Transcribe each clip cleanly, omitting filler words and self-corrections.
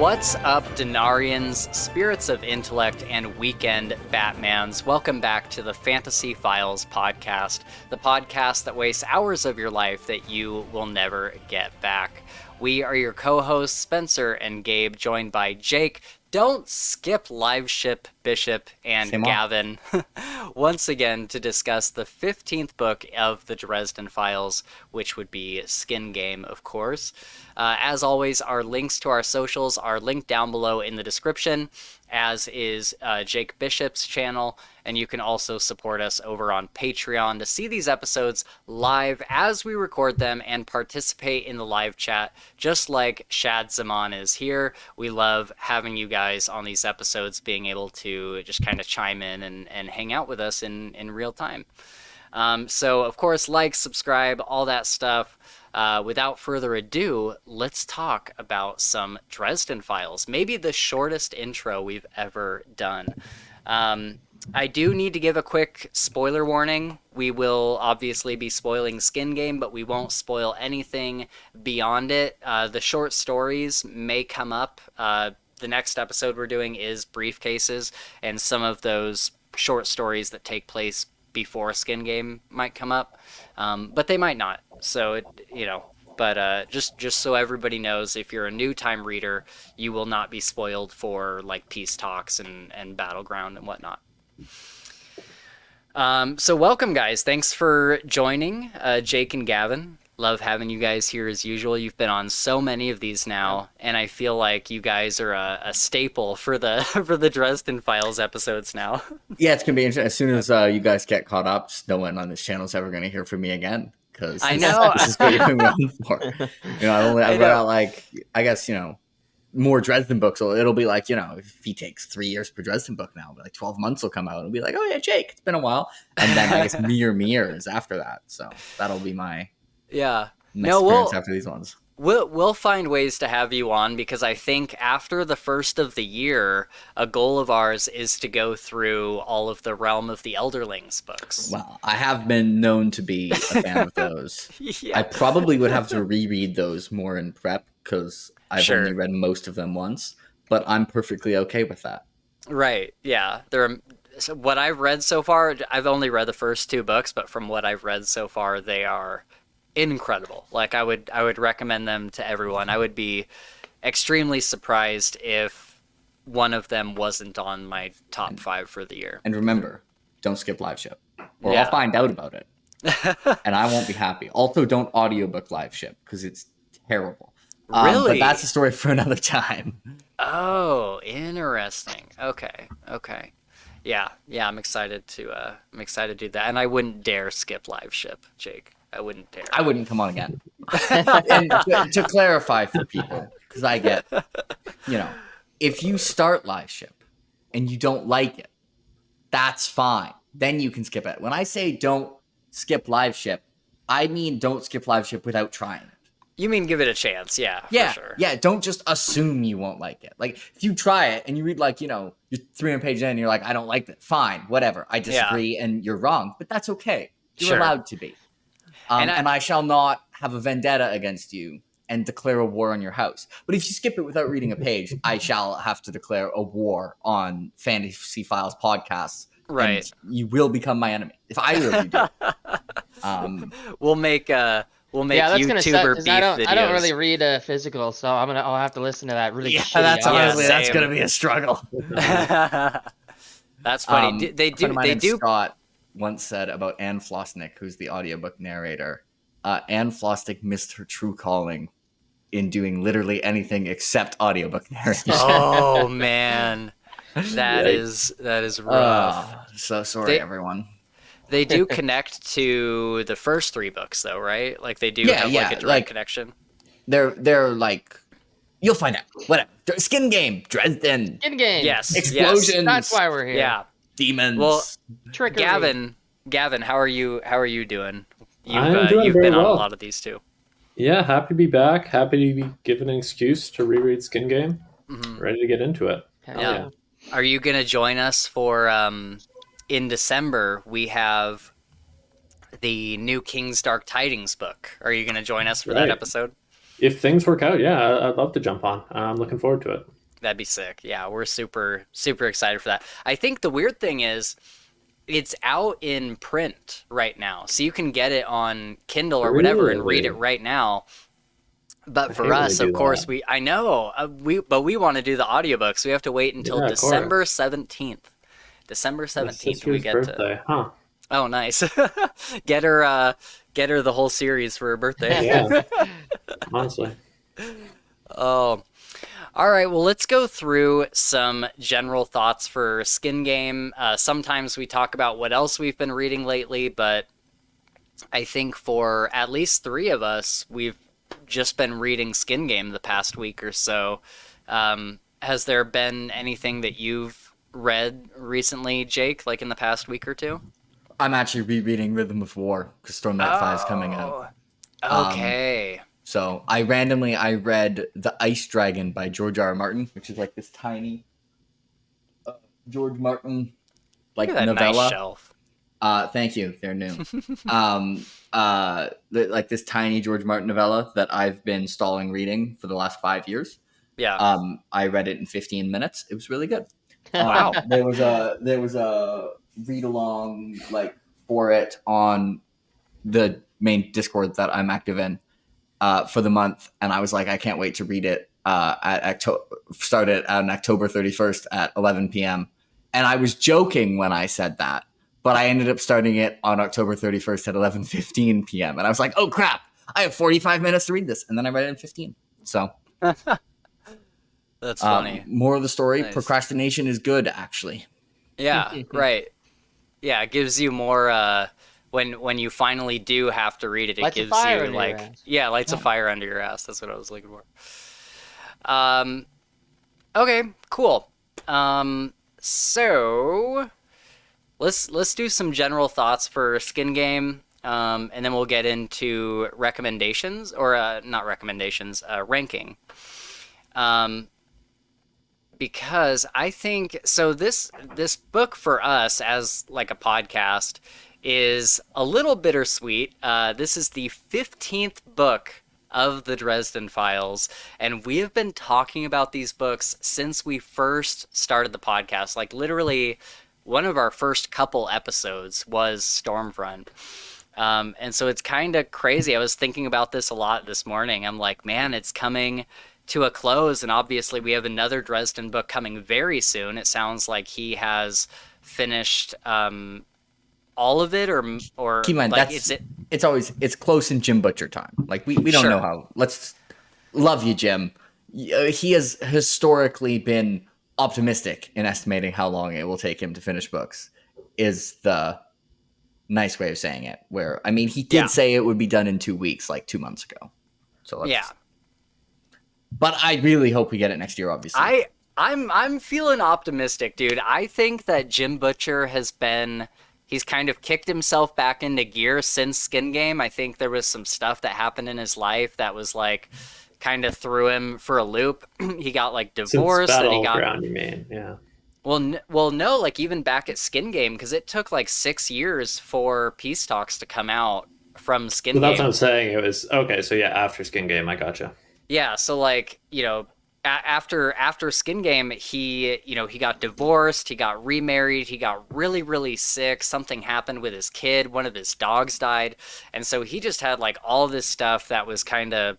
What's up, Denarians, Spirits of Intellect, and Weekend Batmans? Welcome back to the Fantasy Files Podcast, the podcast that wastes hours of your life that you will never get back. We are your co-hosts, Spencer and Gabe, joined by Jake. Don't skip Live Ship, Bishop, and Gavin once again to discuss the 15th book of the Dresden Files, which would be Skin Game, of course. As always, our links to our socials are linked down below in the description, as is Jake Bishop's channel, and you can also support us over on Patreon to see these episodes live as we record them and participate in the live chat, just like Shad Zaman is here. We love having you guys on these episodes, being able to just kind of chime in and hang out with us in real time. So, of course, like, subscribe, all that stuff. Without further ado, let's talk about some Dresden Files. Maybe the shortest intro we've ever done. I do need to give a quick spoiler warning. We will obviously be spoiling Skin Game, but we won't spoil anything beyond it. The short stories may come up. The next episode we're doing is Briefcases, and some of those short stories that take place before Skin Game might come up, but they might not. So, just so everybody knows, if you're a new time reader, you will not be spoiled for like peace talks and battleground and whatnot. So welcome, guys. Thanks for joining, Jake and Gavin. Love having you guys here as usual. You've been on so many of these now, and I feel like you guys are a staple for the for the Dresden Files episodes now. Yeah, it's gonna be interesting. As soon as you guys get caught up, just no one on this channel is ever gonna hear from me again. Because I know this is what you've been waiting for. I've got like, I guess, more Dresden books. So it'll be like, if he takes 3 years per Dresden book now, like 12 months will come out. It'll be like, oh yeah, Jake, it's been a while. And then I guess Mir is after that. So that'll be my next appearance after these ones. We'll find ways to have you on, because I think after the first of the year, a goal of ours is to go through all of the Realm of the Elderlings books. Well, I have been known to be a fan of those. Yeah. I probably would have to reread those more in prep, because I've only read most of them once, but I'm perfectly okay with that. Right, yeah. So what I've read so far, I've only read the first 2 books, but from what I've read so far, they are incredible. Like, I would recommend them to everyone. I would be extremely surprised if one of them wasn't on my top 5 for the year. And remember, don't skip Live Ship, or I'll find out about it and I won't be happy. Also, don't audiobook Live Ship, because it's terrible. Really? But that's a story for another time. Oh, interesting. Okay. Yeah, I'm excited to do that. And I wouldn't dare skip Live Ship, Jake. I wouldn't dare. I wouldn't come on again. And to clarify for people, because I get, if you start Live Ship and you don't like it, that's fine. Then you can skip it. When I say don't skip Live Ship, I mean don't skip Live Ship without trying it. You mean give it a chance, yeah, for sure. Yeah, don't just assume you won't like it. Like, if you try it and you read, like, you're 300 pages in and you're like, I don't like it, fine, whatever. I disagree and you're wrong, but that's okay. You're allowed to be. And I shall not have a vendetta against you and declare a war on your house. But if you skip it without reading a page, I shall have to declare a war on Fantasy Files Podcasts. Right. And you will become my enemy if either of you do. We'll make YouTuber beef videos. I don't really read a physical, so I'll have to listen to that really. Yeah, that's gonna be a struggle. That's funny. They do. Scott once said about Anne Flosnick, who's the audiobook narrator, Anne Flosnick missed her true calling in doing literally anything except audiobook narration. Oh man, that is rough. So sorry, everyone. They do connect to the first 3 books, though, right? Like, they do have like a direct connection. They're like, you'll find out. Whatever. Skin Game, Dresden. Skin Game. Yes. Explosions. Yes. That's why we're here. Yeah. Demons. Well, trickery. Gavin, how are you doing? You've been on a lot of these too. Yeah, happy to be back. Happy to be given an excuse to reread Skin Game. Mm-hmm. Ready to get into it. Yeah. Are you gonna join us for in December? We have the new King's Dark Tidings book. Are you gonna join us for that episode? if things work out, yeah, I'd love to jump on. I'm looking forward to it. That'd be sick. Yeah, we're super, super excited for that. I think the weird thing is it's out in print right now. So you can get it on Kindle or whatever and read it right now. But for us, of course, I know, we want to do the audiobooks. So we have to wait until December 17th. December 17th we get birthday, huh? Oh, nice. Get her the whole series for her birthday. Yeah. Honestly. Oh. All right, well, let's go through some general thoughts for Skin Game. Sometimes we talk about what else we've been reading lately, but I think for at least 3 of us, we've just been reading Skin Game the past week or so. Has there been anything that you've read recently, Jake, like in the past week or 2? I'm actually rereading Rhythm of War because Stormlight 5 is coming out. Okay. So I read The Ice Dragon by George R. R. Martin, which is like this tiny George Martin like novella. Nice shelf. Thank you. They're new. Like this tiny George Martin novella that I've been stalling reading for the last 5 years. Yeah. I read it in 15 minutes. It was really good. Wow. There was a read along like for it on the main Discord that I'm active in for the month, and I was like, I can't wait to read it. Started on October 31st at 11 p.m. And I was joking when I said that, but I ended up starting it on October 31st at 11:15 p.m. And I was like, oh crap, I have 45 minutes to read this, and then I read it in 15. So that's funny. More of the story: nice. Procrastination is good, actually. Yeah, right. Yeah, it gives you more when you finally do have to read it. It gives you like lights a fire under your ass. That's what I was looking for. Okay, cool. So let's do some general thoughts for Skin Game, and then we'll get into recommendations or not recommendations, ranking. Because I think so this book for us as like a podcast is a little bittersweet. This is the 15th book of the Dresden Files, and we have been talking about these books since we first started the podcast. Like literally one of our first couple episodes was Stormfront. And so it's kind of crazy. I was thinking about this a lot this morning. I'm like, man, it's coming to a close, and obviously we have another Dresden book coming very soon. It sounds like he has finished all of it, or keep in mind, like, it's close in Jim Butcher time. Like we don't know how. Let's love you, Jim. He has historically been optimistic in estimating how long it will take him to finish books. Is the nice way of saying it. Where I mean, he did say it would be done in 2 weeks, like 2 months ago. So but I really hope we get it next year. Obviously, I'm feeling optimistic, dude. I think that Jim Butcher he's kind of kicked himself back into gear since Skin Game. I think there was some stuff that happened in his life that was like kind of threw him for a loop. He got like divorced, and he got Battleground, you mean? Yeah. Well, no, like even back at Skin Game, because it took like 6 years for Peace Talks to come out from Skin Game. That's what I'm saying. It was okay. So yeah, after Skin Game, I gotcha. Yeah, so like, after Skin Game, he got divorced, he got remarried, he got really, really sick. Something happened with his kid. One of his dogs died. And so he just had like all this stuff that was kind of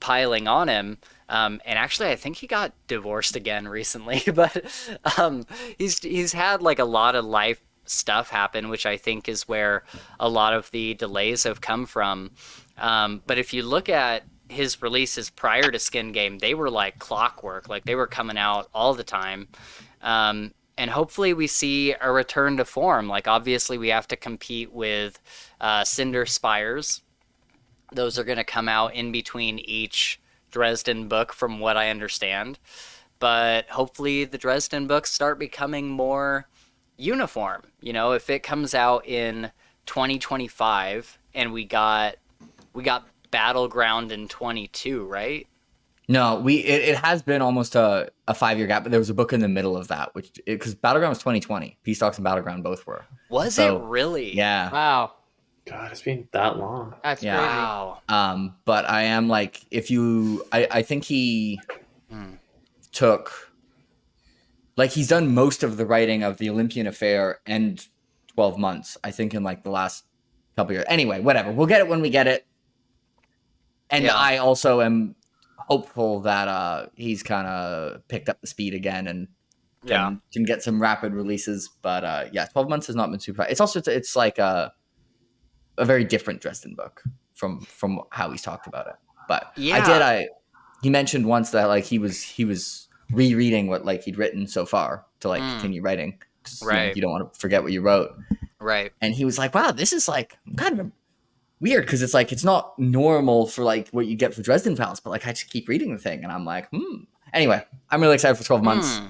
piling on him. And actually, I think he got divorced again recently, but he's had like a lot of life stuff happen, which I think is where a lot of the delays have come from. But if you look at his releases prior to Skin Game, they were like clockwork. Like they were coming out all the time. And hopefully we see a return to form. Like obviously we have to compete with Cinder Spires. Those are going to come out in between each Dresden book from what I understand. But hopefully the Dresden books start becoming more uniform. If it comes out in 2025 and we got Battleground in 22, right? No, it has been almost a 5-year gap, but there was a book in the middle of that, because Battleground was 2020. Peace Talks and Battleground both were. Was it really? Yeah. Wow. God, it's been that long. That's Yeah. crazy. Wow. But I am like, I think he Hmm. took, like, he's done most of the writing of the Olympian Affair and 12 Months, I think, in like the last couple years. Anyway, whatever. We'll get it when we get it. And Yeah. I also am hopeful that he's kind of picked up the speed again and can get some rapid releases. But yeah, 12 Months has not been super. It's also it's like a very different Dresden book from how he's talked about it. But Yeah. he mentioned once that like he was rereading what like he'd written so far to like continue writing, because Right. you don't want to forget what you wrote. Right. And he was like, wow, this is like kind of weird, because it's like it's not normal for like what you get for Dresden Files, but like I just keep reading the thing and I'm like, Anyway, I'm really excited for 12 Months.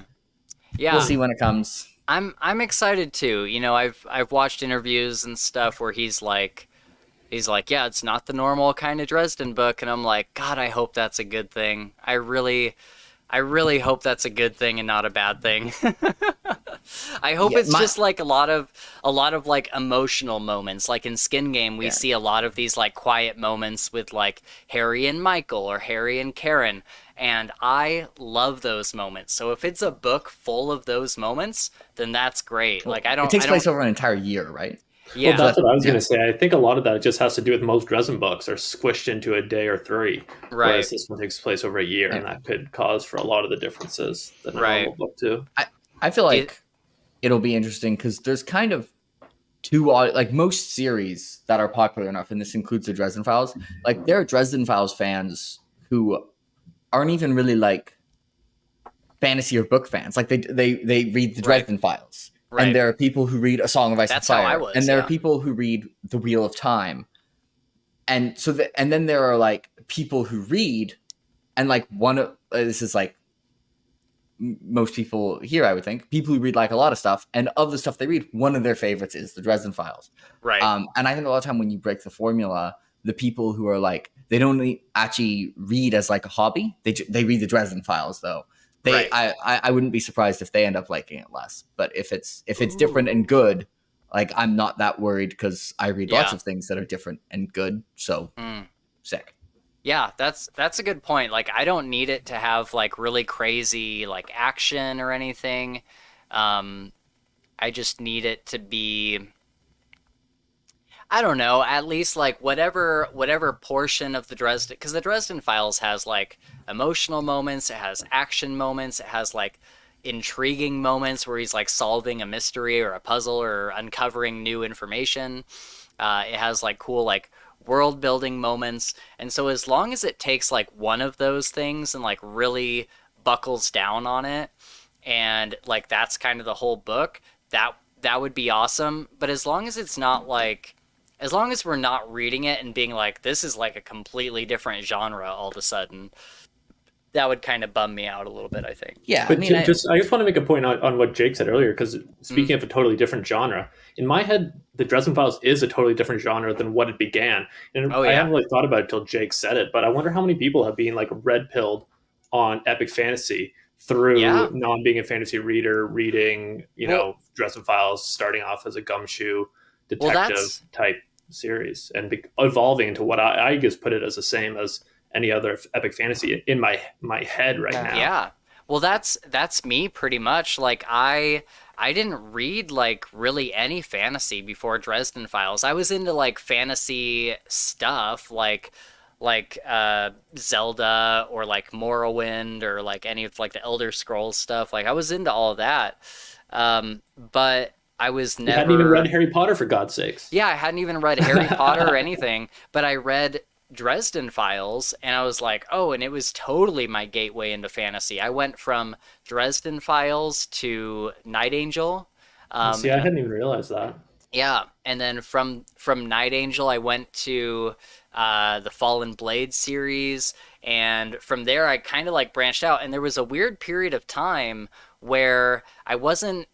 Yeah. We'll see when it comes. I'm excited too. You know, I've watched interviews and stuff where he's like, yeah, it's not the normal kind of Dresden book, and I'm like, God, I hope that's a good thing. I really hope that's a good thing and not a bad thing. I hope it's just like a lot of like emotional moments. Like in Skin Game, we see a lot of these like quiet moments with like Harry and Michael or Harry and Karen, and I love those moments. So if it's a book full of those moments, then that's great. Like It takes place over an entire year, right? Yeah. Well, that's what I was going to say. I think a lot of that just has to do with most Dresden books are squished into a day or three, Right. whereas this one takes place over a year, and that could cause for a lot of the differences than a normal book too. I feel like it'll be interesting because there's kind of two, like most series that are popular enough, and this includes the Dresden Files. Like there are Dresden Files fans who aren't even really like fantasy or book fans. Like they read the Dresden Files. Right. And there are people who read A Song of Ice and Fire. That's how I was. And there are people who read The Wheel of Time. And so, and then there are like people who read, and like this is like most people here, I would think, people who read like a lot of stuff, and of the stuff they read, one of their favorites is the Dresden Files. Right. And I think a lot of time when you break the formula, the people who are like, they don't actually read as like a hobby. They read the Dresden Files though. I wouldn't be surprised if they end up liking it less. But if it's different and good, like I'm not that worried, because I read lots of things that are different and good. So sick. Yeah, that's a good point. Like I don't need it to have like really crazy like action or anything. I just need it to be, I don't know, at least like whatever portion of the Dresden, because the Dresden Files has like emotional moments, it has action moments, it has like intriguing moments where he's like solving a mystery or a puzzle or uncovering new information. It has like cool like world building moments, and so as long as it takes like one of those things and like really buckles down on it, and like that's kind of the whole book, that would be awesome. But as long as it's not like, as long as we're not reading it and being like, this is like a completely different genre all of a sudden, that would kind of bum me out a little bit, I think. Yeah, but I just want to make a point on what Jake said earlier, because speaking of a totally different genre, in my head, the Dresden Files is a totally different genre than what it began. And I haven't really thought about it till Jake said it, but I wonder how many people have been like red-pilled on epic fantasy through non being a fantasy reader, reading, you know, Dresden Files, starting off as a gumshoe detective type series, and evolving into what I guess put it as the same as any other epic fantasy in my head right now. Yeah. Well, that's me pretty much. Like I didn't read like really any fantasy before Dresden Files. I was into like fantasy stuff like Zelda or like Morrowind or like any of like the Elder Scrolls stuff. Like I was into all of that. But I was never... You hadn't even read Harry Potter, for God's sakes. Yeah, I hadn't even read Harry Potter or anything, but I read Dresden Files, and I was like, oh, and it was totally my gateway into fantasy. I went from Dresden Files to Night Angel. See, I hadn't even realized that. Yeah, and then from Night Angel, I went to the Fallen Blade series, and from there, I kind of like branched out, and there was a weird period of time where I wasn't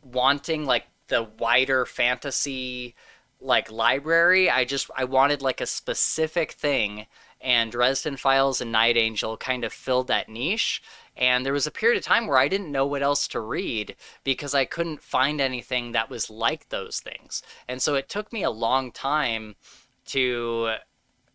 wanting like the wider fantasy like library. I wanted like a specific thing, and Dresden Files and Night Angel kind of filled that niche. And there was a period of time where I didn't know what else to read because I couldn't find anything that was like those things. And so it took me a long time to,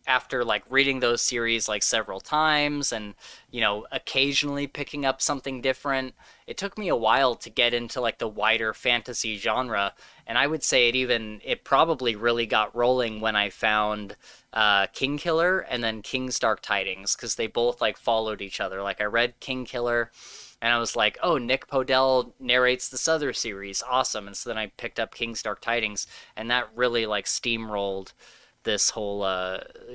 after like reading those series like several times and, you know, occasionally picking up something different, it took me a while to get into like the wider fantasy genre. And I would say it probably really got rolling when I found Kingkiller and then King's Dark Tidings, because they both like followed each other. Like I read Kingkiller and I was like, oh, Nick Podell narrates this other series, awesome. And so then I picked up King's Dark Tidings, and that really like steamrolled this whole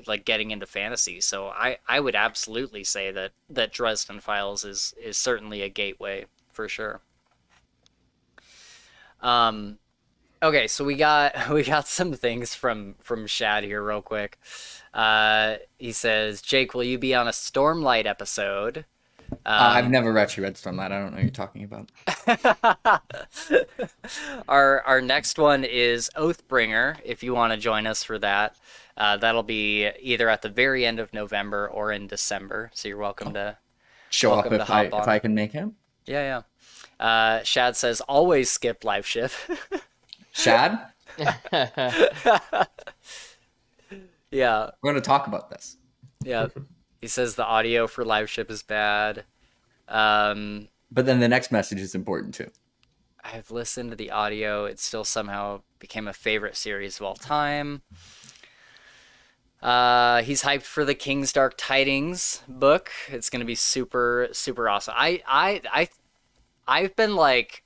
like getting into fantasy. So I would absolutely say that Dresden Files is certainly a gateway for sure. Okay, so we got some things from Shad here real quick. He says, Jake, will you be on a Stormlight episode? I've never actually read Stormlight. I don't know what you're talking about. Our next one is Oathbringer, if you want to join us for that. That'll be either at the very end of November or in December, so you're welcome to show up if I can make him. Yeah. Shad says, always skip live ship. Shad? Yeah. We're going to talk about this. Yeah. He says the audio for live ship is bad. But then the next message is important too. I've listened to the audio. It still somehow became a favorite series of all time. He's hyped for the King's Dark Tidings book. It's going to be super, super awesome. I've been like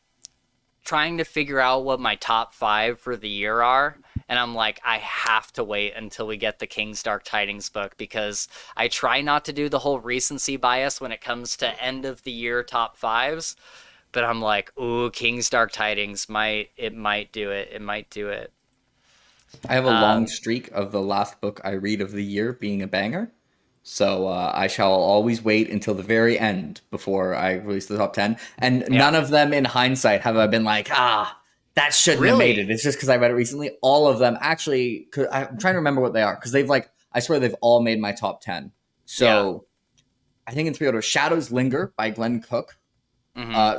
trying to figure out what my top 5 for the year are. And I'm like, I have to wait until we get the King's Dark Tidings book, because I try not to do the whole recency bias when it comes to end of the year top 5s. But I'm like, ooh, King's Dark Tidings might do it. It might do it. I have a long streak of the last book I read of the year being a banger. So I shall always wait until the very end before I release the top 10. And none of them in hindsight have I been like, that shouldn't have made it. It's just because I read it recently. All of them actually, I'm trying to remember what they are, because they've like, I swear they've all made my top 10. So I think in 3 order, Shadows Linger by Glenn Cook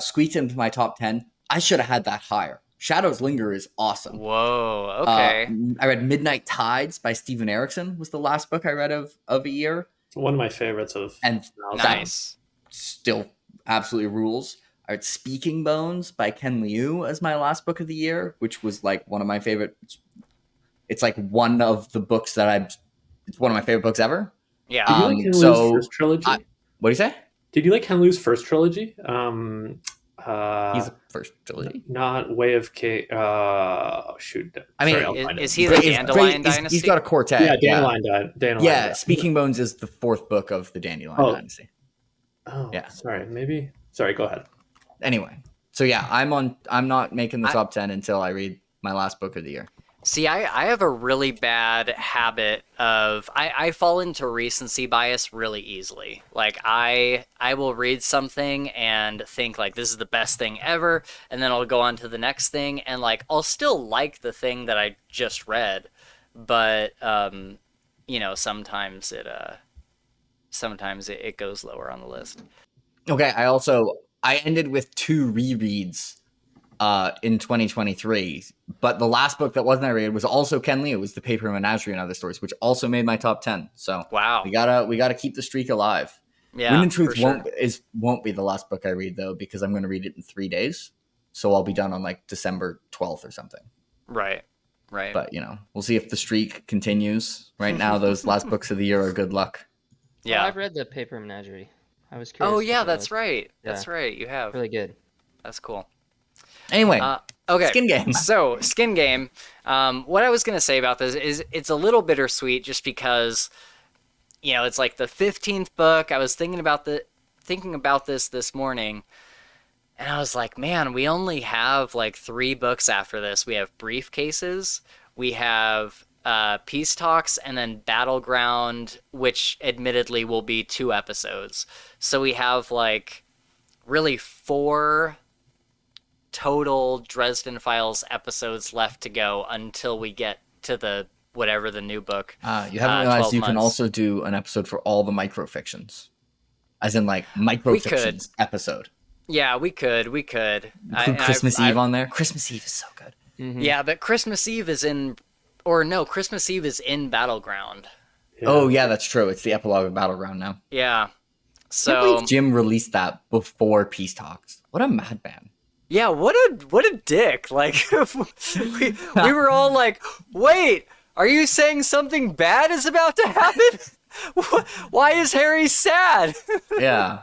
squeaked into my top 10. I should have had that higher. Shadows Linger is awesome. Whoa, okay. I read Midnight Tides by Steven Erikson, was the last book I read of a year. One of my favorites of. And nice. Still absolutely rules. I read Speaking Bones by Ken Liu as my last book of the year, which was like one of my favorite. It's like one of the books that it's one of my favorite books ever. Yeah. Did you like Ken Liu's first trilogy? What do you say? Did you like Ken Liu's first trilogy? He's the first trilogy. Not Way of K. Shoot. I mean, sorry, is he the Dandelion Dynasty? He's got a quartet. Yeah, Dandelion. Yeah, Speaking Bones is the 4th book of the Dandelion Dynasty. Oh, yeah. Sorry, go ahead. Anyway, so yeah, I'm not making the top 10 until I read my last book of the year. See, I have a really bad habit of I fall into recency bias really easily. Like I will read something and think like this is the best thing ever, and then I'll go on to the next thing and like I'll still like the thing that I just read, but you know, sometimes it goes lower on the list. Okay, I ended with 2 rereads in 2023, but the last book that wasn't I read was also Ken Liu. It was The Paper Menagerie and Other Stories, which also made my top 10. So wow, we gotta keep the streak alive. Yeah, Wind and Truth won't be the last book I read though, because I'm going to read it in 3 days, so I'll be done on like December 12th or something. Right. But you know, we'll see if the streak continues. Right now, those last books of the year are good luck. Yeah, I've read The Paper Menagerie. I was curious. Oh yeah, that's right. That's right. You have. Really good. That's cool. Anyway, okay. Skin Game. So, Skin Game. What I was going to say about this is it's a little bittersweet just because, you know, it's like the 15th book. I was thinking about this morning, and I was like, man, we only have like 3 books after this. We have Briefcases, we have Peace Talks, and then Battleground, which admittedly will be 2 episodes. So we have like really 4 total Dresden Files episodes left to go until we get to the whatever the new book. You haven't realized you can also do an episode for all the microfictions, as in like microfictions episode. Yeah, we could. Include Christmas Eve on there. Christmas Eve is so good. Mm-hmm. Yeah, but Christmas Eve is Christmas Eve is in Battleground. Yeah. Oh yeah, that's true. It's the epilogue of Battleground now. Yeah. So Jim released that before Peace Talks. What a madman. Yeah, what a dick. Like we were all like, "Wait, are you saying something bad is about to happen? Why is Harry sad?" Yeah.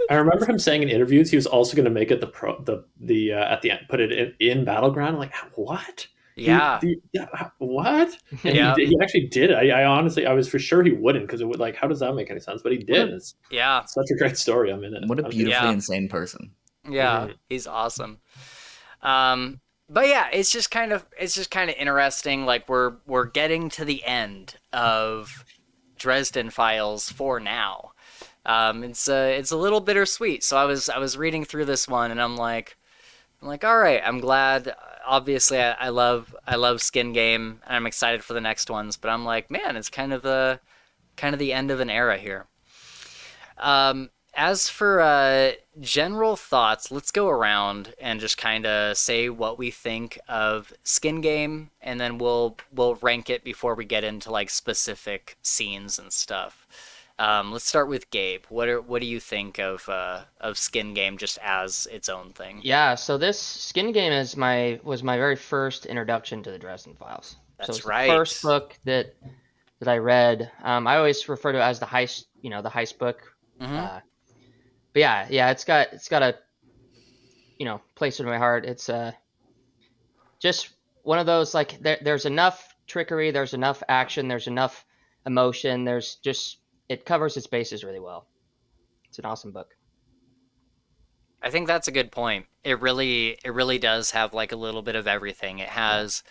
I remember him saying in interviews he was also going to make it the at the end, put it in Battleground. I'm like, what? Yeah. What? And he actually did. I honestly, I was for sure he wouldn't, because it would, like, how does that make any sense? But he did. It's such a great story. I'm in it. What a beautifully insane person. Yeah, he's awesome. But yeah, it's just kind of interesting. Like we're getting to the end of Dresden Files for now. It's a little bittersweet. So I was reading through this one, and I'm like, all right, I'm glad. Obviously, I love Skin Game, and I'm excited for the next ones. But I'm like, man, it's kind of the end of an era here. As for general thoughts, let's go around and just kind of say what we think of Skin Game, and then we'll rank it before we get into like specific scenes and stuff. Let's start with Gabe. What do you think of Skin Game just as its own thing? Yeah, so this Skin Game was my very first introduction to the Dresden Files. That's so right. The first book that I read. I always refer to it as the heist, the heist book. Mm-hmm. But yeah, it's got a place in my heart. It's just one of those, like, there's enough trickery, there's enough action, there's enough emotion, it covers its bases really well. It's an awesome book. I think that's a good point. It really does have like a little bit of everything. It has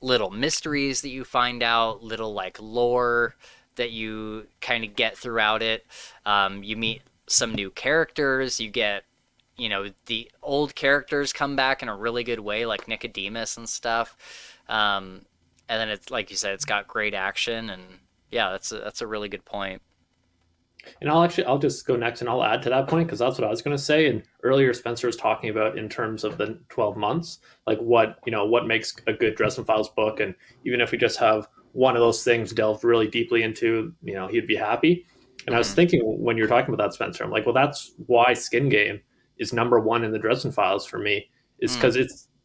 little mysteries that you find out, little like lore that you kind of get throughout it. You meet some new characters. You get, the old characters come back in a really good way, like Nicodemus and stuff. And then it's like you said, it's got great action, and yeah, that's a really good point. And I'll just go next, and I'll add to that point, because that's what I was going to say. And earlier, Spencer was talking about in terms of the 12 months, like what makes a good Dresden Files book. And even if we just have one of those things delved really deeply into, he'd be happy. And I was thinking, when you're talking about that, Spencer, I'm like, well, that's why Skin Game is number one in the Dresden Files for me, is because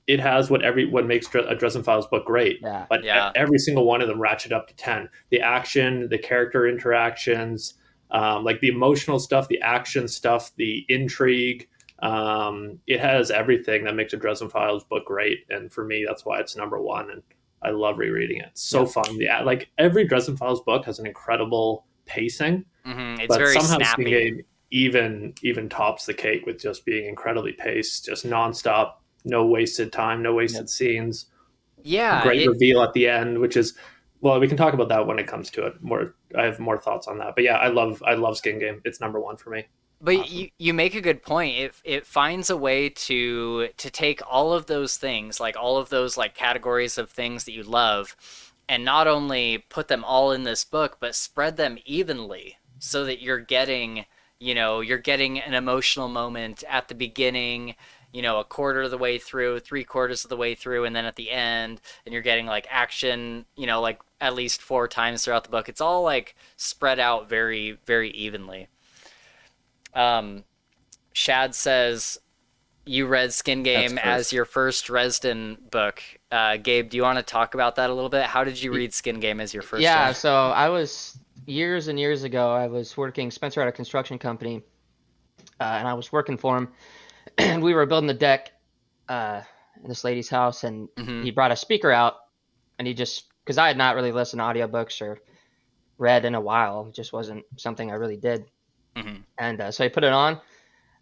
it has what makes a Dresden Files book great. Yeah. But every single one of them ratchet up to 10. The action, the character interactions, like the emotional stuff, the action stuff, the intrigue. It has everything that makes a Dresden Files book great. And for me, that's why it's number one. And I love rereading it. It's so fun. Yeah, like every Dresden Files book has an incredible pacing. Mm-hmm. It's but very somehow snappy. Skin Game even tops the cake with just being incredibly paced, just nonstop, no wasted time, no wasted scenes. Yeah. Great reveal at the end, which is, well, we can talk about that when it comes to it. I have more thoughts on that. But yeah, I love Skin Game. It's number one for me. But awesome. you make a good point. It finds a way to take all of those things, like all of those like categories of things that you love, and not only put them all in this book, but spread them evenly so that you're getting an emotional moment at the beginning, a quarter of the way through, 3/4 of the way through, and then at the end, and you're getting like action, like at least 4 times throughout the book. It's all like spread out very, very evenly. Shad says you read Skin Game as your first Dresden book. Gabe, do you want to talk about that a little bit? How did you read Skin Game as your first one? So I was, years and years ago, I was working, Spencer had a construction company, and I was working for him, and we were building the deck in this lady's house, and he brought a speaker out, and he just, because I had not really listened to audiobooks or read in a while, it just wasn't something I really did. And so I put it on,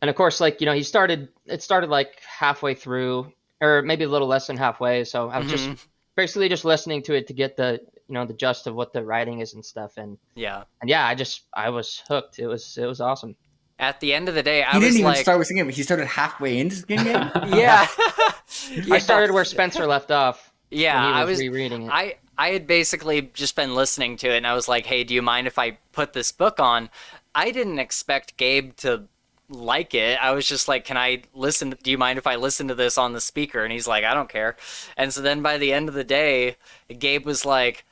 and of course, like, it started like halfway through, or maybe a little less than halfway. So I was just basically just listening to it to get the, the gist of what the writing is and stuff. And I was hooked. It was awesome. At the end of the day, he didn't even start with Skin Game. He started halfway into Skin Game. Yeah. I started where Spencer left off. Yeah, when he was rereading it. I had basically just been listening to it, and I was like, hey, do you mind if I put this book on? I didn't expect Gabe to like it. I was just like, can I listen? Do you mind if I listen to this on the speaker? And he's like, I don't care. And so then by the end of the day, Gabe was like,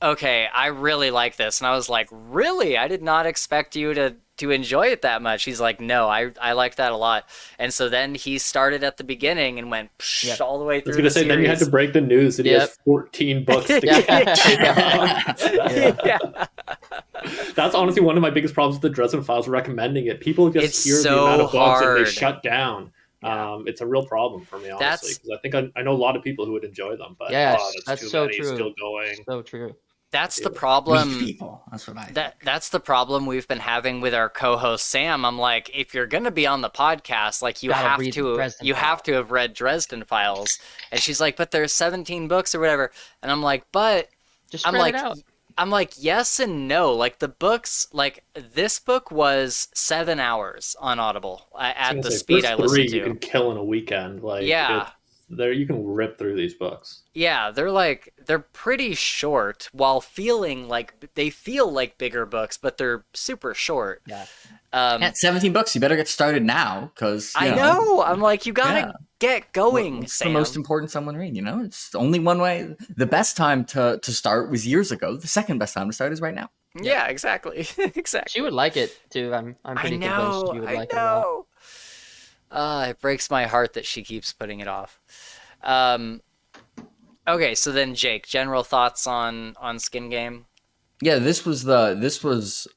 okay, I really like this. And I was like, really? I did not expect you to enjoy it that much. He's like, no, I like that a lot. And so then he started at the beginning and went all the way through. I was going to say, then you had to break the news that he has 14 books to get. That's honestly one of my biggest problems with the Dresden Files recommending it. People just hear the amount of books and they shut down. It's a real problem for me, honestly, because I think I know a lot of people who would enjoy them, but that's too so many true. Still going. So true. That's the problem. People. That's what I think. That's the problem we've been having with our co-host Sam. I'm like, if you're gonna be on the podcast, like you have to have read Dresden Files. And she's like, but there's 17 books or whatever. And I'm like, but just spread it out. I'm like, yes and no. Like the books, like this book was 7 hours on Audible at the speed I listened to. You can kill in a weekend. Like there you can rip through these books. Yeah, they're pretty short while feeling like they feel like bigger books, but they're super short. Yeah. At 17 books, you better get started now, because I know. I'm like, you gotta get going. What's the most important someone read? It's only one way. The best time to start was years ago. The second best time to start is right now. Yeah, exactly. Exactly. She would like it too. I'm pretty convinced she would like it a lot. It breaks my heart that she keeps putting it off. Okay, so then Jake, general thoughts on Skin Game? Yeah,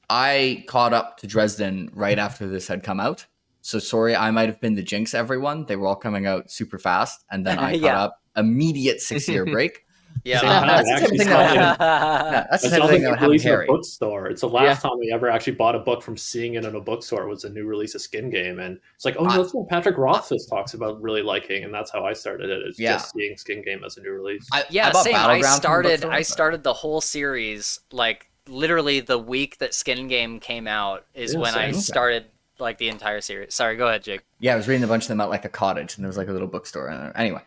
I caught up to Dresden right after this had come out. So sorry, I might have been the jinx, everyone. They were all coming out super fast, and then I caught up. Immediate 6-year break. Yeah, that's the type of thing that would happen to a bookstore. It's the last time we ever actually bought a book from seeing it in a bookstore was a new release of Skin Game, and it's like, that's what Patrick Rothfuss talks about really liking, and that's how I started it. Is just seeing Skin Game as a new release. Same. I started the whole series like literally the week that Skin Game came out is when I started like the entire series. Sorry, go ahead, Jake. Yeah, I was reading a bunch of them at like a cottage, and there was like a little bookstore in there. Anyway,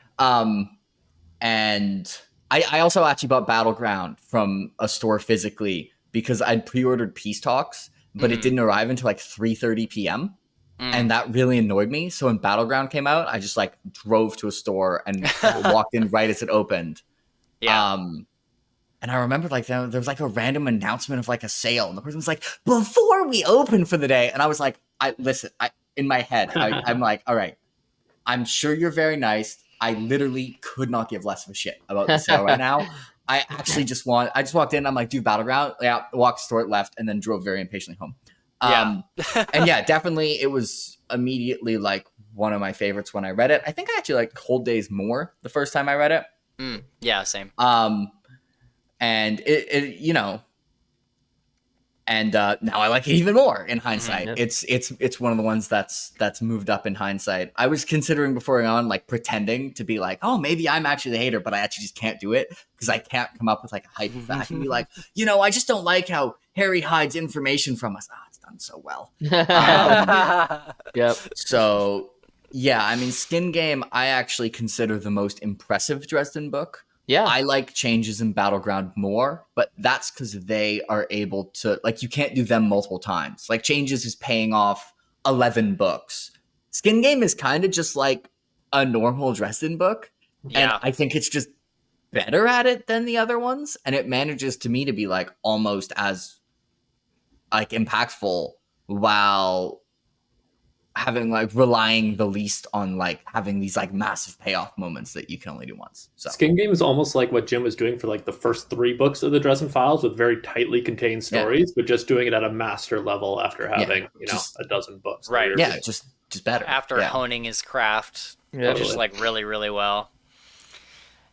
and I also actually bought Battleground from a store physically because I'd pre-ordered Peace Talks, but it didn't arrive until like 3:30 p.m. And that really annoyed me. So when Battleground came out, I just like drove to a store and walked in right as it opened. Yeah. And I remember like there was like a random announcement of like a sale, and the person was like, "Before we open for the day," and I was like, in my head, I'm like, all right, I'm sure you're very nice. I literally could not give less of a shit about the sale right now. I just walked in. I'm like, dude, Battleground. Yeah, walked to the store, left, and then drove very impatiently home. And definitely it was immediately like one of my favorites when I read it. I think I actually liked Cold Days more the first time I read it. Yeah, same. And it and now I like it even more in hindsight. It's one of the ones that's moved up in hindsight. I was considering before on like pretending to be like, oh, maybe I'm actually the hater, but I actually just can't do it because I can't come up with like a hype fact and be like, I just don't like how Harry hides information from us. It's done so well. Yep. So yeah, I mean, Skin Game, I actually consider the most impressive Dresden book. Yeah. I like Changes in Battleground more, but that's because they are able to, like, you can't do them multiple times. Like, Changes is paying off 11 books. Skin Game is kind of just like a normal Dresden book. Yeah. And I think it's just better at it than the other ones. And it manages to me to be like almost as like impactful while having like relying the least on like having these like massive payoff moments that you can only do once. So Skin Game is almost like what Jim was doing for like the first 3 books of the Dresden Files with very tightly contained stories, but just doing it at a master level after having a dozen books. Right. Yeah, just better. After honing his craft just like really, really well.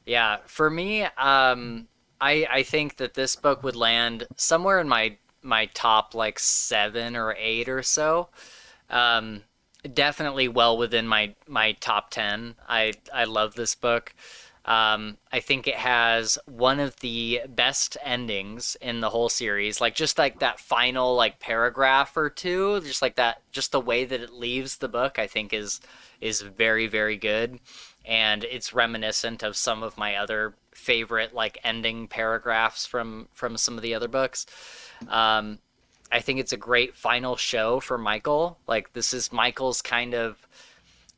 Yeah. For me, I think that this book would land somewhere in my top like 7 or 8 or so. Definitely well within my top 10. I love this book. I think it has one of the best endings in the whole series. Like just like that final like paragraph or two, just like that, just the way that it leaves the book, I think is very, very good. and it's reminiscent of some of my other favorite like ending paragraphs from some of the other books. I think it's a great final show for Michael. Like, this is Michael's kind of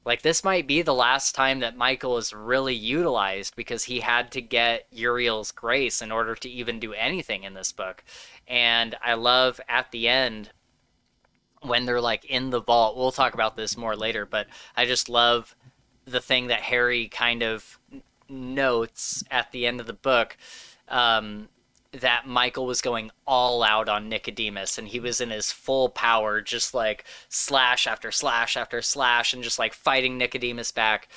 like, this might be the last time that Michael is really utilized, because he had to get Uriel's grace in order to even do anything in this book. And I love at the end when they're like in the vault. We'll talk about this more later, but I just love the thing that Harry kind of notes at the end of the book, that Michael was going all out on Nicodemus, and he was in his full power, just like slash after slash after slash, and just like fighting Nicodemus back.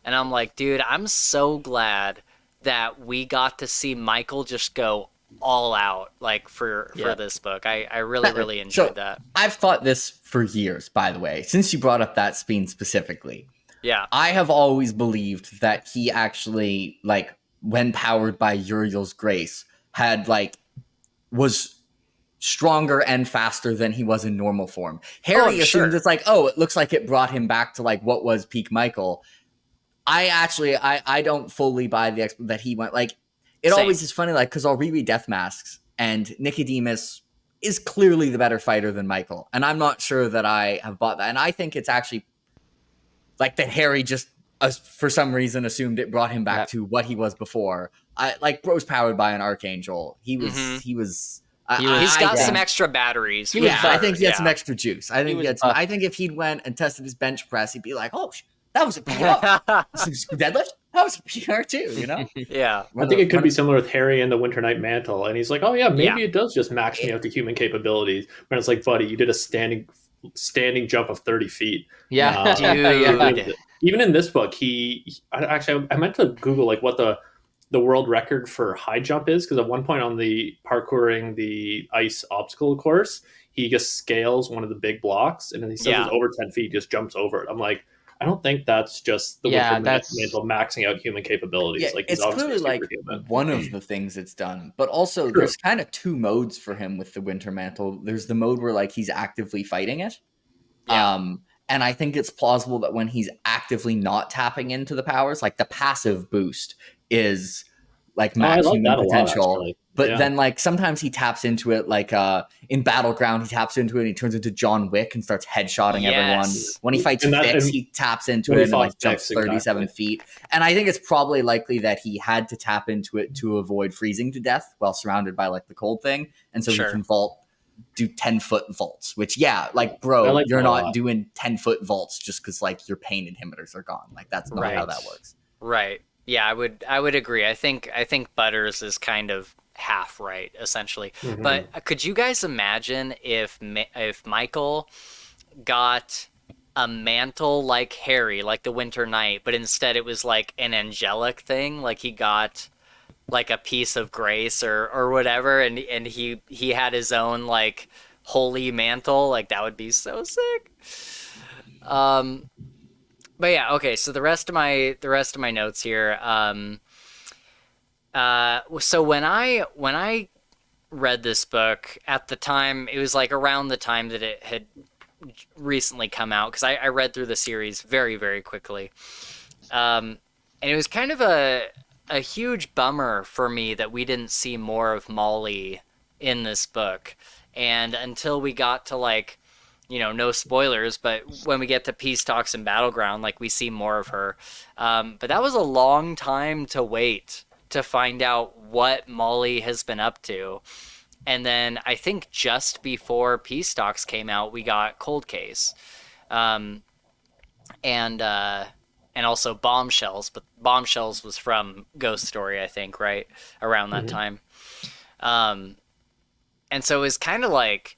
And I'm like, dude, I'm so glad that we got to see Michael just go all out, like for this book. I really enjoyed that. I've thought this for years, by the way, since you brought up that scene specifically. Yeah. I have always believed that he actually, like, when powered by Uriel's grace, had like was stronger and faster than he was in normal form. Harry assumed it's like, oh, it looks like it brought him back to like what was peak Michael. I don't fully buy the that he went like it. Same. Always is funny, like, because I'll reread Death Masks and Nicodemus is clearly the better fighter than Michael, and I'm not sure that I have bought that. And I think it's actually like that Harry just for some reason assumed it brought him back to what he was before. Like, bro's powered by an archangel. He's got some extra batteries. I think he had some extra juice. I think if he'd went and tested his bench press, he'd be like, oh, that was a PR. Some deadlift? That was a PR too, you know? Yeah. I think it could be similar with Harry and the Winter Night Mantle. And he's like, oh yeah, maybe it does just max me out to human capabilities. But it's like, buddy, you did a standing jump of 30 feet. Yeah. Dude. Even in this book, I meant to Google like what the world record for high jump is, because at one point on the parkouring the ice obstacle course, he just scales one of the big blocks, and then he says it's over 10 feet, just jumps over it. I'm like, I don't think that's just the Winter Mantle maxing out human capabilities. Yeah, like, it's clearly like one of the things it's done, but also there's kind of two modes for him with the Winter Mantle. There's the mode where like he's actively fighting it. And I think it's plausible that when he's actively not tapping into the powers, like the passive boost is like max human potential. But then like sometimes he taps into it, like in Battleground, he taps into it and he turns into John Wick and starts headshotting everyone. When he fights Fix, he taps into it and like jumps 37 feet. And I think it's probably likely that he had to tap into it to avoid freezing to death while surrounded by like the cold thing. And so he can do 10-foot vaults, which you're not doing 10-foot vaults just because like your pain inhibitors are gone. Like, that's not how that works. Right. Yeah, I would agree. I think Butters is kind of half right, essentially. Mm-hmm. But could you guys imagine if Michael got a mantle like Harry, like the Winter Knight, but instead it was like an angelic thing, like he got like a piece of grace or whatever, and he had his own like holy mantle? Like, that would be so sick. But yeah, okay, so the rest of my notes here, so when I read this book at the time, it was like around the time that it had recently come out, because I read through the series very, very quickly, and it was kind of a huge bummer for me that we didn't see more of Molly in this book. And until we got to like, no spoilers, but when we get to Peace Talks and Battleground, like, we see more of her. But that was a long time to wait to find out what Molly has been up to. And then I think just before Peace Talks came out, we got Cold Case. And also Bombshells, but Bombshells was from Ghost Story, I think, right around that time. And so it was kind of like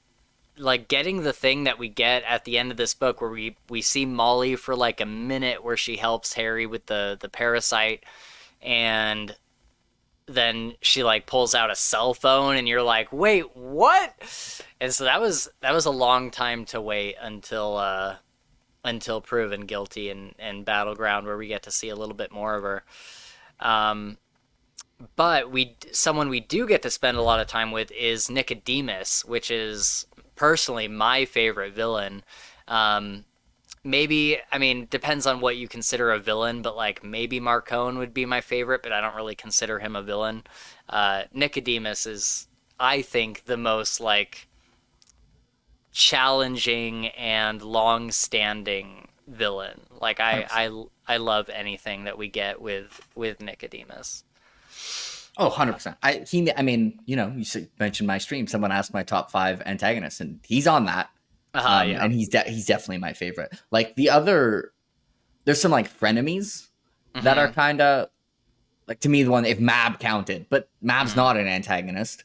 getting the thing that we get at the end of this book, where we see Molly for like a minute, where she helps Harry with the parasite, and then she like pulls out a cell phone, and you're like, wait, what? And so that was a long time to wait until proven guilty and Battleground, where we get to see a little bit more of her. But someone we do get to spend a lot of time with is Nicodemus, which is personally my favorite villain. maybe, I mean, depends on what you consider a villain, but like maybe Marcone would be my favorite, but I don't really consider him a villain. Nicodemus is, I think, the most like challenging and long-standing villain. Like I love anything that we get with Nicodemus. Oh, 100%. I mean, you know, you mentioned my stream. Someone asked my top 5 antagonists, and he's on that. Yeah. And he's definitely my favorite. Like there's some like frenemies that are kind of like, to me, the one, if Mab counted, but Mab's not an antagonist.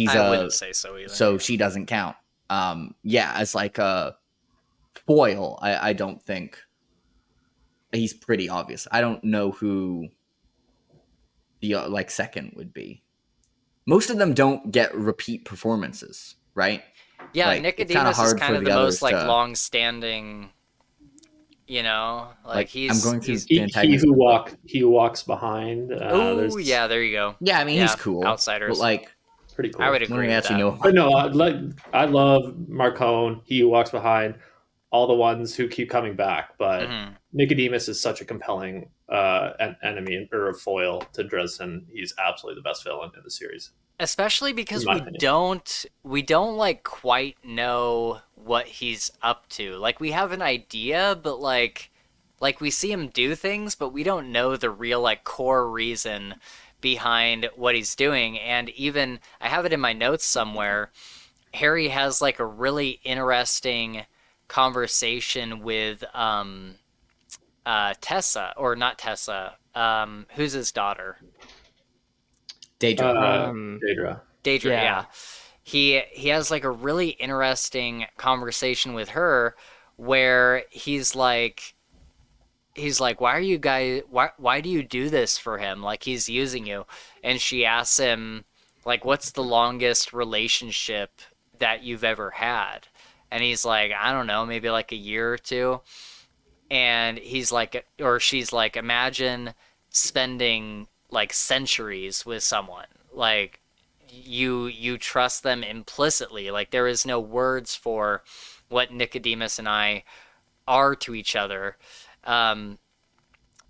I wouldn't say so either. So she doesn't count. As like a foil, I don't think he's pretty obvious. I don't know who the like second would be. Most of them don't get repeat performances, right? Yeah, like, Nicodemus is kind of the most like long-standing. You know, like he's. I'm going through he who walks behind. Oh yeah, there you go. Yeah, I mean he's cool. Outsiders, but like pretty cool. I would agree with that. But no, I love Marcone. He who walks behind. All the ones who keep coming back, but Nicodemus is such a compelling enemy or a foil to Dresden. He's absolutely the best villain in the series. Especially because we don't like quite know what he's up to. Like we have an idea, but like we see him do things, but we don't know the real like core reason behind what he's doing. And even I have it in my notes somewhere. Harry has like a really interesting conversation with Tessa, or not Tessa, who's his daughter? Daedra. Yeah. He has like a really interesting conversation with her where he's like, why do you do this for him? Like he's using you. And she asks him like, what's the longest relationship that you've ever had? And he's like, I don't know, maybe like a year or two. And he's like, or she's like, imagine spending like centuries with someone. Like you trust them implicitly. Like there is no words for what Nicodemus and I are to each other. And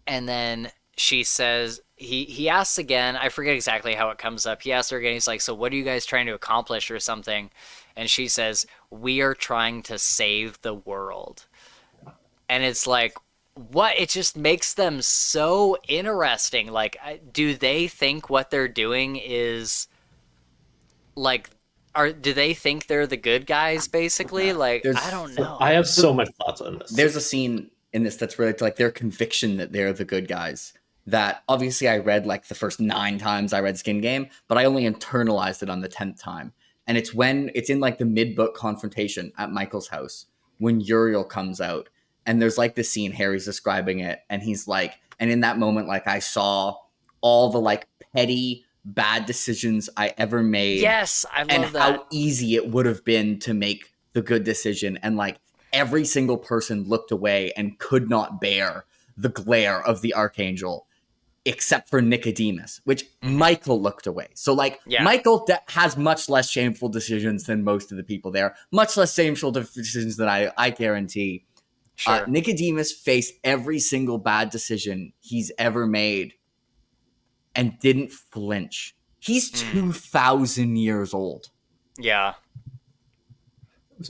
then she says, he asks again, I forget exactly how it comes up. He asks her again, he's like, so what are you guys trying to accomplish or something? And she says, we are trying to save the world. And it's like, what? It just makes them so interesting. Like, do they think what they're doing is like, do they think they're the good guys basically? Like, I don't know. I have so much thoughts on this. There's a scene in this that's related to like their conviction that they're the good guys. That obviously I read like the first 9 times I read Skin Game, but I only internalized it on the 10th time. And it's when it's in like the mid-book confrontation at Michael's house when Uriel comes out, and there's like this scene, Harry's describing it, and he's like, and in that moment, like I saw all the like petty bad decisions I ever made. Yes, I love and that. how easy it would have been to make the good decision, and like every single person looked away and could not bear the glare of the Archangel. Except for Nicodemus, which Michael looked away. So, like, Michael has much less shameful decisions than most of the people there. Much less shameful decisions than I guarantee. Sure. Nicodemus faced every single bad decision he's ever made and didn't flinch. He's 2,000 years old. Yeah.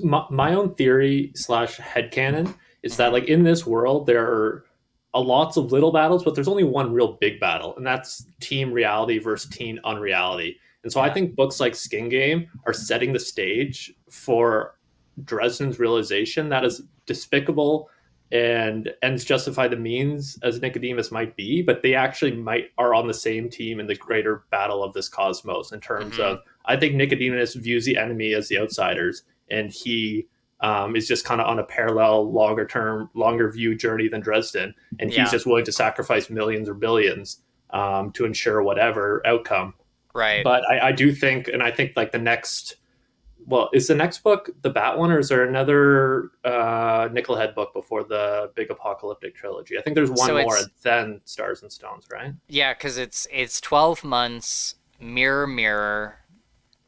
My own theory / headcanon is that, like, in this world, there are lots of little battles, but there's only one real big battle, and that's team reality versus team unreality. And so I think books like Skin Game are setting the stage for Dresden's realization that is despicable and ends justify the means as Nicodemus might be, but they actually are on the same team in the greater battle of this cosmos in terms of, I think Nicodemus views the enemy as the outsiders, and he is just kind of on a parallel, longer view journey than Dresden. And he's just willing to sacrifice millions or billions to ensure whatever outcome. Right. But I do think, and I think like is the next book the Bat one, or is there another Nickelhead book before the big apocalyptic trilogy? I think there's one more, and then Stars and Stones, right? Yeah, because it's 12 months, Mirror Mirror,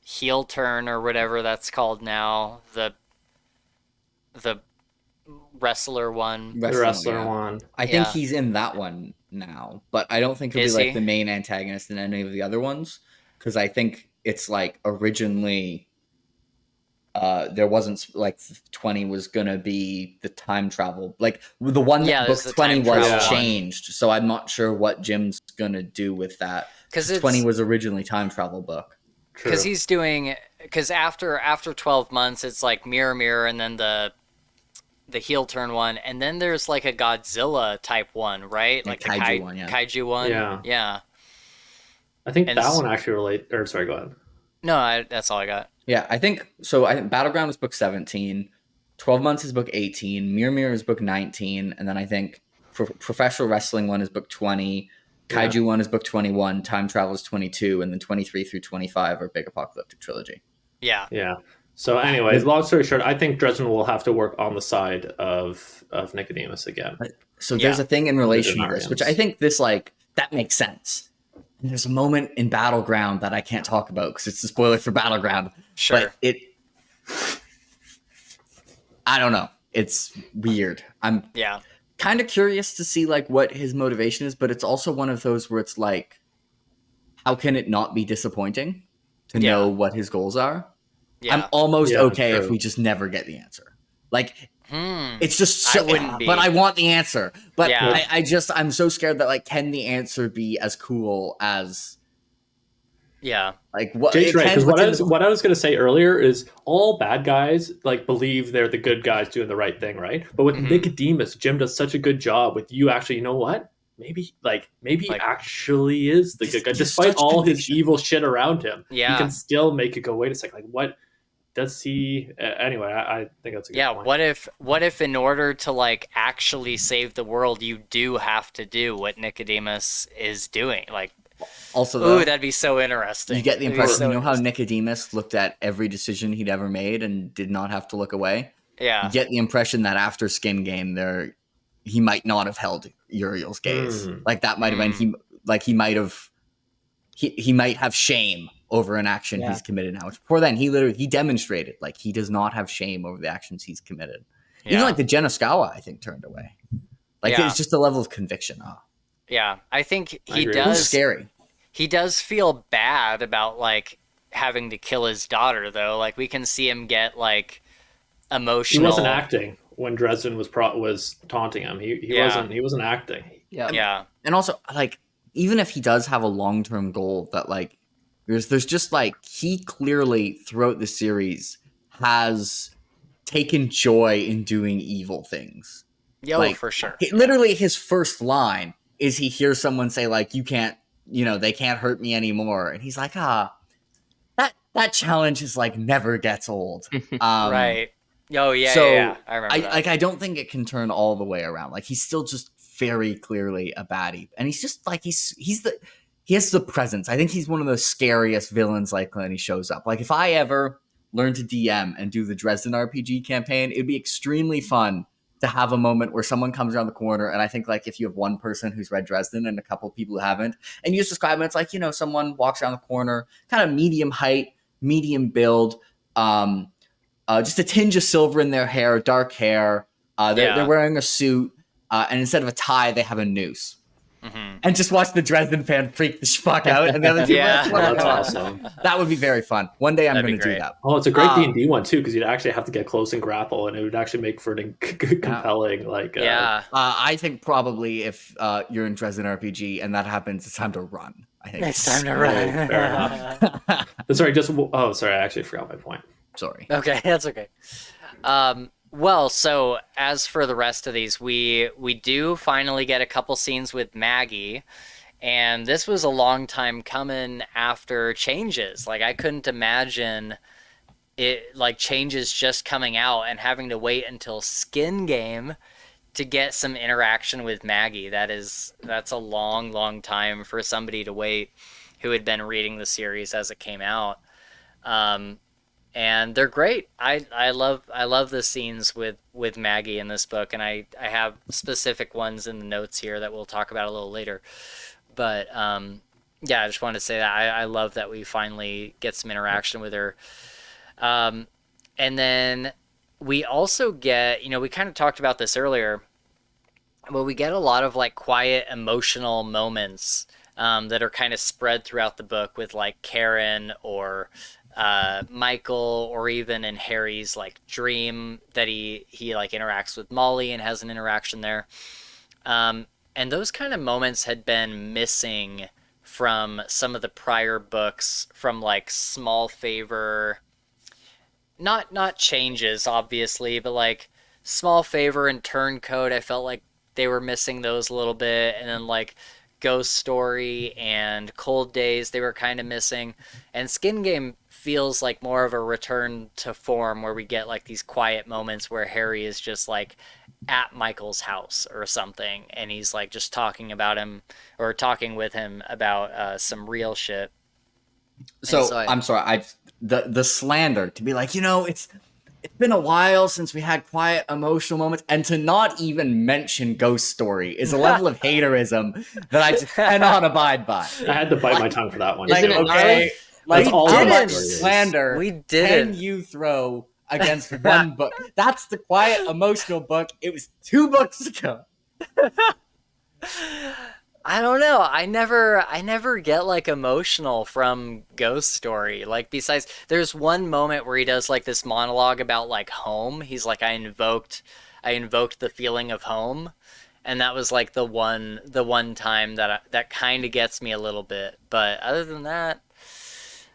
Heel Turn, or whatever that's called now, the wrestler one. The wrestler one. I think he's in that one now, but I don't think he'll be like the main antagonist in any of the other ones, because I think it's like originally there wasn't like 20 was gonna be the time travel, like the one that book 20 was changed, so I'm not sure what Jim's gonna do with that, because 20 was originally time travel book. Because he's doing, because after 12 months it's like Mirror Mirror, and then the heel turn one, and then there's like a Godzilla type one, right? Like the kaiju one, kaiju one. Yeah. I think that one actually sorry, go ahead. No, that's all I got. Yeah, I think so. I think Battleground is book 17, 12 Months is book 18, Mirror Mirror is book 19, and then I think Professional Wrestling one is book 20, Kaiju one is book 21, Time Travel is 22, and then 23 through 25 are Big Apocalyptic Trilogy. Yeah. So anyways, long story short, I think Dresden will have to work on the side of Nicodemus again. So there's a thing in relation to this, which I think this, like, that makes sense. And there's a moment in Battleground that I can't talk about because it's a spoiler for Battleground. Sure. But I don't know. It's weird. I'm kind of curious to see like what his motivation is, but it's also one of those where it's like, how can it not be disappointing to know what his goals are? Yeah. I'm almost okay if we just never get the answer. Like, it's just so, but I want the answer. But I'm so scared that, like, can the answer be as cool as, like, what? Jake's right, because what I was going to say earlier is all bad guys like believe they're the good guys doing the right thing, right? But with Nicodemus, Jim does such a good job with you actually, you know what? Maybe actually is the good guy, despite all his evil shit around him. Yeah, he can still make it go. Wait a second, like what? Does he anyway? I think that's a good point. What if in order to like actually save the world, you do have to do what Nicodemus is doing? Like, also, though, that'd be so interesting. You get the impression, you know how Nicodemus looked at every decision he'd ever made and did not have to look away. Yeah, you get the impression that after Skin Game, he might not have held Uriel's gaze. Like that might have been he might have shame over an action he's committed now. Which before then, he demonstrated like he does not have shame over the actions he's committed. Even like the Genoskawa, I think, turned away. Like it's just a level of conviction. Yeah, I think he does. It's scary. He does feel bad about like having to kill his daughter, though. Like we can see him get like emotional. He wasn't acting when Dresden was taunting him. He wasn't acting. Yeah. And also, like, even if he does have a long-term goal that like there's just like he clearly throughout the series has taken joy in doing evil things. Yeah, like, for sure. Literally his first line is he hears someone say like, you can't, they can't hurt me anymore. And he's like, that challenge is like never gets old. Right. Oh yeah. So yeah. I remember that. Like, I don't think it can turn all the way around. Like he's still just very clearly a baddie. And he's just like, he has the presence. I think he's one of the scariest villains, like, when he shows up. Like, if I ever learn to DM and do the Dresden RPG campaign, it'd be extremely fun to have a moment where someone comes around the corner, and I think, like, if you have one person who's read Dresden and a couple of people who haven't, and you just describe it, it's like, someone walks around the corner, kind of medium height, medium build, just a tinge of silver in their hair, dark hair. They're wearing a suit, and instead of a tie, they have a noose. And just watch the Dresden fan freak the fuck out, and the other people. That's awesome. That would be very fun. One day I'm going to do that. Oh, it's a great D&D one too, because you'd actually have to get close and grapple, and it would actually make for an compelling. I think probably if you're in Dresden RPG and that happens, it's time to run. I think it's time to run. Fair enough. Sorry, I actually forgot my point. Sorry. Okay, that's okay. Well, so as for the rest of these, we do finally get a couple scenes with Maggie, and this was a long time coming after Changes. Like, I couldn't imagine it, like, Changes just coming out and having to wait until Skin Game to get some interaction with Maggie. That's a long, long time for somebody to wait who had been reading the series as it came out. And they're great. I love the scenes with Maggie in this book, and I have specific ones in the notes here that we'll talk about a little later. But I just wanted to say that I love that we finally get some interaction with her. And then we also get, we kind of talked about this earlier, but we get a lot of like quiet emotional moments that are kind of spread throughout the book with like Karen or Michael, or even in Harry's like dream that he like interacts with Molly and has an interaction there. And those kind of moments had been missing from some of the prior books, from like Small Favor, not Changes obviously, but like Small Favor and Turncoat. I felt like they were missing those a little bit, and then like Ghost Story and Cold Days, they were kind of missing. And Skin Game feels like more of a return to form, where we get like these quiet moments where Harry is just like at Michael's house or something, and he's like just talking about him, or talking with him about some real shit. So I'm sorry, the slander to be like, it's been a while since we had quiet emotional moments, and to not even mention Ghost Story is a level of haterism that I just cannot abide by. I had to bite my tongue for that one. Isn't it okay, like how much slander we didn't. can you throw against one book? That's the quiet emotional book. It was 2 books ago. I don't know. I never get like emotional from Ghost Story. Like, besides, there's one moment where he does like this monologue about like home. He's like, I invoked the feeling of home, and that was like the one time that kind of gets me a little bit. But other than that,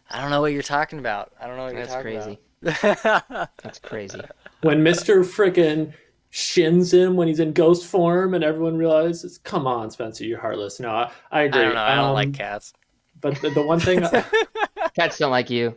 I don't know what you're talking about. That's crazy. That's crazy. When Mr. Frickin' shins him when he's in ghost form, and everyone realizes, come on, Spencer, you're heartless. No, I agree. I don't know. I don't like cats. But the one thing... Cats don't like you.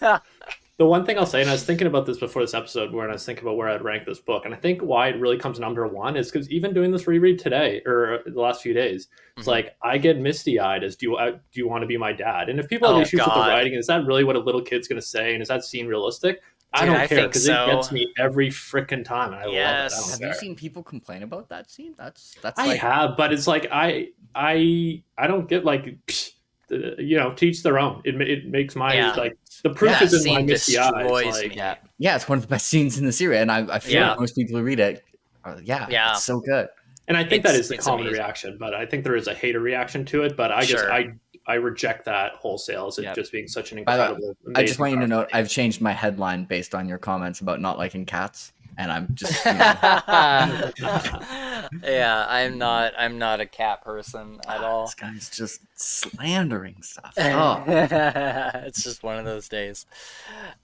The one thing I'll say, and I was thinking about this before this episode, when I was thinking about where I'd rank this book, and I think why it really comes number 1 is because even doing this reread today, or the last few days, it's like, I get misty-eyed as, do you want to be my dad? And if people have issues with the writing, is that really what a little kid's going to say? And is that scene realistic? I don't care, because it gets me every frickin' time, and I love it. I don't have care. you seen people complain about that scene? That's I have, but it's like I don't get like, to each their own. It makes my like the proof is in my misty eyes. Like, it's one of the best scenes in the series, and I feel like most people who read it, it's so good. And I think that is the common reaction, but I think there is a hater reaction to it. But I reject that wholesale as it just being such an incredible. I just want you to know I've changed my headline based on your comments about not liking cats, and I'm just. Yeah, I'm not a cat person at all. This guy's just slandering stuff. It's just one of those days.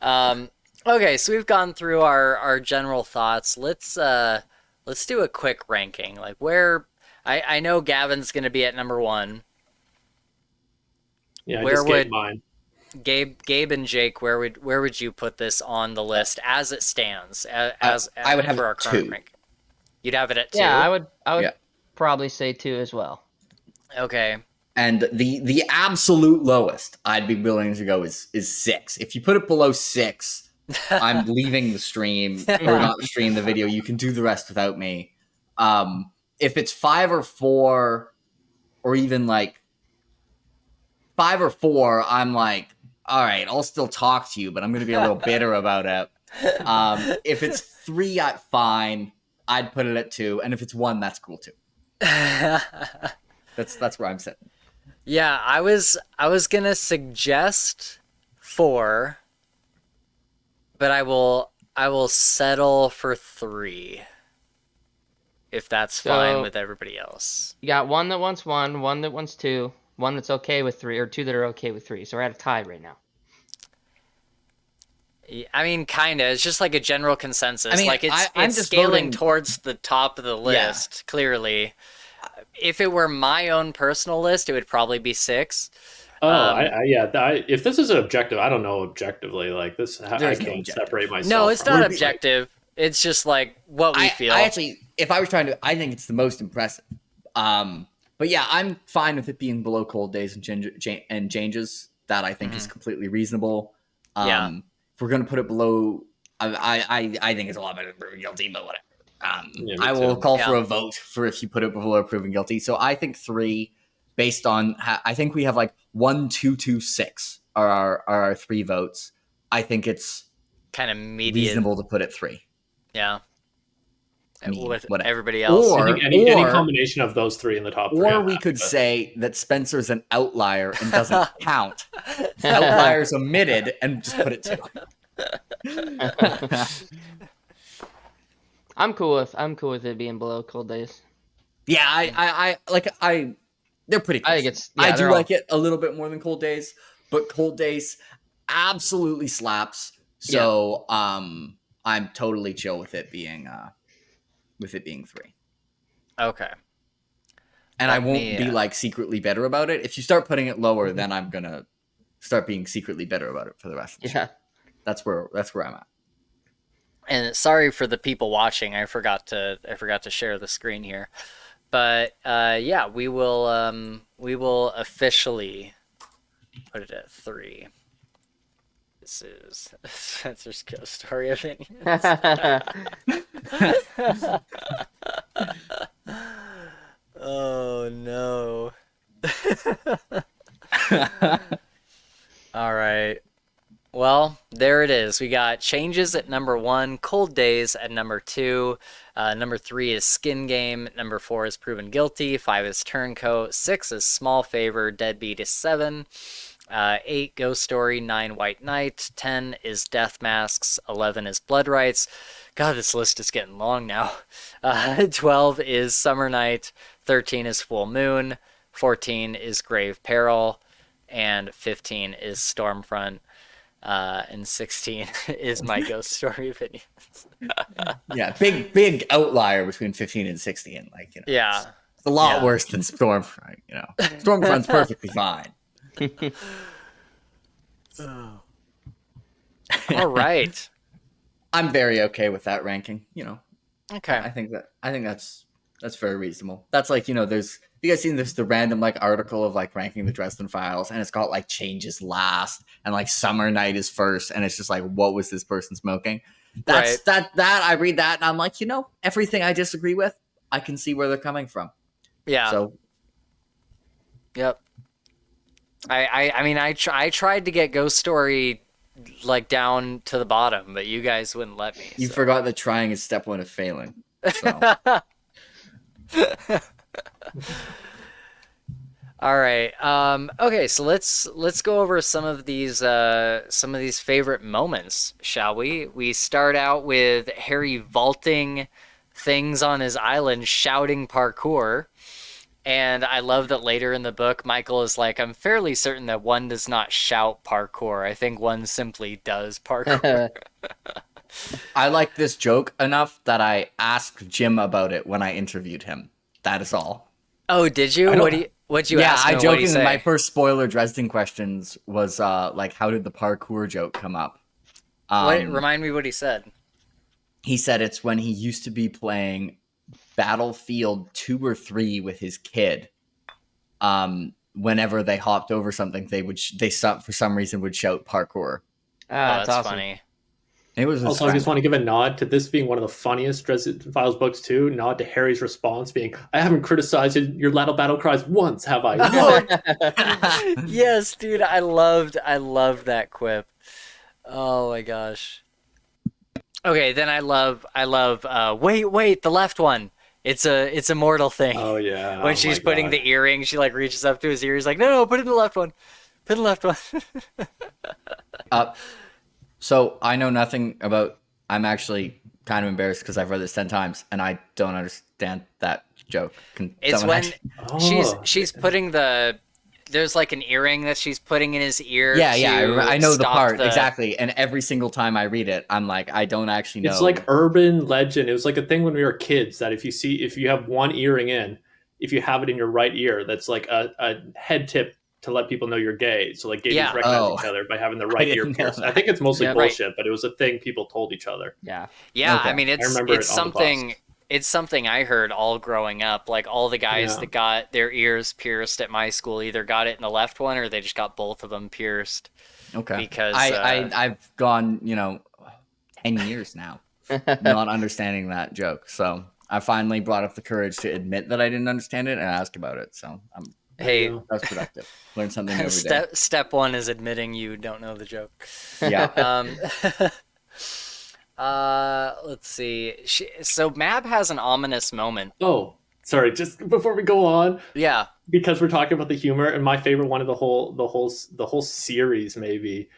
Okay, so we've gone through our general thoughts. Let's do a quick ranking. Like, where I know Gavin's going to be at number 1. Yeah, where would mine? Gabe and Jake, where would you put this on the list as it stands? As I would have for our current 2. rank. You'd have it at 2. Yeah, I would probably say 2 as well. Okay. And the absolute lowest I'd be willing to go is 6. If you put it below 6, I'm leaving the stream, or not the stream, the video. You can do the rest without me. If it's 5 or 4, or even like 5 or 4, I'm like, all right, I'll still talk to you, but I'm going to be a little bitter about it. If it's 3, fine. I'd put it at 2, and if it's 1, that's cool too. That's where I'm sitting. Yeah, I was gonna suggest 4, but I will settle for 3, if that's fine with everybody else. You got 1 that wants 1, 1 that wants 2, 1 that's okay with 3, or 2 that are okay with 3. So we're at a tie right now. I mean, kind of. It's just like a general consensus. I mean, like I'm it's just scaling voting towards the top of the list, clearly. If it were my own personal list, it would probably be 6. If this is an objective, I don't know objectively. Like this, I can't separate myself. No, it's not objective. It's just like what we feel. I actually, if I was trying to, I think it's the most impressive. But yeah, I'm fine with it being below Cold Days and Changes. That I think is completely reasonable. If we're gonna put it below, I think it's a lot better than Proven Guilty, but whatever. I will call for a vote for if you put it below Proven Guilty. So I think 3, based on I think we have like 1, 2, 2, 6 are our 3 votes. I think it's kind of median. Reasonable to put it 3. Yeah. With whatever. Everybody else. I think any combination of those 3 in the top 3. Or we could say that Spencer's an outlier and doesn't count. Outliers omitted, and just put it 2. I'm cool with it being below Cold Days. Yeah, I they're pretty close. I think I do like it a little bit more than Cold Days, but Cold Days absolutely slaps. So I'm totally chill with it being 3. Okay. And I won't be like secretly bitter about it. If you start putting it lower, then I'm gonna start being secretly bitter about it for the rest of the show. That's where I'm at. And sorry for the people watching. I forgot to share the screen here. But we will officially put it at 3. This is Spencer's Ghost Story opinions. Oh no. All right. Well, there it is. We got Changes at number 1, Cold Days at number 2. Number 3 is Skin Game. Number 4 is Proven Guilty. 5 is Turncoat. 6 is Small Favor. Deadbeat is 7. 8, Ghost Story. 9, White Knight. 10 is Death Masks. 11 is Blood Rights. God, this list is getting long now. 12 is Summer Night. 13 is Full Moon. 14 is Grave Peril. And 15 is Stormfront. And 16 is my Ghost Story opinions. Yeah, big outlier between 15 and 16. Like, yeah, it's a lot worse than Stormfront. Stormfront's perfectly fine. All right. I'm very okay with that ranking. Okay. I think that's very reasonable. That's like, there's, you guys seen the random like article of like ranking the Dresden Files, and it's got like Changes last and like Summer Night is first, and it's just like, what was this person smoking? That's right. that I read that and I'm like, everything I disagree with, I can see where they're coming from. Yeah. So yep. I tried to get Ghost Story like down to the bottom, but you guys wouldn't let me. You forgot that trying is step 1 of failing. So. All right. Okay, so let's go over some of these favorite moments, shall we? We start out with Harry vaulting things on his island, shouting parkour. And I love that later in the book, Michael is like, I'm fairly certain that one does not shout parkour. I think one simply does parkour. I like this joke enough that I asked Jim about it when I interviewed him. That is all. Oh, did you? What'd you ask him? I joked in my first spoiler Dresden questions was like, how did the parkour joke come up? Remind me what he said. He said it's when he used to be playing Battlefield 2 or 3 with his kid. Whenever they hopped over something, they for some reason would shout parkour. That's awesome. Funny. It was also, I just want to give a nod to this being one of the funniest Dresden Files books too. Nod to Harry's response being, "I haven't criticized your little battle cries once, have I?" Yes, dude, I loved that quip. Oh my gosh. Okay, then I love. Wait, the left one. It's a mortal thing. Oh yeah. When she's putting the earring, she like reaches up to his ear. He's like, no, put it in the left one. Put it in the left one. So I know nothing about. I'm actually kind of embarrassed because I've read this 10 times and I don't understand that joke. It's when she's putting there's like an earring that she's putting in his ear. Yeah, I know the part exactly. And every single time I read it, I'm like, I don't actually know. It's like urban legend. It was like a thing when we were kids that if you have one earring in, if you have it in your right ear, that's like a head tip to let people know you're gay. So like gays recognize each other by having the right ear pierced. I think it's mostly bullshit, but it was a thing people told each other. Yeah. Okay. I mean, it's something. It's something I heard all growing up. Like all the guys that got their ears pierced at my school either got it in the left one or they just got both of them pierced. Okay. Because I've gone 10 years now not understanding that joke. So I finally brought up the courage to admit that I didn't understand it and ask about it. So that's productive. Learn something every day. Step one is admitting you don't know the joke. Yeah. Let's see. So Mab has an ominous moment. Oh, sorry. Just before we go on. Yeah. Because we're talking about the humor, and my favorite one of the whole series maybe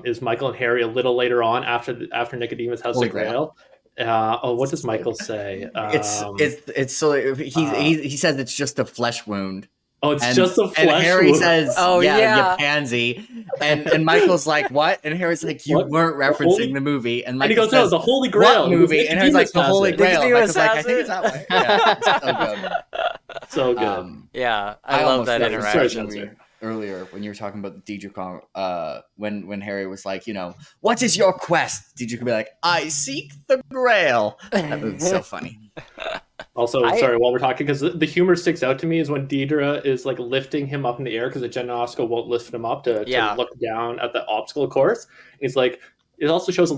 is Michael and Harry a little later on after Nicodemus has the Grail. What does Michael say? It's so he says it's just a flesh wound. Oh, it's just a flesh wound. And Harry says, "Oh yeah, you pansy." And Michael's like, "What?" And Harry's like, "You weren't referencing the movie." And he goes, "No, the Holy Grail." What movie? And Harry's like, "The Holy Grail." Michael's like, "I think it's that way." Yeah, it's so good. So good. Yeah, I love that interaction. Earlier when you were talking about the Deidre, when Harry was like, "What is your quest?" Deidre could be like, "I seek the Grail." That was so funny. Also, sorry, while we're talking, because the humor sticks out to me is when Deidre is like lifting him up in the air because the Genosco won't lift him up to look down at the obstacle course. He's like, it also shows a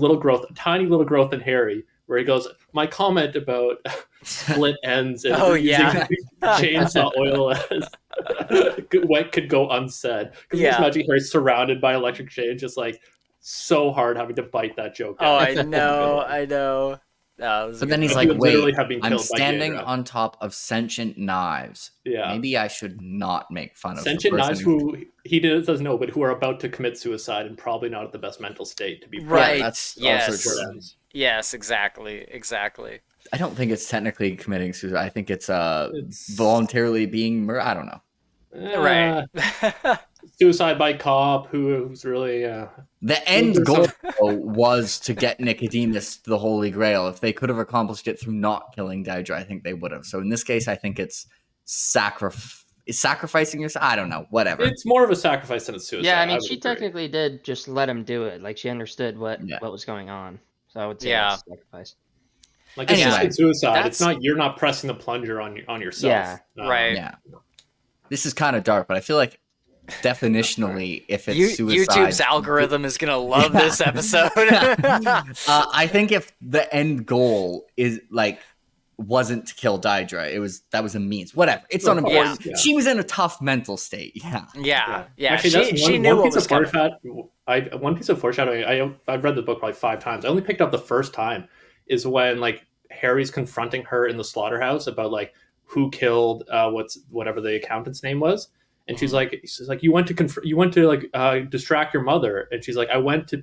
tiny little growth in Harry, where he goes, "My comment about split ends and using chainsaw oil as what could go unsaid." Because you just imagine Harry surrounded by electric chain, just like so hard having to bite that joke out. Oh, I know. But then he's like, "Wait, I'm standing on top of sentient knives. Yeah, maybe I should not make fun of sentient knives who he doesn't know, but who are about to commit suicide and probably not at the best mental state to be right. That's yes, exactly. I don't think it's technically committing suicide. I think it's voluntarily being murdered. I don't know. Right. Suicide by cop who's really the end goal was to get Nicodemus the Holy Grail. If they could have accomplished it through not killing Deidre, I think they would have. So in this case, I think it's sacrificing yourself. I don't know, whatever. It's more of a sacrifice than a suicide. Yeah, I mean, she technically did just let him do it. Like, she understood what was going on. So I would say it's a sacrifice. Like, it's suicide. It's not, you're not pressing the plunger on yourself. Yeah, right. Yeah. This is kind of dark, but I feel like definitionally, if it's suicide, YouTube's algorithm is gonna love this episode. I think if the end goal is wasn't to kill Deidre, that was a means. Whatever, it's not important. Yeah. She was in a tough mental state. Yeah. Actually, she knew what was coming. One piece of foreshadowing. I've read the book probably 5 times. I only picked up the first time is when Harry's confronting her in the slaughterhouse about who killed whatever the accountant's name was. And she's like, you went to distract your mother. And she's like, I went to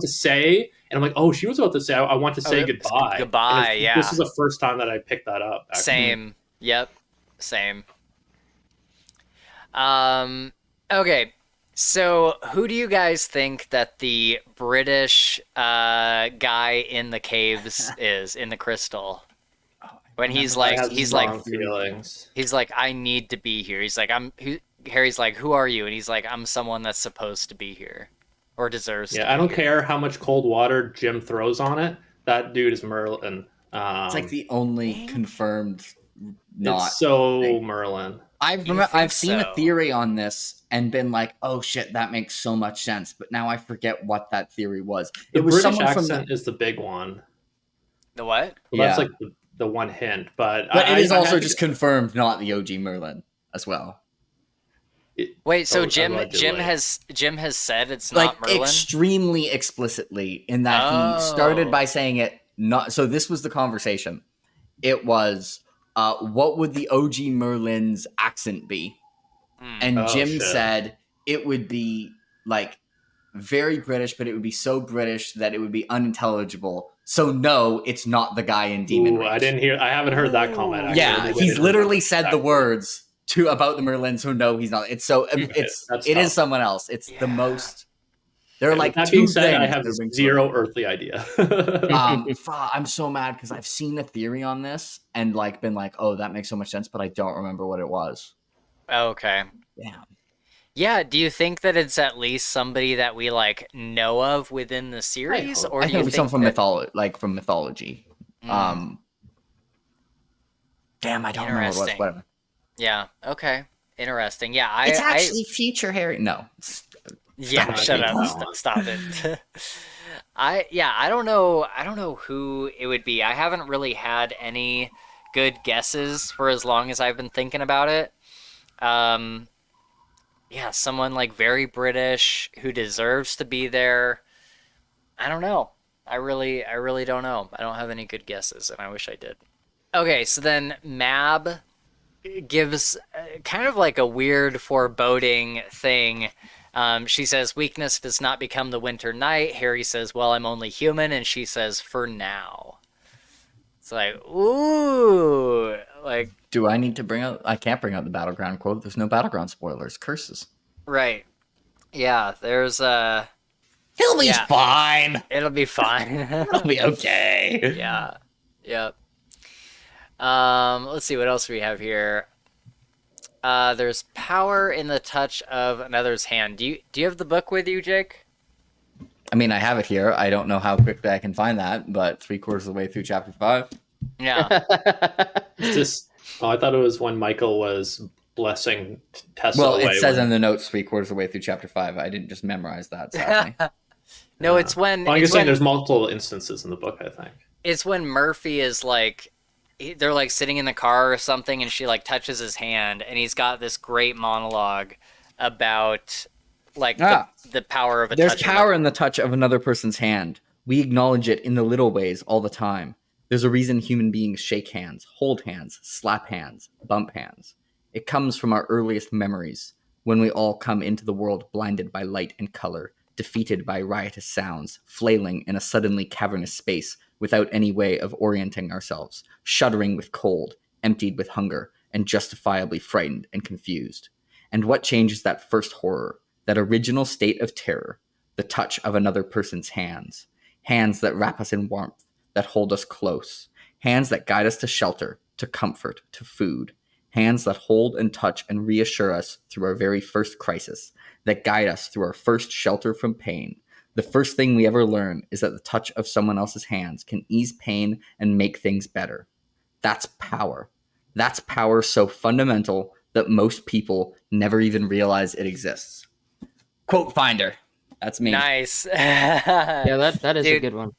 say. And I'm like, oh, she was about to say, I want to say goodbye. Goodbye, This is the first time that I picked that up. Actually. Same. Yep. Same. Okay. So who do you guys think that the British guy in the caves is, in the crystal? When he's like, I need to be here. He's like, Harry's like, who are you? And he's like, I'm someone that's supposed to be here, or deserves. Yeah, I don't care how much cold water Jim throws on it. That dude is Merlin. It's the only confirmed. It's Merlin. I've seen a theory on this and been like, oh shit, that makes so much sense. But now I forget what that theory was. The British accent is the big one. The what? Well, that's the one hint, but it is also just confirmed not the OG Merlin as well. Wait, so Jim has said it's not Merlin? Extremely explicitly, in that he started by saying it not. So this was the conversation. It was, what would the OG Merlin's accent be? And Jim said it would be very British, but it would be so British that it would be unintelligible. So no, it's not the guy in Demon Rage. I haven't heard that comment. Actually. Yeah, he's literally said the words about the Merlin, so no, he's not. It is someone else. It's the most. There are that 2 being things. Said, I have zero earthly idea. I'm so mad because I've seen a theory on this and been like, oh, that makes so much sense, but I don't remember what it was. Okay. Yeah. Yeah, do you think that it's at least somebody that we know of within the series, or do you think someone from mythology? Damn, I don't remember what it was. Whatever. Yeah. Okay. Interesting. Yeah. It's actually future Harry. No. Yeah. Shut up. Stop it. I don't know who it would be. I haven't really had any good guesses for as long as I've been thinking about it. Yeah, someone very British who deserves to be there. I don't know. I really don't know. I don't have any good guesses, and I wish I did. Okay, so then Mab gives kind of like a weird foreboding thing. She says, weakness does not become the winter night. Harry says, well, I'm only human. And she says, for now. It's like, ooh. Like, do I need to bring out... I can't bring out the Battleground quote. There's no Battleground spoilers. Curses. Right. Yeah, there's He'll be fine. It'll be fine. It'll be okay. Yeah. Yep. Let's see, what else we have here. There's power in the touch of another's hand. Do you have the book with you, Jake? I mean, I have it here. I don't know how quickly I can find that, but 3/4 of the way through chapter 5. Yeah. I thought it was when Michael was blessing Tessa. Well, it says in the notes 3/4 of the way through chapter 5. I didn't just memorize that, sadly. No, it's when... Well, I'm just saying there's multiple instances in the book, I think. It's when Murphy is like... They're like sitting in the car or something, and she like touches his hand, and he's got this great monologue about like the power of a touch. There's power in the touch of another person's hand. We acknowledge it in the little ways all the time. There's a reason human beings shake hands, hold hands, slap hands, bump hands. It comes from our earliest memories, when we all come into the world blinded by light and color, defeated by riotous sounds, flailing in a suddenly cavernous space without any way of orienting ourselves, shuddering with cold, emptied with hunger, and justifiably frightened and confused. And what changes that first horror, that original state of terror, the touch of another person's hands, hands that wrap us in warmth, that hold us close, hands that guide us to shelter, to comfort, to food, hands that hold and touch and reassure us through our very first crisis, that guide us through our first shelter from pain. The first thing we ever learn is that the touch of someone else's hands can ease pain and make things better. That's power. That's power so fundamental that most people never even realize it exists. Quote finder. That's me. Nice. Yeah, that is a good one.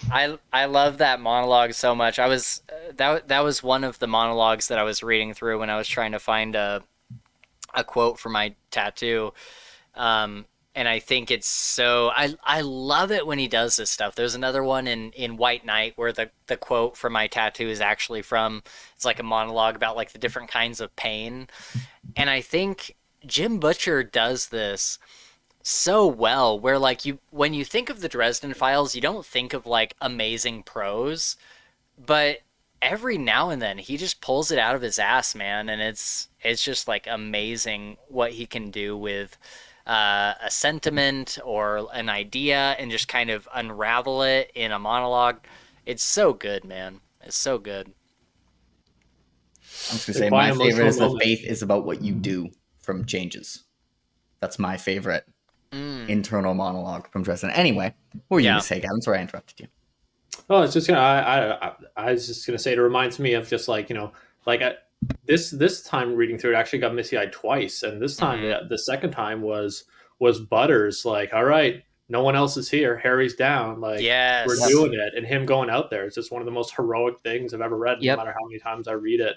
I love that monologue so much. I was that was one of the monologues that I was reading through when I was trying to find a quote for my tattoo. And I think it's so... I love it when he does this stuff. There's another one in White Knight where the quote for my tattoo is actually from... It's like a monologue about like the different kinds of pain. And I think Jim Butcher does this so well, where like when you think of the Dresden Files, you don't think of like amazing prose, but every now and then he just pulls it out of his ass, man. And it's just like amazing what he can do with a sentiment or an idea and just kind of unravel it in a monologue. It's so good, man. It's so good. I'm just gonna say my favorite is the faith is about what you do from Changes. That's my favorite internal monologue from Dresden. Anyway, what were you gonna say, Gavin? Sorry I interrupted you. Oh, it's just I was just gonna say it reminds me of just like, you know, like this time reading through it actually got misty-eyed twice, and this time the second time was Butters like, all right, no one else is here, Harry's down, like we're doing it, and him going out there is just one of the most heroic things I've ever read, no matter how many times I read it.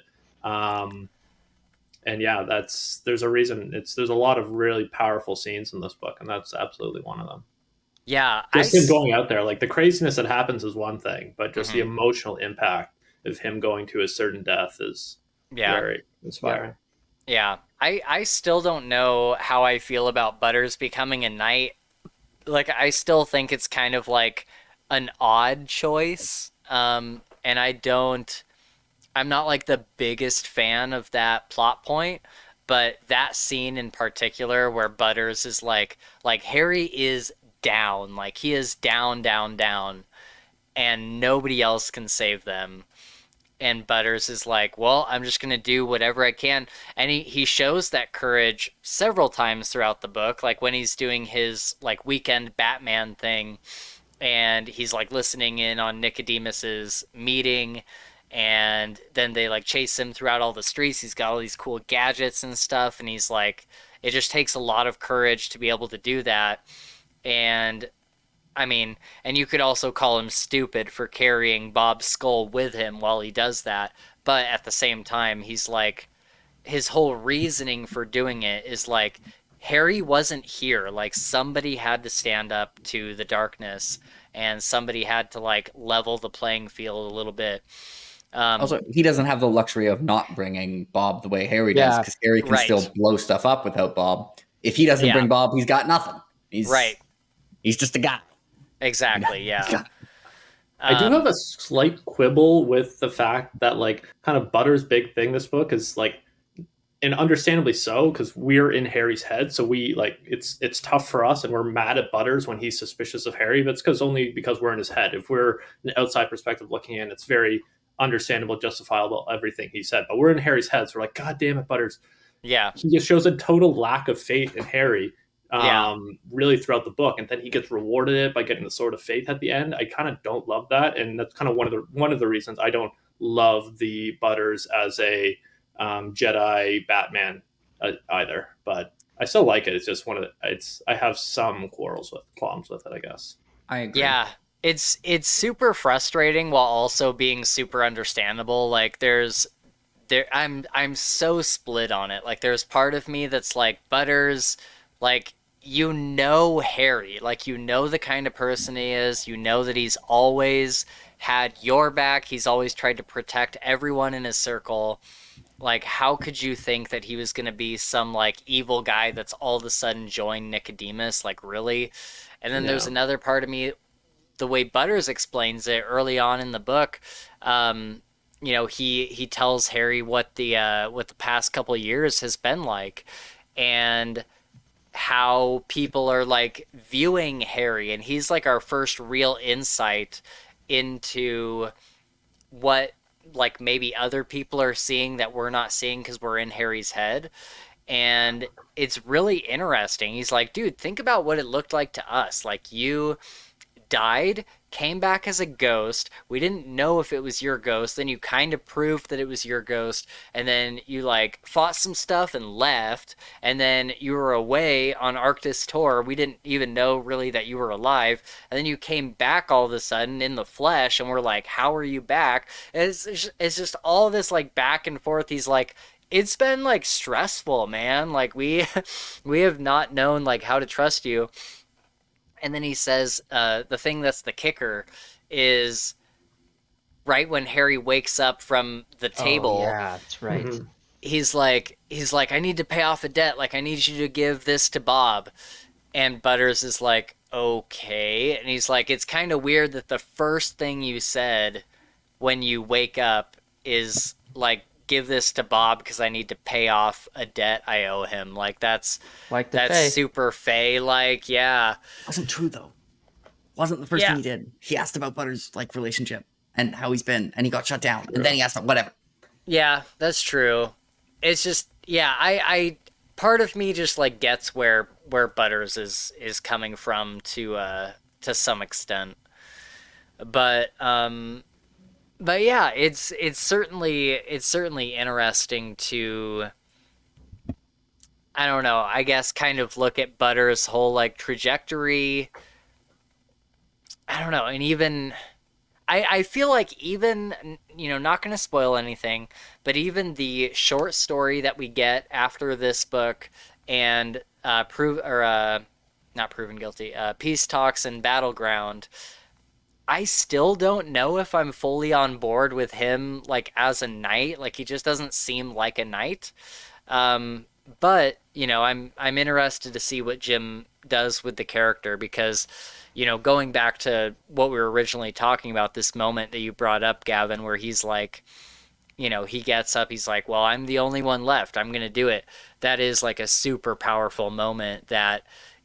And yeah, there's a reason. There's a lot of really powerful scenes in this book, and that's absolutely one of them. Yeah, just him going out there, like the craziness that happens is one thing, but just the emotional impact of him going to his certain death is very inspiring. Yeah, I still don't know how I feel about Butters becoming a knight. Like, I still think it's kind of like an odd choice, and I'm not like the biggest fan of that plot point, but that scene in particular where Butters is like Harry is down, like he is down, and nobody else can save them. And Butters is like, well, I'm just going to do whatever I can. And he shows that courage several times throughout the book, like when he's doing his like weekend Batman thing, and he's like listening in on Nicodemus's meeting, and then they like chase him throughout all the streets. He's got all these cool gadgets and stuff, and he's like, it just takes a lot of courage to be able to do that. And I mean, and you could also call him stupid for carrying Bob's skull with him while he does that, but at the same time, he's like, his whole reasoning for doing it is like, Harry wasn't here. Like, somebody had to stand up to the darkness, and somebody had to like level the playing field a little bit. Also, he doesn't have the luxury of not bringing Bob the way Harry does, because Harry can still blow stuff up without Bob. If he doesn't bring Bob, he's got nothing. He's just a guy. Exactly. Yeah. I do have a slight quibble with the fact that, like, kind of Butter's big thing this book is like, and understandably so, because we're in Harry's head, so we like it's tough for us, and we're mad at Butters when he's suspicious of Harry. But it's only because we're in his head. If we're an outside perspective looking in, it's very understandable, justifiable, everything he said. But we're in Harry's head, so we're like, God damn it, Butters. Yeah, he just shows a total lack of faith in Harry. Really throughout the book, and then he gets rewarded it by getting the Sword of Faith at the end. I kind of don't love that, and that's kind of one of the reasons I don't love the Butters as a Jedi Batman either. But I still like it. It's just I have some qualms with it, I guess. I agree. Yeah, it's super frustrating while also being super understandable. Like I'm so split on it. Like, there's part of me that's like, Butters, like, you know Harry, like, you know the kind of person he is, you know that he's always had your back, he's always tried to protect everyone in his circle. Like, how could you think that he was going to be some, like, evil guy that's all of a sudden joined Nicodemus? Like, really? And then there's another part of me, the way Butters explains it early on in the book, you know, he tells Harry what the past couple of years has been like, and how people are like viewing Harry, and he's like our first real insight into what like maybe other people are seeing that we're not seeing because we're in Harry's head. And it's really interesting. He's like, dude, think about what it looked like to us. Like, you died, came back as a ghost. We didn't know if it was your ghost. Then you kind of proved that it was your ghost. And then you like fought some stuff and left. And then you were away on Arctis tour. We didn't even know really that you were alive. And then you came back all of a sudden in the flesh. And we're like, how are you back? And it's just all this like back and forth. He's like, it's been like stressful, man. Like, we have not known like how to trust you. And then he says, the thing that's the kicker is right when Harry wakes up from the table. Oh, yeah, that's right. Mm-hmm. He's like, I need to pay off a debt. Like, I need you to give this to Bob. And Butters is like, okay. And he's like, it's kind of weird that the first thing you said when you wake up is like, give this to Bob because I need to pay off a debt I owe him. Like, that's Faye. super Faye. Like, yeah. Wasn't true though. Wasn't the first thing he did. He asked about Butters' like relationship and how he's been, and he got shut down. And then he asked about whatever. Yeah, that's true. It's just, yeah, I part of me just like gets where Butters is coming from to some extent. But yeah, it's certainly interesting to, I don't know, I guess kind of look at Butters' whole like trajectory. I don't know, and even I feel like even, you know, not going to spoil anything, but even the short story that we get after this book and not Proven Guilty, Peace Talks and Battleground, I still don't know if I'm fully on board with him, like, as a knight. Like, he just doesn't seem like a knight. But, you know, I'm interested to see what Jim does with the character because, you know, going back to what we were originally talking about, this moment that you brought up, Gavin, where he's like, you know, he gets up, he's like, well, I'm the only one left. I'm going to do it. That is, like, a super powerful moment that,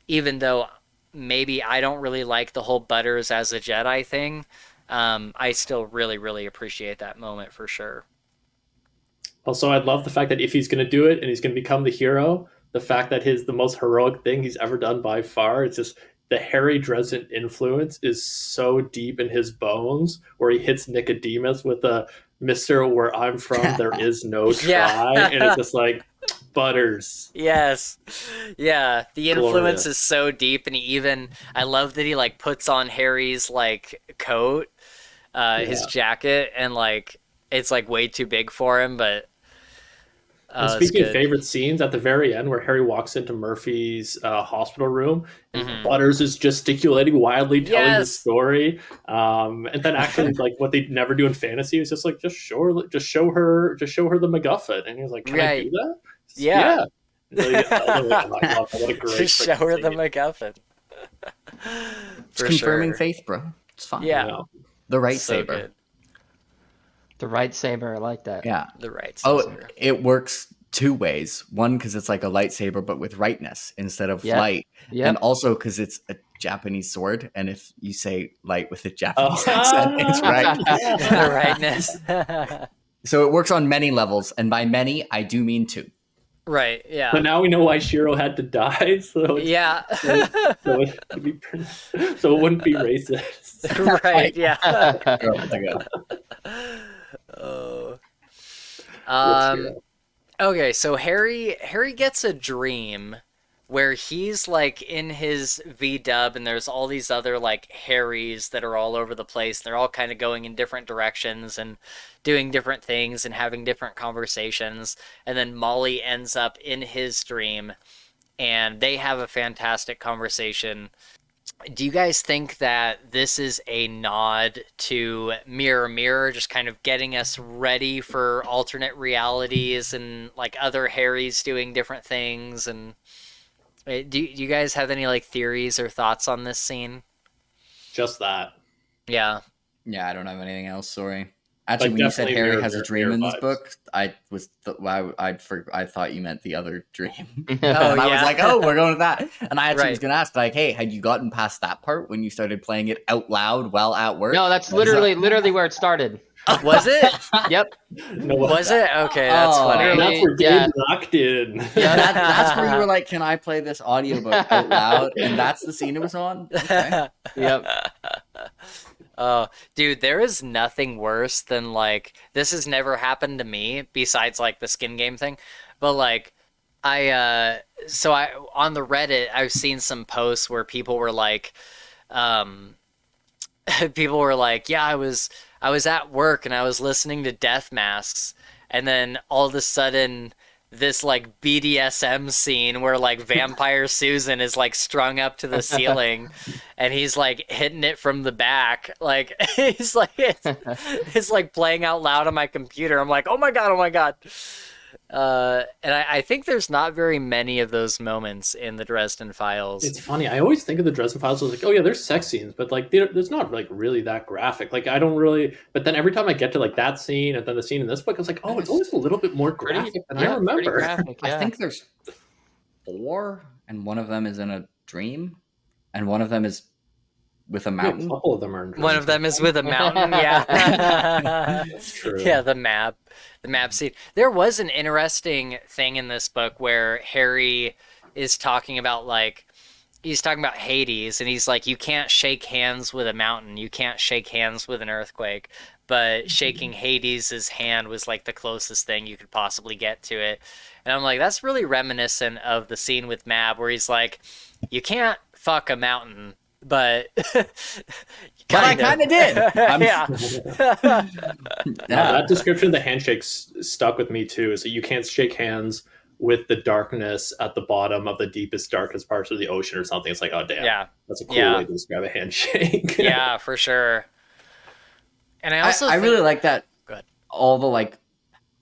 even though maybe I don't really like the whole Butters as a Jedi thing, I still really, really appreciate that moment for sure. Also, I'd love the fact that if he's going to do it and he's going to become the hero, the fact that the most heroic thing he's ever done by far, it's just the Harry Dresden influence is so deep in his bones, where he hits Nicodemus with a Mr. Where I'm from, there is no try. And it's just like, Butters. Yes. Yeah. The influence is so deep, and I love that he like puts on Harry's like coat, his jacket, and like it's like way too big for him, but And speaking of favorite scenes, at the very end where Harry walks into Murphy's hospital room and Butters is gesticulating wildly, telling the story, and then actually like what they never do in fantasy is just like just show her the MacGuffin, and he was like, "Can I do that?" Yeah. What a great just show her the MacGuffin. It's confirming faith, bro. It's fine. Yeah, the right saber. Good. The right saber, I like that. Yeah, the right saber. Oh, it works two ways. One, because it's like a lightsaber, but with rightness instead of light. Yep. And also because it's a Japanese sword, and if you say light with a Japanese accent, it's right. The rightness. So it works on many levels, and by many, I do mean two. Right, yeah. But now we know why Shiro had to die. So it wouldn't be racist. Right, yeah. Okay, so Harry gets a dream where he's like in his V-dub and there's all these other like Harrys that are all over the place. They're all kind of going in different directions and doing different things and having different conversations. And then Molly ends up in his dream and they have a fantastic conversation. Do you guys think that this is a nod to Mirror Mirror, just kind of getting us ready for alternate realities and like other Harrys doing different things? And do you guys have any like theories or thoughts on this scene? Just that. Yeah. Yeah, I don't have anything else. Sorry. Actually, when you said Harry has a dream in this book, I thought you meant the other dream. And I was like, oh, we're going to that. And I actually was going to ask, like, hey, had you gotten past that part when you started playing it out loud while at work? No, that's literally where it started. Was it? Yep. No, was it? Okay, that's funny. That's where Gabe locked in. Yeah, that's where you were like, can I play this audiobook out loud? And that's the scene it was on? Okay. Yep. Oh, dude, there is nothing worse than like, this has never happened to me besides like the skin game thing, but like I on the Reddit I've seen some posts where people were like yeah, I was at work and I was listening to Death Masks, and then all of a sudden this like BDSM scene where like Vampire Susan is like strung up to the ceiling and he's like hitting it from the back, like he's like it's like playing out loud on my computer. I'm like, oh my god. And I think there's not very many of those moments in the Dresden Files. It's funny. I always think of the Dresden Files as like, oh yeah, there's sex scenes, but like there's not like really that graphic. Like I don't really. But then every time I get to like that scene and then the scene in this book, I was like, oh, it's always a little bit more graphic than I remember. Graphic, yeah. I think there's 4, and one of them is in a dream, and one of them is with a mountain. A couple of them are in dreams. One of them is with a mountain. Yeah. That's true. Yeah, the map scene. There was an interesting thing in this book where Harry is talking about Hades, and he's like, you can't shake hands with a mountain, you can't shake hands with an earthquake, but shaking Hades' hand was like the closest thing you could possibly get to it. And I'm like, that's really reminiscent of the scene with Mab where he's like, you can't fuck a mountain, but I kind of did. Yeah. That description of the handshake stuck with me too. Is that you can't shake hands with the darkness at the bottom of the deepest, darkest parts of the ocean or something. It's like, oh damn, yeah, that's a cool way to describe a handshake. Yeah, for sure. And I really like that. All the like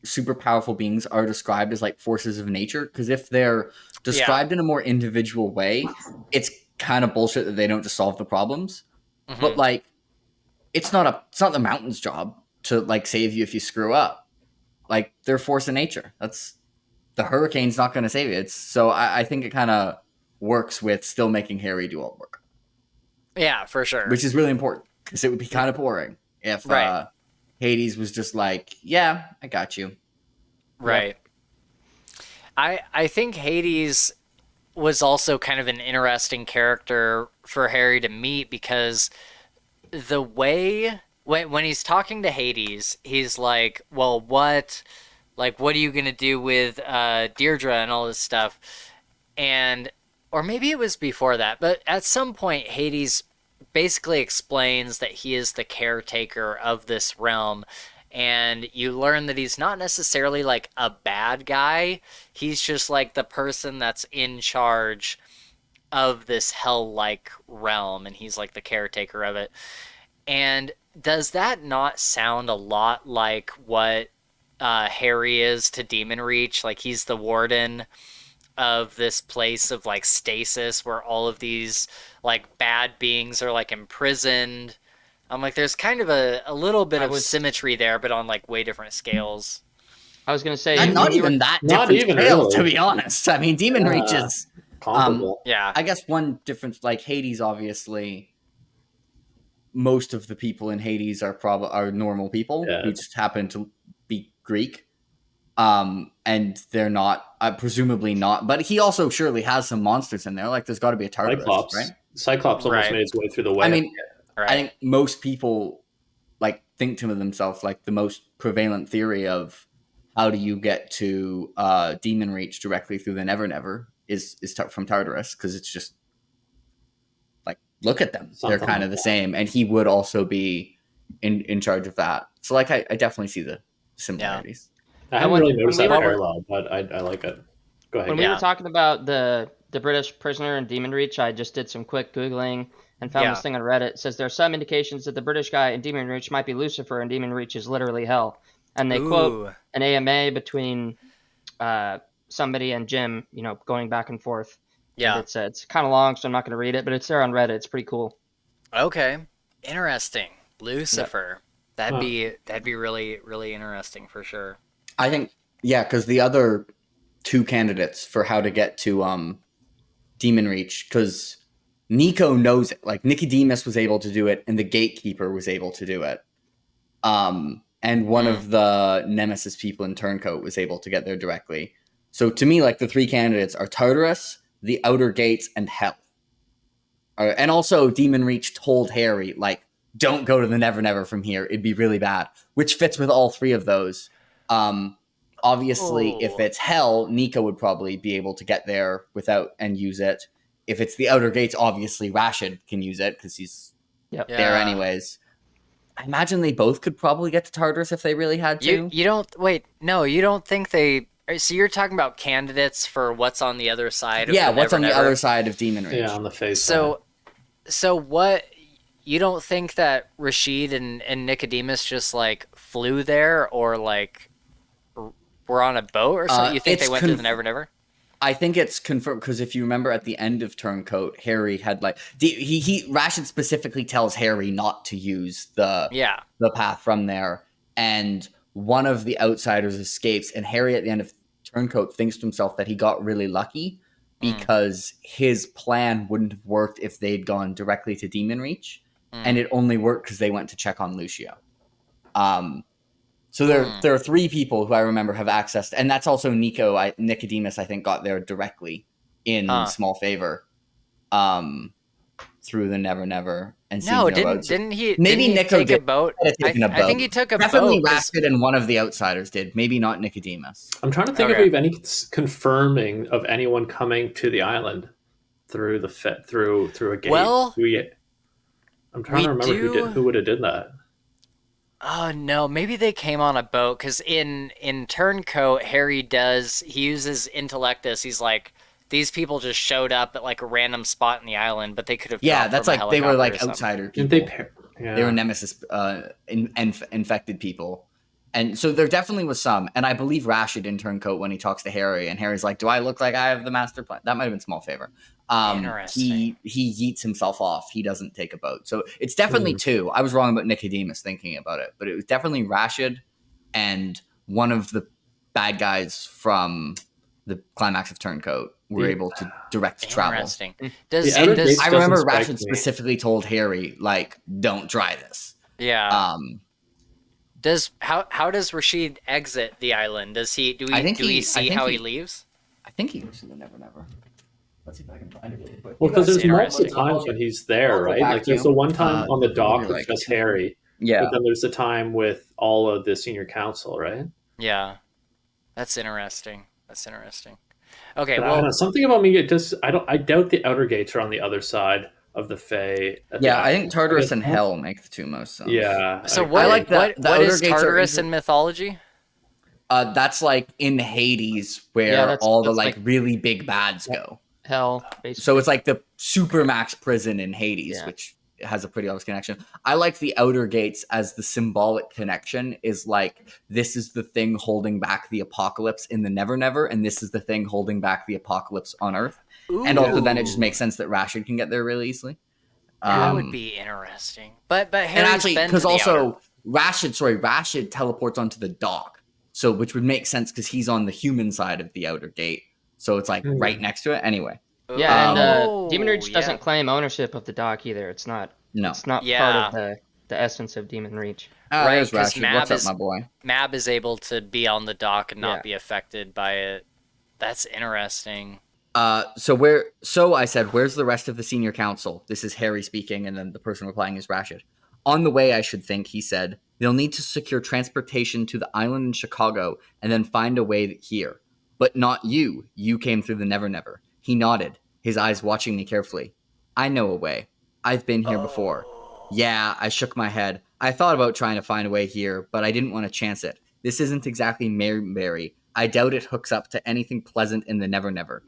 super powerful beings are described as like forces of nature, because if they're described in a more individual way, it's kind of bullshit that they don't just solve the problems. But like, it's not the mountain's job to like save you if you screw up. Like, they're force of nature. The hurricane's not going to save you. So I think it kind of works with still making Harry do all the work. Yeah, for sure. Which is really important, because it would be kind of boring if Hades was just like, yeah, I got you. Right. Yep. I think Hades was also kind of an interesting character for Harry to meet, because the way when he's talking to Hades, he's like, well, what are you going to do with Deirdre and all this stuff? Or maybe it was before that, but at some point Hades basically explains that he is the caretaker of this realm, and you learn that he's not necessarily like a bad guy. He's just like the person that's in charge of this hell-like realm, and he's like the caretaker of it. And does that not sound a lot like what Harry is to Demon Reach? Like, he's the warden of this place of like stasis where all of these like bad beings are like imprisoned. I'm like, there's kind of a little bit of symmetry there, but on like way different scales. I was gonna say not even that different scale, to be honest. I mean, Demon Reach is comparable. I guess one difference, like Hades, obviously, most of the people in Hades are normal people who just happen to be Greek. And they're not, presumably not, but he also surely has some monsters in there. Like, there's got to be a Tartarus, right? Cyclops almost made his way through the web. I mean, I think most people like think to themselves, like, the most prevalent theory of how do you get to Demon Reach directly through the Never Never is from Tartarus, because it's just like, look at them, they're kind of the same, and he would also be in charge of that. So like, I definitely see the similarities. I haven't really noticed that parallel, but I like it. Go ahead. When we were talking about the British prisoner in Demon Reach, I just did some quick Googling and found this thing on Reddit. It says there are some indications that the British guy in Demon Reach might be Lucifer, and Demon Reach is literally hell. And they quote an AMA between somebody and Jim, going back and forth. Yeah. And it's kind of long, so I'm not going to read it, but it's there on Reddit. It's pretty cool. Okay. Interesting. Lucifer. Yep. That'd be really, really interesting for sure. I think, because the other two candidates for how to get to Demon Reach, because Nico knows it. Like, Nicodemus was able to do it, and the Gatekeeper was able to do it. And one of the Nemesis people in Turncoat was able to get there directly. So to me, like, the three candidates are Tartarus, the Outer Gates, and Hell. And also, Demon Reach told Harry, like, don't go to the Never Never from here. It'd be really bad. Which fits with all three of those. Obviously, if it's Hell, Nico would probably be able to get there without and use it. If it's the Outer Gates, obviously Rashid can use it because he's there anyways. I imagine they both could probably get to Tartarus if they really had to. You don't think they... So you're talking about candidates for what's on the other side of what's on the other side of Demon Reach. Yeah, on the face So what... You don't think that Rashid and Nicodemus just, like, flew there or, like, were on a boat or something? You think they went to the Never Never? I think it's confirmed, because if you remember at the end of Turncoat, Harry had, like... Rashid specifically tells Harry not to use the path from there, and one of the outsiders escapes, and Harry at the end of Turncoat thinks to himself that he got really lucky because his plan wouldn't have worked if they'd gone directly to Demon Reach. And it only worked because they went to check on Lucio. So there are three people who I remember have access, and that's also Nicodemus, I think, got there directly in small favor through the Never Never. And didn't he? Maybe Nico take did. A boat. I think he took a Definitely boat. Rashid and one of the outsiders did. Maybe not Nicodemus. I'm trying to think if we have any confirming of anyone coming to the island through a gate. Well, I'm trying to remember who would have did that. Oh no, maybe they came on a boat, because in Turncoat, Harry uses Intellectus. He's like, these people just showed up at like a random spot in the island, but they could have that's like they were like outsider people. They were Nemesis infected people. And so there definitely was some, and I believe Rashid in Turncoat, when he talks to Harry, and Harry's like, do I look like I have the master plan? That might have been small favor. Interesting. He yeets himself off. He doesn't take a boat. So it's definitely two. I was wrong about Nicodemus thinking about it, but it was definitely Rashid and one of the bad guys from the climax of Turncoat were able to direct travel. Interesting. I remember Rashid specifically told Harry, like, don't try this. Yeah. How does Rashid exit the island? Do we see how he leaves? I think he goes to the Never Never. Let's see if I can find it really quick. Well, because there's multiple times when he's there, right? Like, there's the one time on the dock with just Harry. Yeah. But then there's the time with all of the senior council, right? Yeah. That's interesting. Okay, but something about me, I doubt the outer gates are on the other side of the Fae. I think Tartarus and Hell make the two most sense. Yeah. So what is Tartarus in mythology? That's like in Hades where all the like really big bads go. Hell, basically. So it's like the supermax prison in Hades, which has a pretty obvious connection. I like the outer gates as the symbolic connection is like, this is the thing holding back the apocalypse in the Never Never, and this is the thing holding back the apocalypse on Earth. Ooh. And also then it just makes sense that Rashid can get there really easily. That would be interesting. But Harry's and actually, because also outer. Rashid teleports onto the dock, so which would make sense because he's on the human side of the outer gate. So it's like right next to it. Anyway. Yeah, and Demon Reach doesn't claim ownership of the dock either. It's not. No. It's not part of the essence of Demon Reach. Right, because What's up, my boy? Mab is able to be on the dock and not be affected by it. That's interesting. So I said, where's the rest of the senior council? This is Harry speaking, and then the person replying is Rashid. On the way, I should think, he said, they'll need to secure transportation to the island in Chicago and then find a way here. But not you. You came through the Never Never. He nodded, his eyes watching me carefully. I know a way. I've been here before. Yeah, I shook my head. I thought about trying to find a way here, but I didn't want to chance it. This isn't exactly Maryberry. I doubt it hooks up to anything pleasant in the Never Never.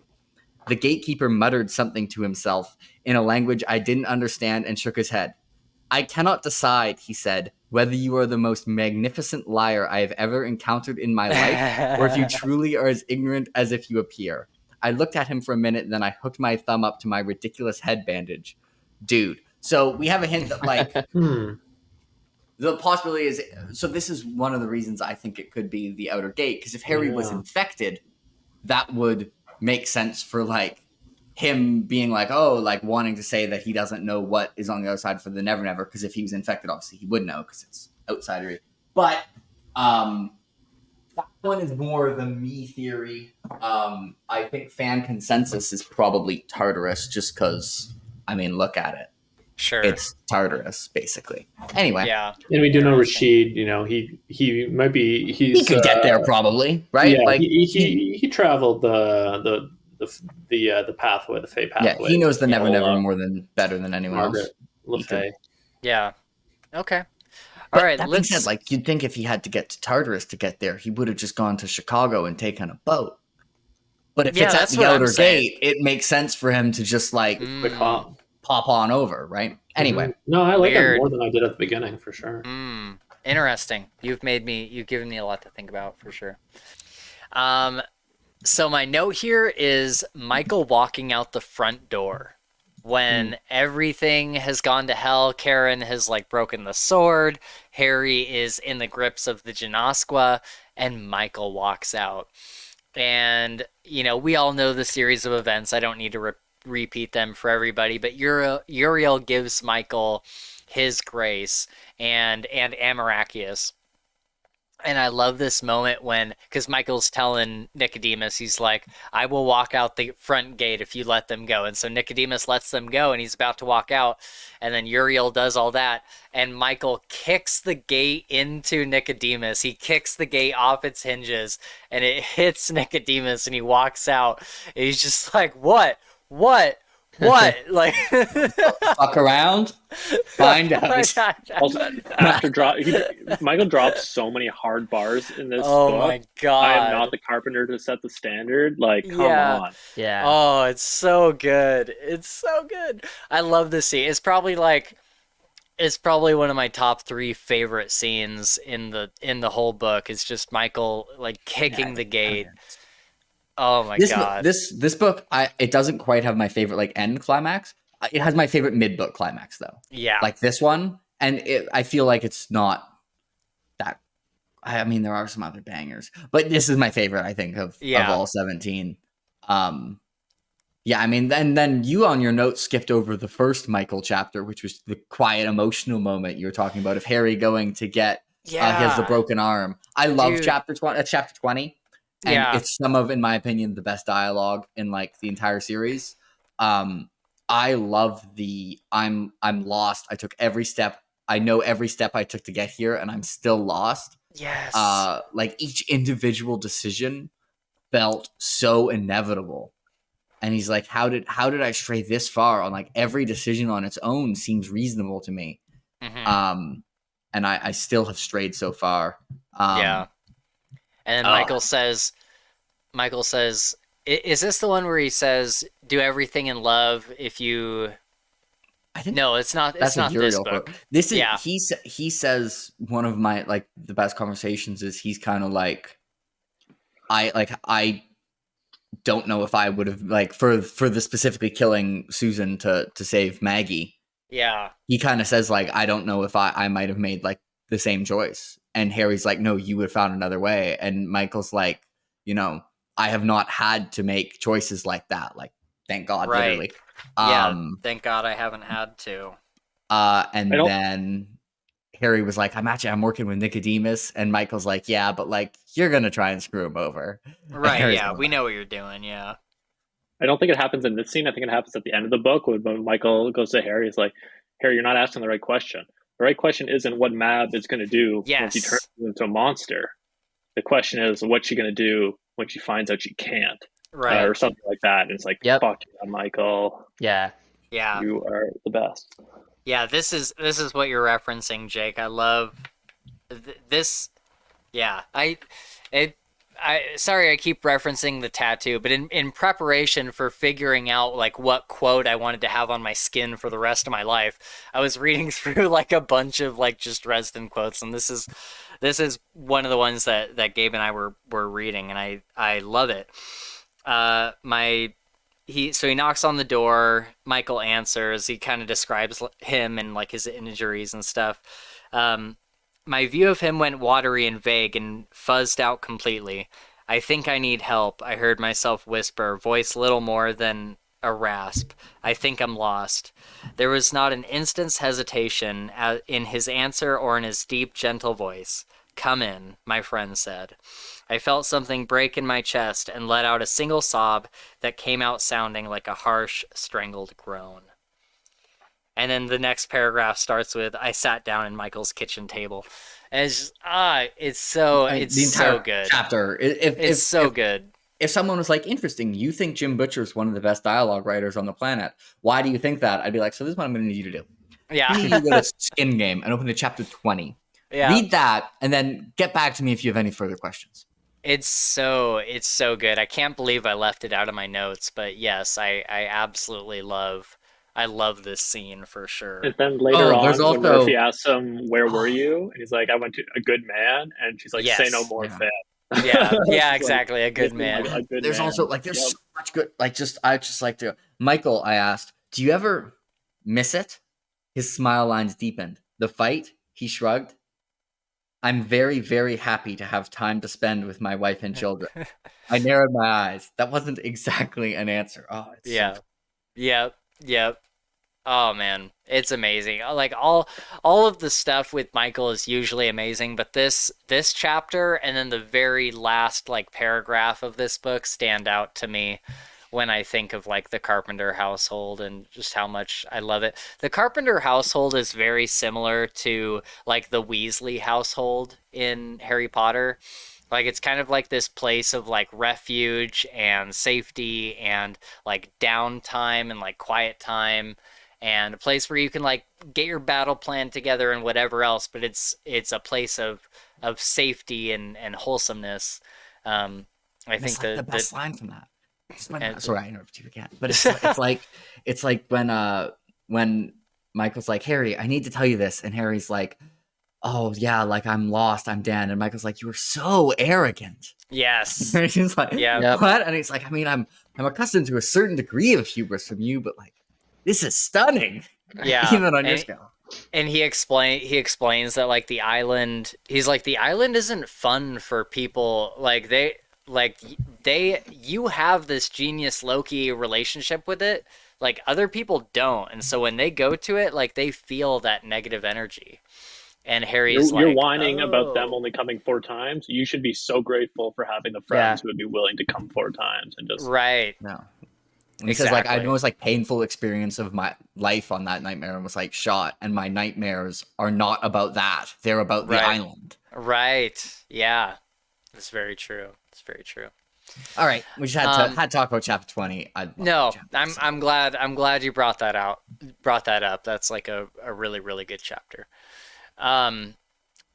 The gatekeeper muttered something to himself in a language I didn't understand and shook his head. I cannot decide, he said, whether you are the most magnificent liar I have ever encountered in my life, or if you truly are as ignorant as if you appear. I looked at him for a minute, then I hooked my thumb up to my ridiculous head bandage. Dude. So we have a hint that, like, the possibility is, so this is one of the reasons I think it could be the outer gate, because if Harry was infected, that would make sense for, like, him being like, oh, like, wanting to say that he doesn't know what is on the other side for the Never Never, because if he was infected, obviously he would know, because it's outsidery. But, that one is more the me theory. I think fan consensus is probably Tartarus, just because, I mean, look at it. Sure. It's Tartarus, basically. Anyway. Yeah. And we do know Rashid, you know, he might be, he could get there probably, right? Yeah, like he traveled the pathway, the Fae pathway. Yeah, he knows the Never Never better than anyone else. Yeah. Okay. All right. That being said, like, you'd think if he had to get to Tartarus to get there, he would have just gone to Chicago and taken a boat. But if it's at the outer gate, it makes sense for him to just like pop on over, right? Anyway. No, I like it more than I did at the beginning, for sure. Interesting. You've given me a lot to think about, for sure. So my note here is Michael walking out the front door. When everything has gone to hell, Karen has like broken the sword, Harry is in the grips of the Genasqua, and Michael walks out. And, you know, we all know the series of events. I don't need to repeat them for everybody, but Uriel gives Michael his grace and Amarachius. And I love this moment because Michael's telling Nicodemus, he's like, I will walk out the front gate if you let them go. And so Nicodemus lets them go, and he's about to walk out. And then Uriel does all that. And Michael kicks the gate into Nicodemus. He kicks the gate off its hinges, and it hits Nicodemus, and he walks out. And he's just like, what? Like, fuck around, find out. Also, Michael drops so many hard bars in this book. Oh my god! I am not the carpenter to set the standard. Like, come on. Yeah. Oh, it's so good. It's so good. I love this scene. It's probably one of my top 3 favorite scenes in the whole book. It's just Michael like kicking the gate. Oh my god! This book, it doesn't quite have my favorite like end climax. It has my favorite mid book climax though. Yeah, like this one, and I feel like it's not that. I mean, there are some other bangers, but this is my favorite. I think of all 17. Yeah, I mean, then you on your notes skipped over the first Michael chapter, which was the quiet emotional moment you were talking about of Harry going to get he has the broken arm. I love chapter 20. And it's some of, in my opinion, the best dialogue in like the entire series. I love I'm lost. I took every step. I know every step I took to get here, and I'm still lost. Yes. Like each individual decision felt so inevitable. And he's like, how did I stray this far on like every decision on its own seems reasonable to me. And I still have strayed so far. Yeah. And then Michael says, is this the one where he says, do everything in love if you... I think no, it's not. It's not this book. This is he says one of my like the best conversations is he's kind of like I don't know if I would have like for the specifically killing Susan to save Maggie. Yeah. He kind of says like I don't know if I might have made like the same choice. And Harry's like, no, you would have found another way. And Michael's like, you know, I have not had to make choices like that. Like, thank God, literally. Thank God I haven't had to. And then Harry was like, I'm working with Nicodemus. And Michael's like, yeah, but like, you're going to try and screw him over. Right, yeah, we know what you're doing, yeah. I don't think it happens in this scene. I think it happens at the end of the book when Michael goes to Harry. He's like, Harry, you're not asking the right question. The right question isn't what Mab is going to do when she turns into a monster. The question is, what's she going to do when she finds out she can't? Right. Or something like that. And it's like, fuck yeah, Michael. Yeah. Yeah. You are the best. Yeah, this is what you're referencing, Jake. I love this. Yeah. Sorry I keep referencing the tattoo, but in preparation for figuring out like what quote I wanted to have on my skin for the rest of my life, I was reading through like a bunch of like just Dresden quotes, and this is one of the ones that Gabe and I were reading, and I love it. He knocks on the door. Michael answers. He kind of describes him and like his injuries and stuff. My view of him went watery and vague and fuzzed out completely. I think I need help, I heard myself whisper, voice little more than a rasp. I think I'm lost. There was not an instant's hesitation in his answer or in his deep, gentle voice. Come in, my friend said. I felt something break in my chest and let out a single sob that came out sounding like a harsh, strangled groan. And then the next paragraph starts with, I sat down in Michael's kitchen table. And it's just, it's so good. Chapter. It's so good. If someone was like, interesting, you think Jim Butcher's one of the best dialogue writers on the planet. Why do you think that? I'd be like, so this is what I'm going to need you to do. Yeah. You need to go to Skin Game and open to chapter 20. Yeah. Read that and then get back to me if you have any further questions. It's so good. I can't believe I left it out of my notes, but yes, I absolutely love this scene for sure. And then later on, when Murphy asks him, where were you? And he's like, I went to a good man. And she's like, say no more, fan. Yeah, exactly. Like, a good man. There's also like, there's so much good, like I just like to, Michael, I asked, do you ever miss it? His smile lines deepened. The fight, he shrugged. I'm very, very happy to have time to spend with my wife and children. I narrowed my eyes. That wasn't exactly an answer. Oh, it's Yep. Oh man, it's amazing. Like all of the stuff with Michael is usually amazing, but this chapter and then the very last like paragraph of this book stand out to me when I think of like the Carpenter household and just how much I love it. The Carpenter household is very similar to like the Weasley household in Harry Potter. Like it's kind of like this place of like refuge and safety and like downtime and like quiet time and a place where you can like get your battle plan together and whatever else, but it's a place of safety and wholesomeness. I think like the best line from that. Sorry, I interrupted you again. But it's like when Michael's like, Harry, I need to tell you this, and Harry's like, oh yeah, like I'm lost, I'm Dan, and Michael's like, you were so arrogant. Yes. And he's like, what? And he's like, I mean, I'm accustomed to a certain degree of hubris from you, but like, this is stunning. Yeah. Even on your scale. And he explains that like the island isn't fun for people. You have this genius Loki relationship with it, like other people don't, and so when they go to it, like they feel that negative energy. And Harry's you're whining about them only coming 4 times. You should be so grateful for having the friends who would be willing to come 4 times and just right. No. And he says like I had the most like painful experience of my life on that nightmare and was like shot, and my nightmares are not about that. They're about the island. Right. Yeah. It's very true. It's very true. All right, we just had to talk about chapter 20. I'm glad you brought that up. That's like a really, really good chapter.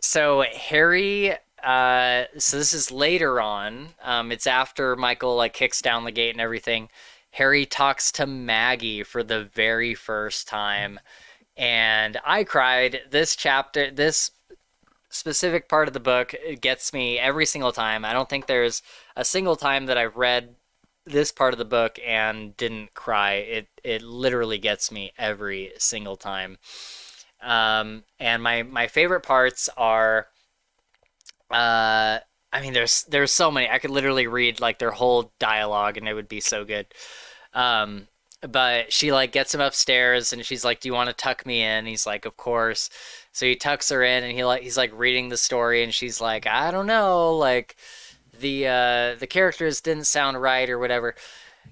So Harry, so this is later on. It's after Michael like kicks down the gate and everything. Harry talks to Maggie for the very first time, and I cried. This chapter, this specific part of the book, it gets me every single time. I don't think there's a single time that I've read this part of the book and didn't cry. It literally gets me every single time. And my favorite parts are, I mean, there's so many. I could literally read like their whole dialogue and it would be so good. But she like gets him upstairs and she's like, "Do you want to tuck me in?" He's like, "Of course." So he tucks her in and he's like reading the story and she's like, "I don't know, like the characters didn't sound right or whatever."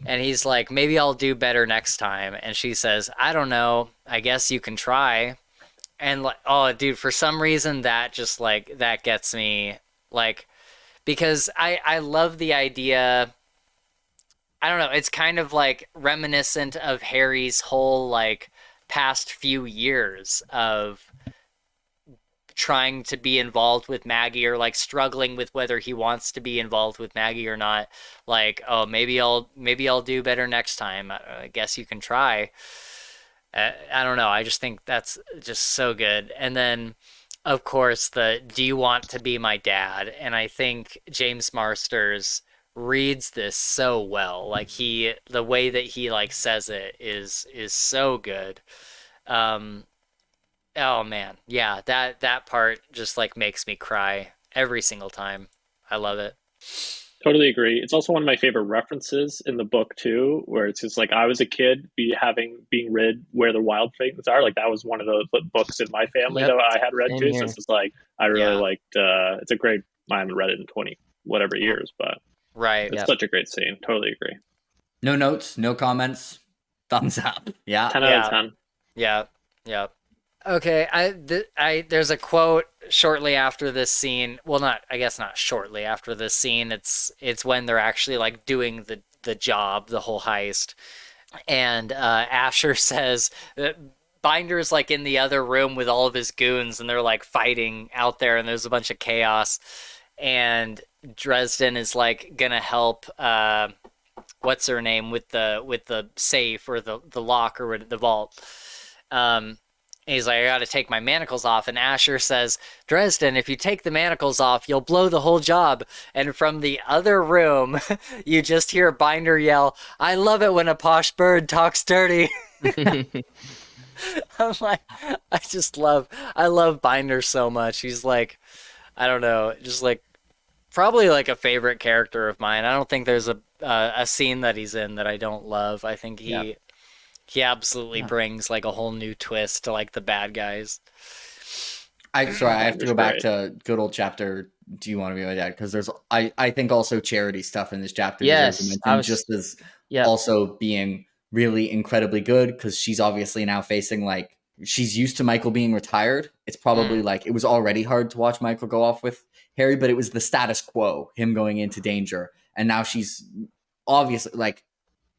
And he's like, "Maybe I'll do better next time." And she says, "I don't know. I guess you can try." And like, oh, dude, for some reason that just like that gets me, like, because I love the idea. I don't know. It's kind of like reminiscent of Harry's whole like past few years of trying to be involved with Maggie, or like struggling with whether he wants to be involved with Maggie or not. Like, oh, maybe I'll do better next time. I guess you can try. I don't know. I just think that's just so good. And then, of course, the "Do you want to be my dad?" And I think James Marsters reads this so well. Like the way that he like says it is so good. Oh man, yeah, that part just like makes me cry every single time. I love it. Totally agree. It's also one of my favorite references in the book too, where it's just like I was a kid being read Where the Wild Things Are. Like that was one of the books in my family that I had read too. So it's just like I really liked. It's a great. I haven't read it in 20 whatever years, but right, it's such a great scene. Totally agree. No notes, no comments, thumbs up. Yeah, 10 out of 10. Yeah. Okay, there's a quote shortly after this scene. Well, I guess not shortly after this scene. It's when they're actually like doing the job, the whole heist. And Asher says that Binder's like in the other room with all of his goons, and they're like fighting out there, and there's a bunch of chaos. And Dresden is like gonna help. What's her name with the safe or the lock or the vault. And he's like, "I got to take my manacles off." And Asher says, "Dresden, if you take the manacles off, you'll blow the whole job." And from the other room, you just hear Binder yell, "I love it when a posh bird talks dirty." I'm like, I love Binder so much. He's like, I don't know, just like probably like a favorite character of mine. I don't think there's a scene that he's in that I don't love. I think he absolutely brings like a whole new twist to like the bad guys. I have to go back to good old chapter. Do you want to be my dad? Because there's I think also Charity stuff in this chapter. Yes, just as also being really incredibly good, because she's obviously now facing like she's used to Michael being retired. It's probably like it was already hard to watch Michael go off with Harry, but it was the status quo, him going into danger, and now she's obviously like.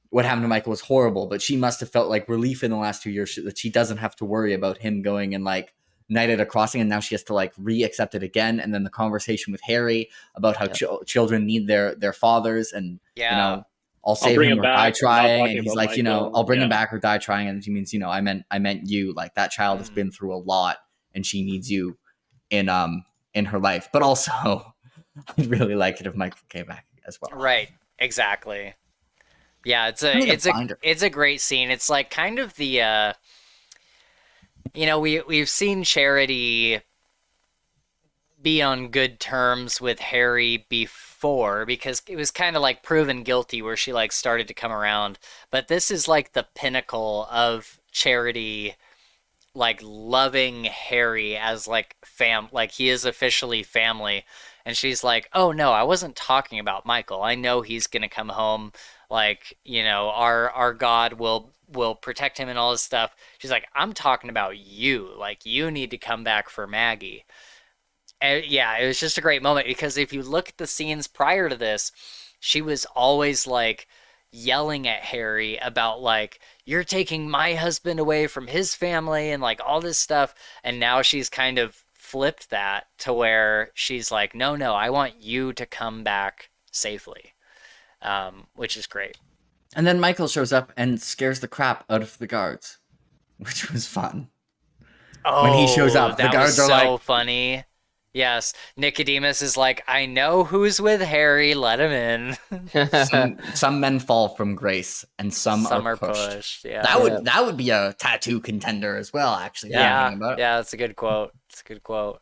What happened to Michael was horrible, but she must have felt like relief in the last 2 years that she doesn't have to worry about him going and like night at a crossing, and now she has to like re-accept it again. And then the conversation with Harry about how children need their fathers, and you know, I'll save him or die trying. And he's like, Michael, you know, I'll bring him back or die trying. And she means, you know, I meant you. Like that child has been through a lot, and she needs you in her life. But also, I'd really like it if Michael came back as well. Right. Exactly. Yeah, it's a great scene. It's like kind of the you know, we've seen Charity be on good terms with Harry before, because it was kind of like proven guilty where she like started to come around, but this is like the pinnacle of Charity like loving Harry as like like he is officially family. And she's like, "Oh no, I wasn't talking about Michael. I know he's gonna come home. Like, you know, our God will protect him and all this stuff." She's like, "I'm talking about you. Like, you need to come back for Maggie." And yeah, it was just a great moment, because if you look at the scenes prior to this, she was always like yelling at Harry about like, you're taking my husband away from his family and like all this stuff. And now she's kind of flipped that to where she's like, no, I want you to come back safely, which is great. And then Michael shows up and scares the crap out of the guards, which was fun. Oh, when he shows up, the guards are so funny. Yes, Nicodemus is like, I know who's with Harry, let him in. some men fall from grace, and some are pushed. Yeah, that would be a tattoo contender as well. Actually, yeah, that's a good quote. It's a good quote.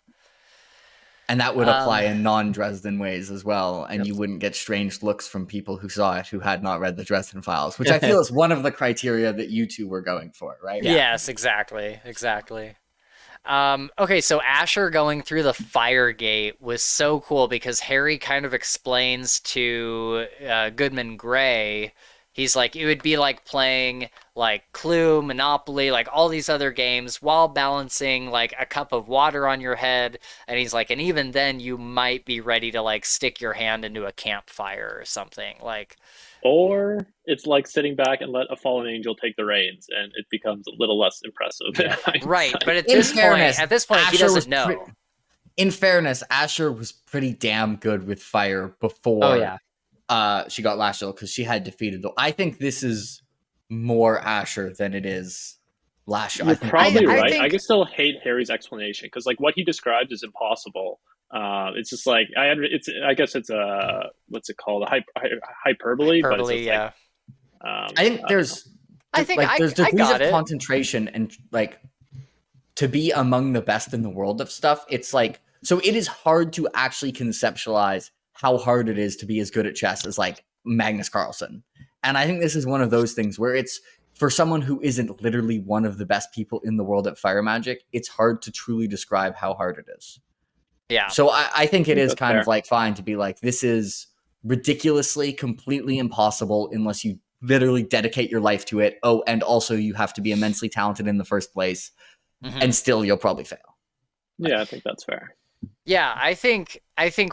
And that would apply in non-Dresden ways as well, and you wouldn't get strange looks from people who saw it who had not read the Dresden Files, which I feel is one of the criteria that you two were going for, right? Yeah. Yes, exactly. Okay, so Asher going through the fire gate was so cool because Harry kind of explains to Goodman Gray, he's like, it would be like playing like Clue, Monopoly, like all these other games while balancing like a cup of water on your head. And he's like, and even then you might be ready to like stick your hand into a campfire or something like. Or it's like sitting back and let a fallen angel take the reins, and it becomes a little less impressive. Right, but at this point, he doesn't know. In fairness, Asher was pretty damn good with fire before she got Lashiel, because she had defeated the... I think this is more Asher than it is Lashiel. You're probably right. I can still hate Harry's explanation, because like what he described is impossible. It's just like I guess it's a what's it called, a hyperbole, but it's just like, I think there's degrees of concentration, and like to be among the best in the world of stuff. It's like, so it is hard to actually conceptualize how hard it is to be as good at chess as like Magnus Carlsen. And I think this is one of those things where it's, for someone who isn't literally one of the best people in the world at fire magic, it's hard to truly describe how hard it is. Yeah. So I think it is kind of like fine to be like, this is ridiculously, completely impossible unless you literally dedicate your life to it. Oh, and also you have to be immensely talented in the first place, and still you'll probably fail. Yeah, I think that's fair. Yeah, I think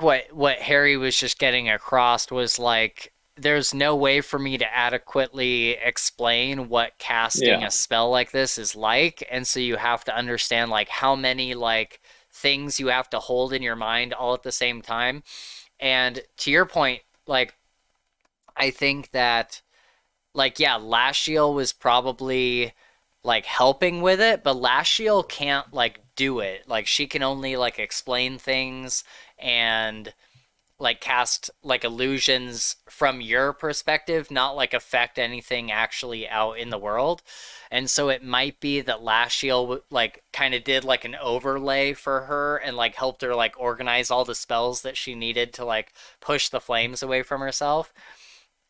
what Harry was just getting across was like, there's no way for me to adequately explain what casting a spell like this is like, and so you have to understand like how many like things you have to hold in your mind all at the same time. And to your point, like, I think that like, yeah, Lashiel was probably like helping with it, but Lashiel can't like do it. Like, she can only like explain things and like cast like illusions from your perspective, not like affect anything actually out in the world. And so it might be that Lashiel like kind of did like an overlay for her and like helped her like organize all the spells that she needed to like push the flames away from herself.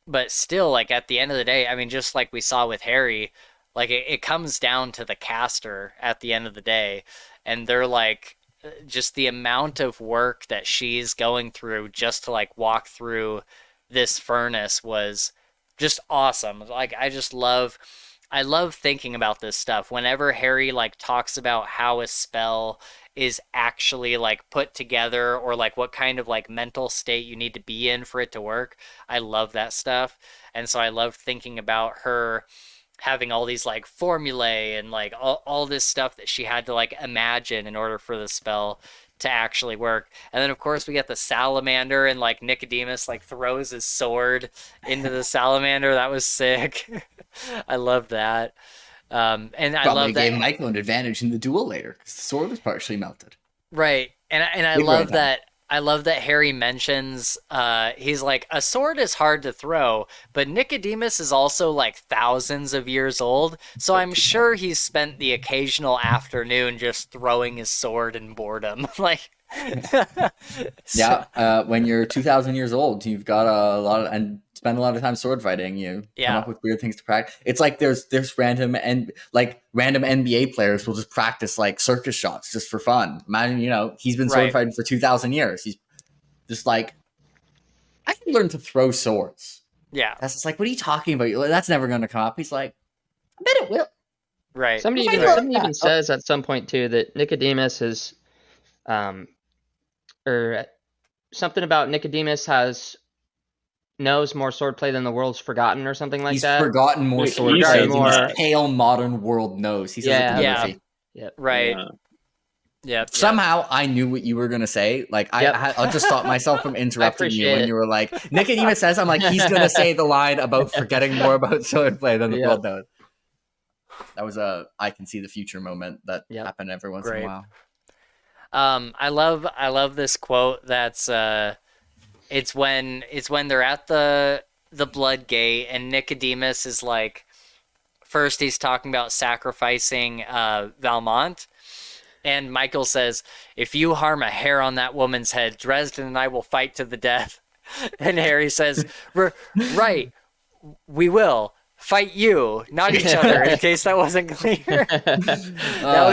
But still, like at the end of the day, I mean, just like we saw with Harry, like it comes down to the caster at the end of the day. And they're like, just the amount of work that she's going through just to like walk through this furnace was just awesome. Like, I love thinking about this stuff. Whenever Harry like talks about how a spell is actually like put together, or like what kind of like mental state you need to be in for it to work, I love that stuff. And so I love thinking about her having all these like formulae and like all this stuff that she had to like imagine in order for the spell to actually work. And then of course we get the salamander, and like Nicodemus like throws his sword into the salamander. That was sick. I love that. And I love that gave Michael an advantage in the duel later because the sword was partially melted. Right. And I love that. I love that Harry mentions, he's like, a sword is hard to throw, but Nicodemus is also like thousands of years old, so I'm sure he's spent the occasional afternoon just throwing his sword in boredom. Like, when you're 2,000 years old, you've got a lot of, and spend a lot of time sword fighting. You come up with weird things to practice. It's like there's random NBA players will just practice like circus shots just for fun. Imagine, he's been sword fighting for 2,000 years. He's just like, I can learn to throw swords. Yeah, that's just like, what are you talking about? That's never going to come up. He's like, I bet it will. Right. Somebody even says at some point too that Nicodemus is, or something about Nicodemus has knows more swordplay than the world's forgotten or something like He's that. forgotten more swordplay than the pale modern world knows. He says it to Murphy. Yep. Right. Yeah. Somehow I knew what you were going to say. Like, I'll just stop myself from interrupting you when you were like, Nicodemus says, I'm like, he's going to say the line about forgetting more about swordplay than the world knows. That was I can see the future moment that happened every once in a while. I love this quote. That's it's when they're at the blood gate and Nicodemus is like, first he's talking about sacrificing Valmont, and Michael says, if you harm a hair on that woman's head, Dresden and I will fight to the death. And Harry says, right, we will. Fight you, not each other, in case that wasn't clear. That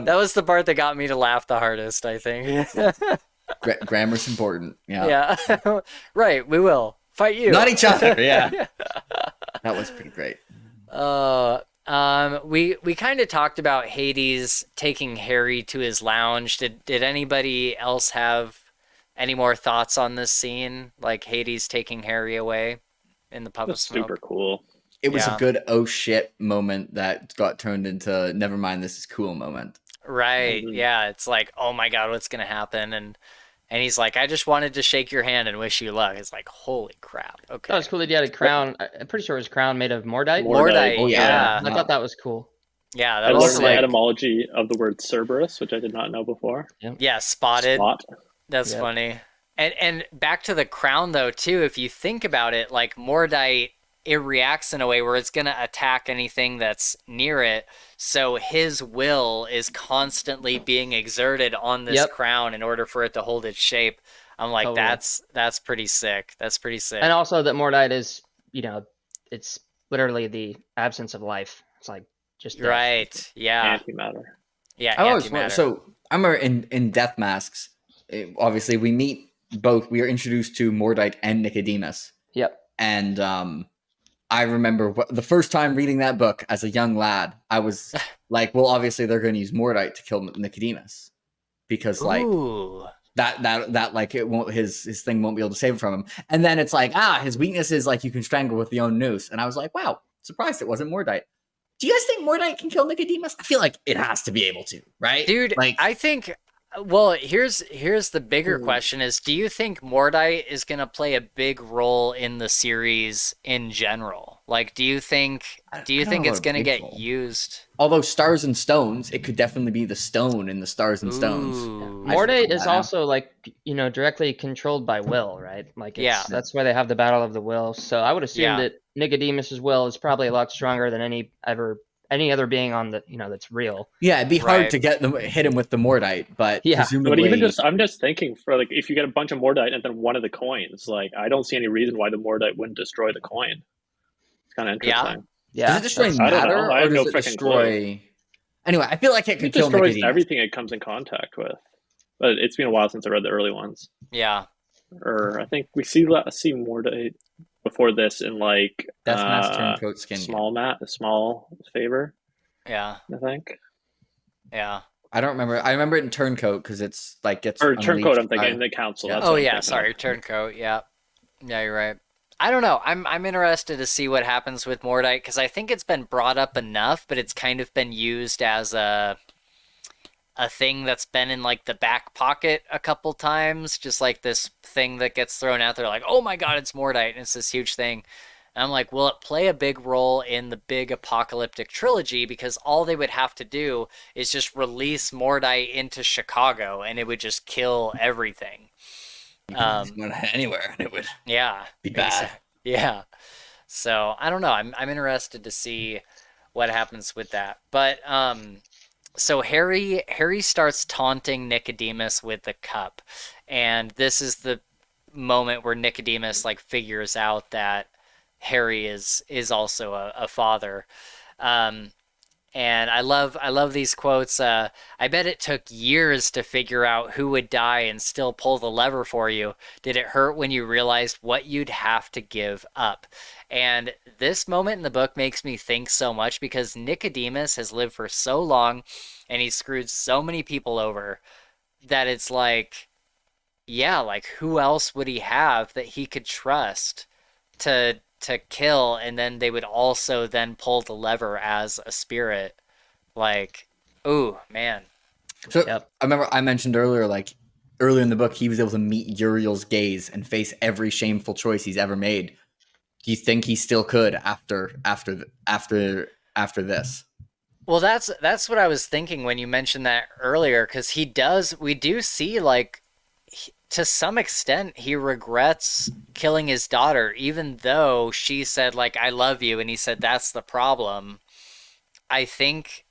was the part that got me to laugh the hardest, I think. Grammar's important. Yeah. Right, we will. Fight you. Not each other, yeah. That was pretty great. We kind of talked about Hades taking Harry to his lounge. Did anybody else have any more thoughts on this scene? Like Hades taking Harry away in the puff of smoke? Super cool. It was a good oh shit moment that got turned into never mind, this is cool moment. Right. Yeah. It's like, oh my God, what's going to happen? And he's like, I just wanted to shake your hand and wish you luck. It's like, holy crap. Okay. That was cool that he had a crown. I'm pretty sure it was a crown made of Mordite. Mordite. Oh, yeah. I thought that was cool. Yeah. I learned the etymology of the word Cerberus, which I did not know before. Yeah. Spotted. Spot. That's funny. And back to the crown though, too, if you think about it, like Mordite, it reacts in a way where it's going to attack anything that's near it. So his will is constantly being exerted on this crown in order for it to hold its shape. I'm like, that's pretty sick. That's pretty sick. And also that Mordite is, it's literally the absence of life. It's like just death. Right. Yeah. Antimatter. Yeah. Antimatter. So I remember in Death Masks, obviously we are introduced to Mordite and Nicodemus. Yep. And I remember the first time reading that book as a young lad, I was like, well, obviously they're going to use Mordite to kill Nicodemus because like that like it won't, his thing won't be able to save it from him. And then it's like, his weakness is like you can strangle with the own noose. And I was like, wow, surprised it wasn't Mordite. Do you guys think Mordite can kill Nicodemus? I feel like it has to be able to, right? Dude, like, I think, well, here's the bigger question is, do you think Mordite is going to play a big role in the series in general? Like, do you think it's going to get used? Although Stars and Stones, it could definitely be the stone in the Stars and Stones. Mordite is also like, directly controlled by will, right? Like, that's why they have the Battle of the Will. So I would assume that Nicodemus's will is probably a lot stronger than any other being on the that's real. Yeah, it'd be hard to hit him with the Mordite, but presumably... But I'm just thinking for like if you get a bunch of Mordite and then one of the coins, like I don't see any reason why the Mordite wouldn't destroy the coin. It's kind of interesting. Yeah. Does it destroy matter or does it destroy? Clue. Anyway, I feel like it could kill Nicodemus. It destroys everything it comes in contact with. But it's been a while since I read the early ones. Yeah. Or I think we see Mordite before this in like Death Mask Turncoat Skin. Small favor. Yeah. I think. Yeah. I don't remember. I remember it in Turncoat because it's like Turncoat. I'm thinking in the council. Yeah. Sorry, Turncoat. Yeah. Yeah, you're right. I don't know. I'm interested to see what happens with Mordite because I think it's been brought up enough, but it's kind of been used as a thing that's been in like the back pocket a couple times, just like this thing that gets thrown out there like, oh my God, it's Mordite, and it's this huge thing. And I'm like, will it play a big role in the big apocalyptic trilogy? Because all they would have to do is just release Mordite into Chicago and it would just kill everything. Anywhere and it would be bad. Yeah. So I don't know. I'm interested to see what happens with that. But so Harry starts taunting Nicodemus with the cup, and this is the moment where Nicodemus like figures out that Harry is also a father. And I love these quotes. I bet it took years to figure out who would die and still pull the lever for you. Did it hurt when you realized what you'd have to give up? And this moment in the book makes me think so much because Nicodemus has lived for so long and he's screwed so many people over that it's like, yeah, like who else would he have that he could trust to kill, and then they would also then pull the lever as a spirit. Like, oh man. So I remember I mentioned earlier, like earlier in the book, he was able to meet Uriel's gaze and face every shameful choice he's ever made. Do you think he still could after this? Well, that's what I was thinking when you mentioned that earlier, because we do see, like, to some extent, he regrets killing his daughter, even though she said, like, I love you, and he said, that's the problem. I think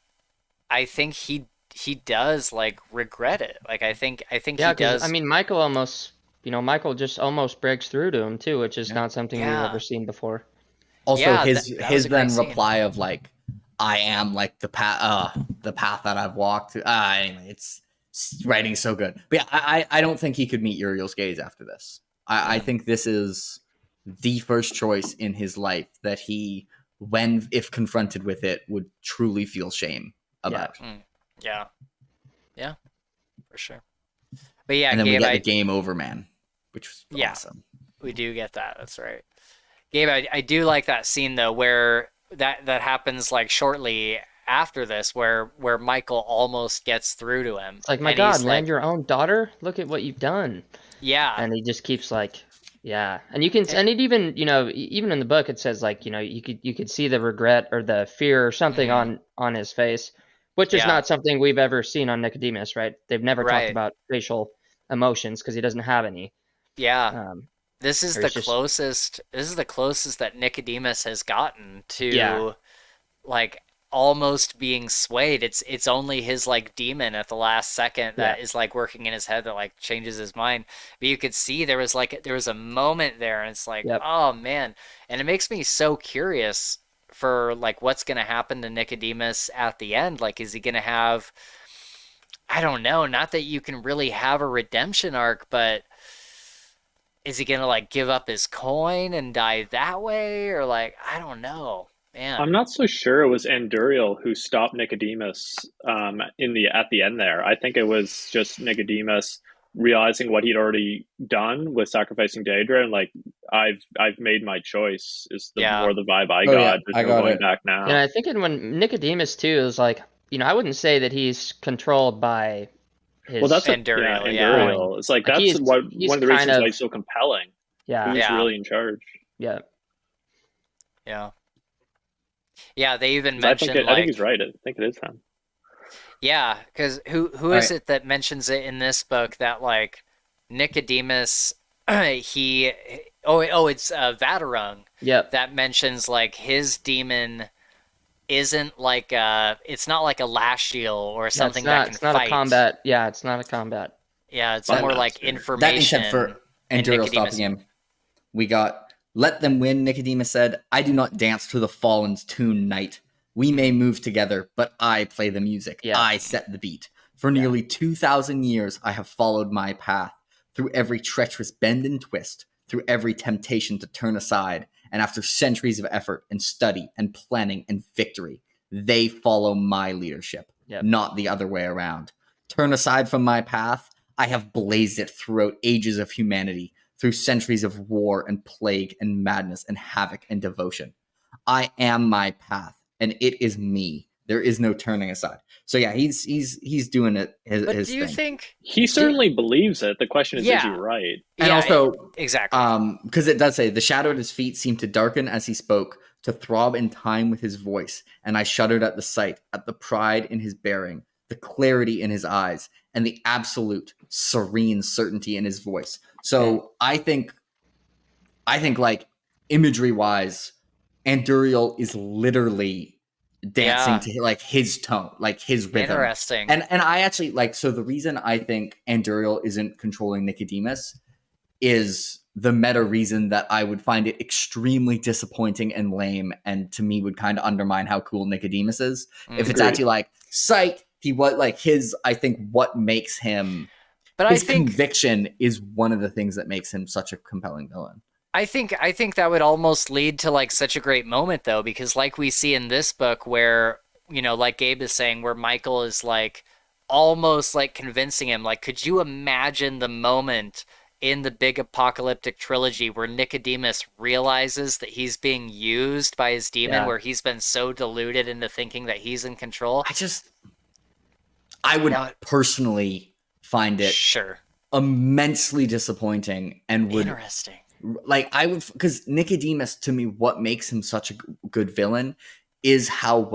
he does, like, regret it. Like, I think he does. I mean, Michael just almost breaks through to him too, which is not something we've ever seen before. Also, his then reply of like, I am like the path that I've walked. Anyway, it's writing so good. But yeah, I don't think he could meet Uriel's gaze after this. I think this is the first choice in his life that he, if confronted with it, would truly feel shame about. Yeah, for sure. But yeah, and then Gabe, we get the game over, man, which was awesome. We do get that. That's right. Gabe, I do like that scene though, where that happens like shortly after this, where Michael almost gets through to him. It's like, my God, land your own daughter. Look at what you've done. Yeah, and he just keeps like, yeah, and you can, and it even, even in the book it says, like, you could see the regret or the fear or something on his face, which is not something we've ever seen on Nicodemus, right? They've never talked about facial emotions because he doesn't have any. Yeah. This is the closest. This is the closest that Nicodemus has gotten to, like, almost being swayed. It's only his, like, demon at the last second that is, like, working in his head that, like, changes his mind. But you could see there was a moment there, and it's like, oh man, and it makes me so curious for, like, what's gonna happen to Nicodemus at the end. Like, is he gonna have, I don't know, not that you can really have a redemption arc, but is he gonna, like, give up his coin and die that way, or, like, I don't know, man. I'm not so sure it was Anduriel who stopped Nicodemus at the end there. I think it was just Nicodemus realizing what he'd already done with sacrificing Daedra, and like, I've made my choice is more the vibe I got. Yeah, I got going back now. And I think when Nicodemus too is like, I wouldn't say that he's controlled by his Anduriel. It's like that's one of the reasons why he's so compelling. Yeah, he's really in charge. Yeah. They even mentioned. I think he's right. I think it is him. Yeah, because who is it that mentions it in this book that, like, Nicodemus, it's Vadarung. Yep. That mentions, like, his demon isn't like it's not like a Lashiel or something that can fight. It's not a combat. Yeah, it's not a combat. Yeah, it's more like information. That being said, for Anduriel stopping him, we got, let them win, Nicodemus said. I do not dance to the fallen's tune, knight. We may move together, but I play the music. Yeah. I set the beat. For nearly 2,000 years, I have followed my path, through every treacherous bend and twist, through every temptation to turn aside, and after centuries of effort and study and planning and victory, they follow my leadership, not the other way around. Turn aside from my path, I have blazed it throughout ages of humanity, through centuries of war and plague and madness and havoc and devotion. I am my path, and it is me. There is no turning aside. So yeah, he's doing it. But his do you thing. think he certainly believes it? The question is he right? And also, exactly, because it does say the shadow at his feet seemed to darken as he spoke, to throb in time with his voice, and I shuddered at the sight, at the pride in his bearing, the clarity in his eyes, and the absolute serene certainty in his voice. So I think like imagery wise, Anduriel is literally dancing to like his tone, like his rhythm. Interesting. And I actually like, so the reason I think Anduriel isn't controlling Nicodemus is the meta reason that I would find it extremely disappointing and lame, and to me would kind of undermine how cool Nicodemus is. If it's actually like, psych, I think what makes him, but his conviction is one of the things that makes him such a compelling villain. I think that would almost lead to like such a great moment though, because like we see in this book where, like Gabe is saying, where Michael is like, almost like convincing him. Like, could you imagine the moment in the big apocalyptic trilogy where Nicodemus realizes that he's being used by his demon, where he's been so deluded into thinking that he's in control? I would personally find it immensely disappointing and would interesting. Like, I would, because Nicodemus, to me, what makes him such a good villain is how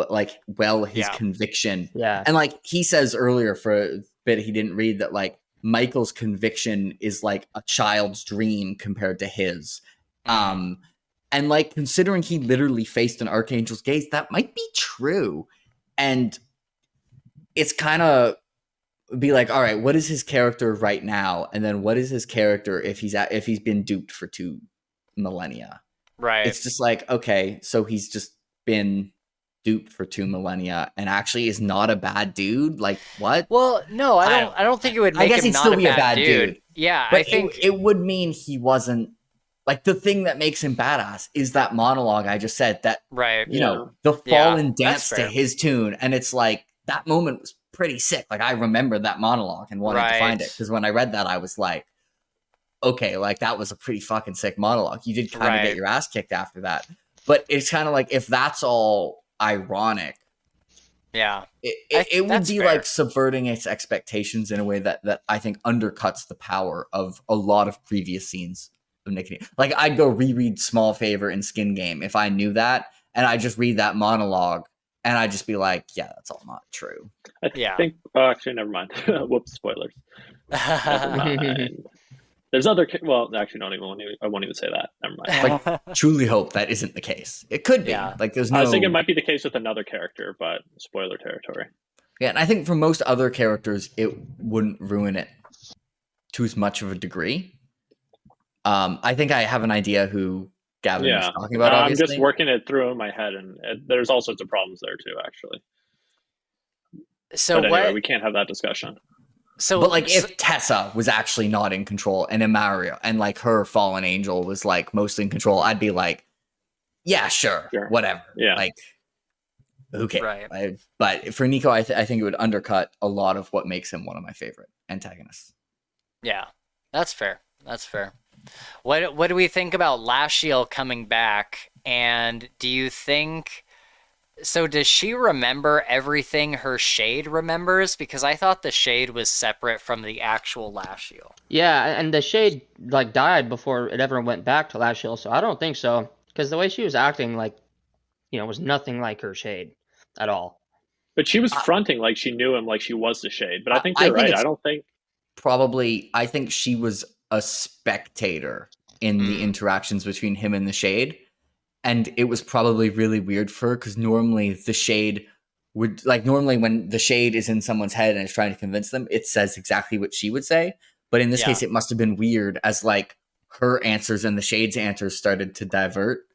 his conviction. Yeah. And like he says earlier for a bit he didn't read that like Michael's conviction is like a child's dream compared to his. And like considering he literally faced an archangel's gaze, that might be true. And it's kind of be like, all right, what is his character right now? And then what is his character if he's been duped for 2 millennia? Right. It's just like, okay, so he's just been duped for 2 millennia and actually is not a bad dude. Like, what? Well, no, I don't think it would make him not a bad dude. Yeah, but I think it would mean he wasn't like the thing that makes him badass is that monologue I just said that, you know, the fallen dance to his tune. And it's like that moment was pretty sick. Like I remember that monologue and wanted to find it because when I read that I was like, okay, like that was a pretty fucking sick monologue. You did kind of get your ass kicked after that, but it's kind of like if that's all ironic, it would be like subverting its expectations in a way that I think undercuts the power of a lot of previous scenes of Nick. Like I'd go reread Small Favor and Skin Game if I knew that, and I just read that monologue. And I'd just be like, yeah, that's all not true. I think, actually, never mind. Whoops, spoilers. Never mind. There's other, well, actually, I won't even say that. Never mind. Like, truly hope that isn't the case. It could be. Like, there's no. I was thinking it might be the case with another character, but spoiler territory. Yeah, and I think for most other characters, it wouldn't ruin it to as much of a degree. I think I have an idea who Gavin was talking about, obviously. I'm just working it through in my head, and there's all sorts of problems there too, actually. So but anyway, we can't have that discussion. So, but like, if Tessa was actually not in control, and Imario, and like her fallen angel was like mostly in control, I'd be like, yeah, sure. Whatever. Yeah, like, who cares? Right. But for Nico, I think it would undercut a lot of what makes him one of my favorite antagonists. Yeah, that's fair. That's fair. What do we think about Lashiel coming back? And do you think so? Does she remember everything her shade remembers? Because I thought the shade was separate from the actual Lashiel. Yeah, and the shade like died before it ever went back to Lashiel, so I don't think so. Because the way she was acting, like, you know, was nothing like her shade at all. But she was fronting like she knew him, like she was the shade. But I think you're right. I don't think I think she was a spectator in the interactions between him and the shade, and it was probably really weird for her because normally the shade would normally when the shade is in someone's head and is trying to convince them, it says exactly what she would say. But in this case, it must have been weird as like her answers and the shade's answers started to divert.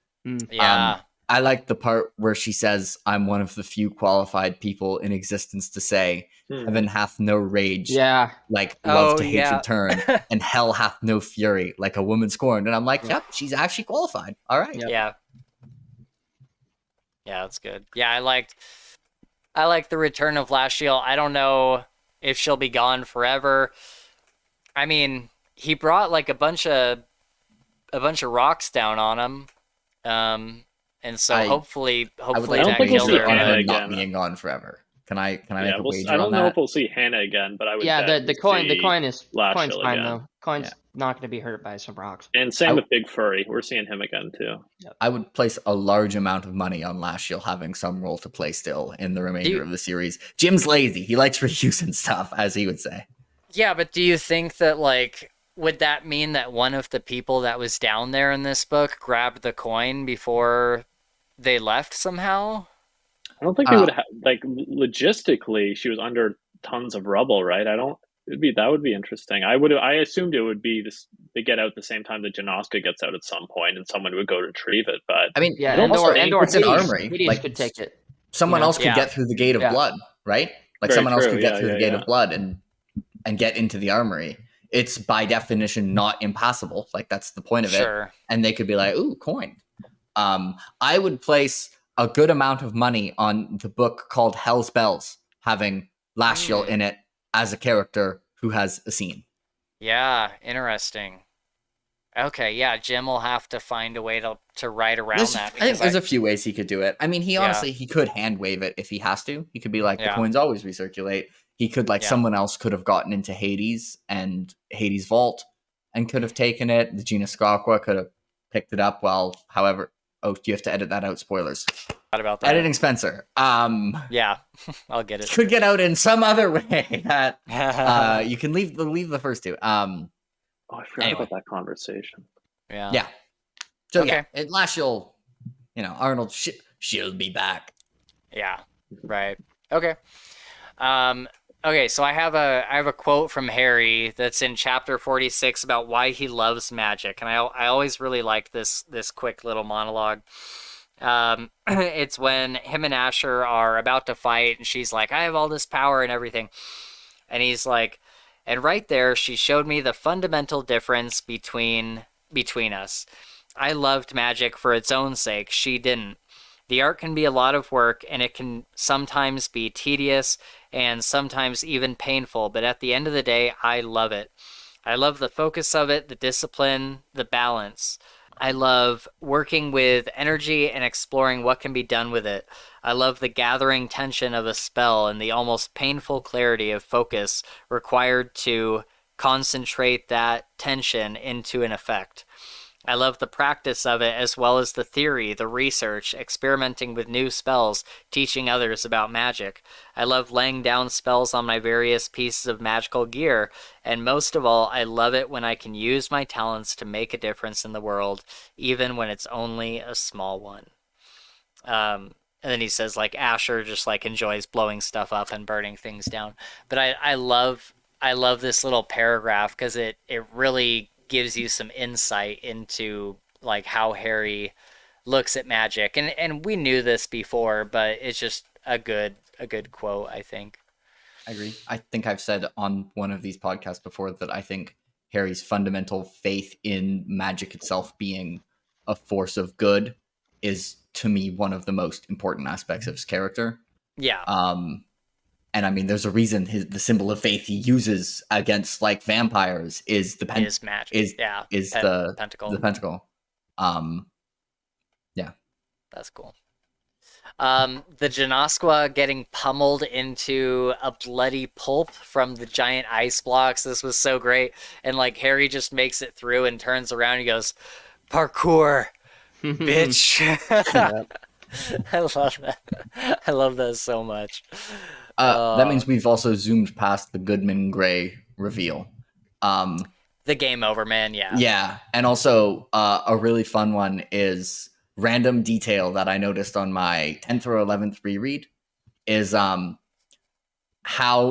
I like the part where she says, I'm one of the few qualified people in existence to say, heaven hath no rage, like love to hatred turn, and hell hath no fury, like a woman scorned. And I'm like, yep, she's actually qualified. All right. Yeah, that's good. Yeah, I like the return of Lashiel. I don't know if she'll be gone forever. I mean, he brought like a bunch of rocks down on him. And so hopefully I don't think we'll see Hannah not being gone forever. Can I make a wager on that? I don't know if we'll see Hannah again, but I would. Yeah, the coin's fine though. Coin's not going to be hurt by some rocks. And same with Big Furry. We're seeing him again too. I would place a large amount of money on Lashiel having some role to play still in the remainder of the series. Jim's lazy. He likes reusing stuff, as he would say. Yeah, but do you think that like would that mean that one of the people that was down there in this book grabbed the coin before they left somehow? I don't think they would have, like, logistically, she was under tons of rubble, right? That would be interesting. I assumed it would be this, they get out the same time that Janoska gets out at some point and someone would go retrieve it. But I mean, it's an armory. Hades could take it. Someone else could get through the Gate of Blood, right? Like someone else could get through the Gate of Blood and get into the armory. It's by definition not impassable. Like that's the point of it. And they could be like, ooh, coin. I would place a good amount of money on the book called Hell's Bells having Lashiel in it as a character who has a scene. Yeah, interesting. Okay, yeah, Jim will have to find a way to write around that. I think there's a few ways he could do it. I mean, honestly, he could hand wave it if he has to. He could be like, the coins always recirculate. He could, like, someone else could have gotten into Hades and Hades' vault and could have taken it. The Gina Skakwa could have picked it up however, you have to edit that out, spoilers. What about that? Editing Spencer. Yeah, I'll get it. Could get out in some other way that you can leave the first two. I forgot about that conversation. Yeah. So at last Arnold, she'll be back. Yeah, right. Okay. Okay, so I have a quote from Harry that's in chapter 46 about why he loves magic, and I always really liked this quick little monologue. It's when him and Asher are about to fight, and she's like, I have all this power and everything, and he's like, and right there, she showed me the fundamental difference between us. I loved magic for its own sake. She didn't. The art can be a lot of work, and it can sometimes be tedious and sometimes even painful, but at the end of the day, I love it. I love the focus of it, the discipline, the balance. I love working with energy and exploring what can be done with it. I love the gathering tension of a spell and the almost painful clarity of focus required to concentrate that tension into an effect. I love the practice of it as well as the theory, the research, experimenting with new spells, teaching others about magic. I love laying down spells on my various pieces of magical gear, and most of all, I love it when I can use my talents to make a difference in the world, even when it's only a small one. And then he says, like, Asher just, like, enjoys blowing stuff up and burning things down. But I love this little paragraph because it really gives you some insight into, like, how Harry looks at magic, and we knew this before, but it's just a good quote, I think. I agree. I think I've said on one of these podcasts before that I think Harry's fundamental faith in magic itself being a force of good is, to me, one of the most important aspects of his character. Yeah. And I mean, there's a reason the symbol of faith he uses against, like, vampires is the magic. The pentacle. The pentacle. Yeah. That's cool. The Janoskwa getting pummeled into a bloody pulp from the giant ice blocks. This was so great. And, like, Harry just makes it through and turns around and he goes, "Parkour, bitch." I love that. I love that so much. That means we've also zoomed past the Goodman Gray reveal. The game over, man. Yeah. Yeah. And also a really fun one is random detail that I noticed on my 10th or 11th reread is how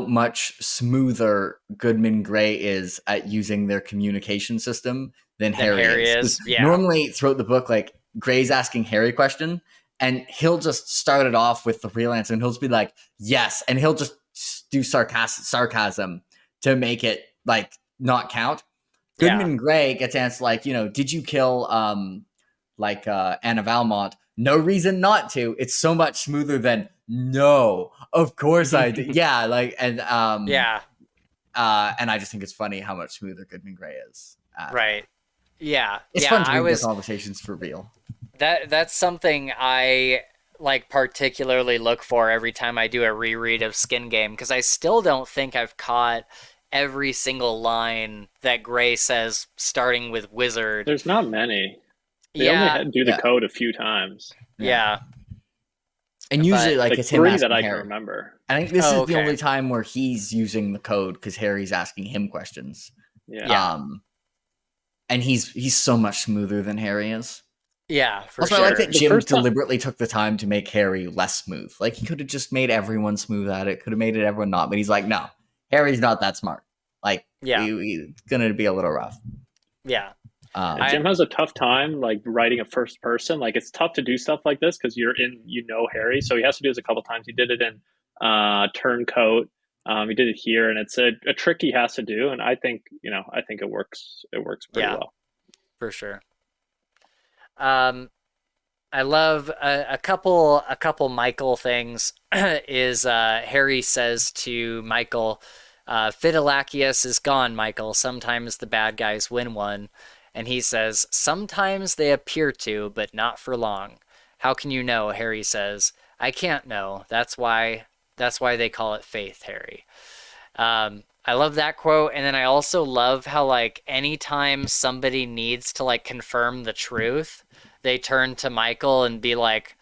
much smoother Goodman Gray is at using their communication system than Harry is. Yeah. Normally throughout the book, like, Gray's asking Harry a question, and he'll just start it off with the real answer, and he'll just be like, yes. And he'll just do sarcasm to make it, like, not count. Goodman Gray gets answered like, did you kill, Anna Valmont? No reason not to. It's so much smoother than, no, of course I did. Yeah. Like, and I just think it's funny how much smoother Goodman Gray is. Right. Yeah. It's fun to read the conversations for real. That's something I, like, particularly look for every time I do a reread of Skin Game, because I still don't think I've caught every single line that Gray says starting with wizard. There's not many. They only do the code a few times. Yeah. And usually, like, it's him asking that I Harry. can remember. I think this is the only time where he's using the code because Harry's asking him questions. Yeah. And he's so much smoother than Harry is. Yeah, for also, sure. I like that Jim deliberately took the time to make Harry less smooth. Like, he could have just made everyone smooth at it, could have made it everyone not, but he's like, no, Harry's not that smart. Like, he's gonna be a little rough. Yeah. Jim has a tough time, like, writing a first person. Like, it's tough to do stuff like this because Harry, so he has to do this a couple times. He did it in Turncoat. He did it here, and it's a trick he has to do. And I think it works. It works pretty well. For sure. I love a couple Michael things. Is Harry says to Michael, Phidilacius is gone, Michael. Sometimes the bad guys win one. And he says, sometimes they appear to, but not for long. How can you know? Harry says, I can't know. That's why they call it faith, Harry. I love that quote. And then I also love how, like, anytime somebody needs to, like, confirm the truth, they turn to Michael and be like,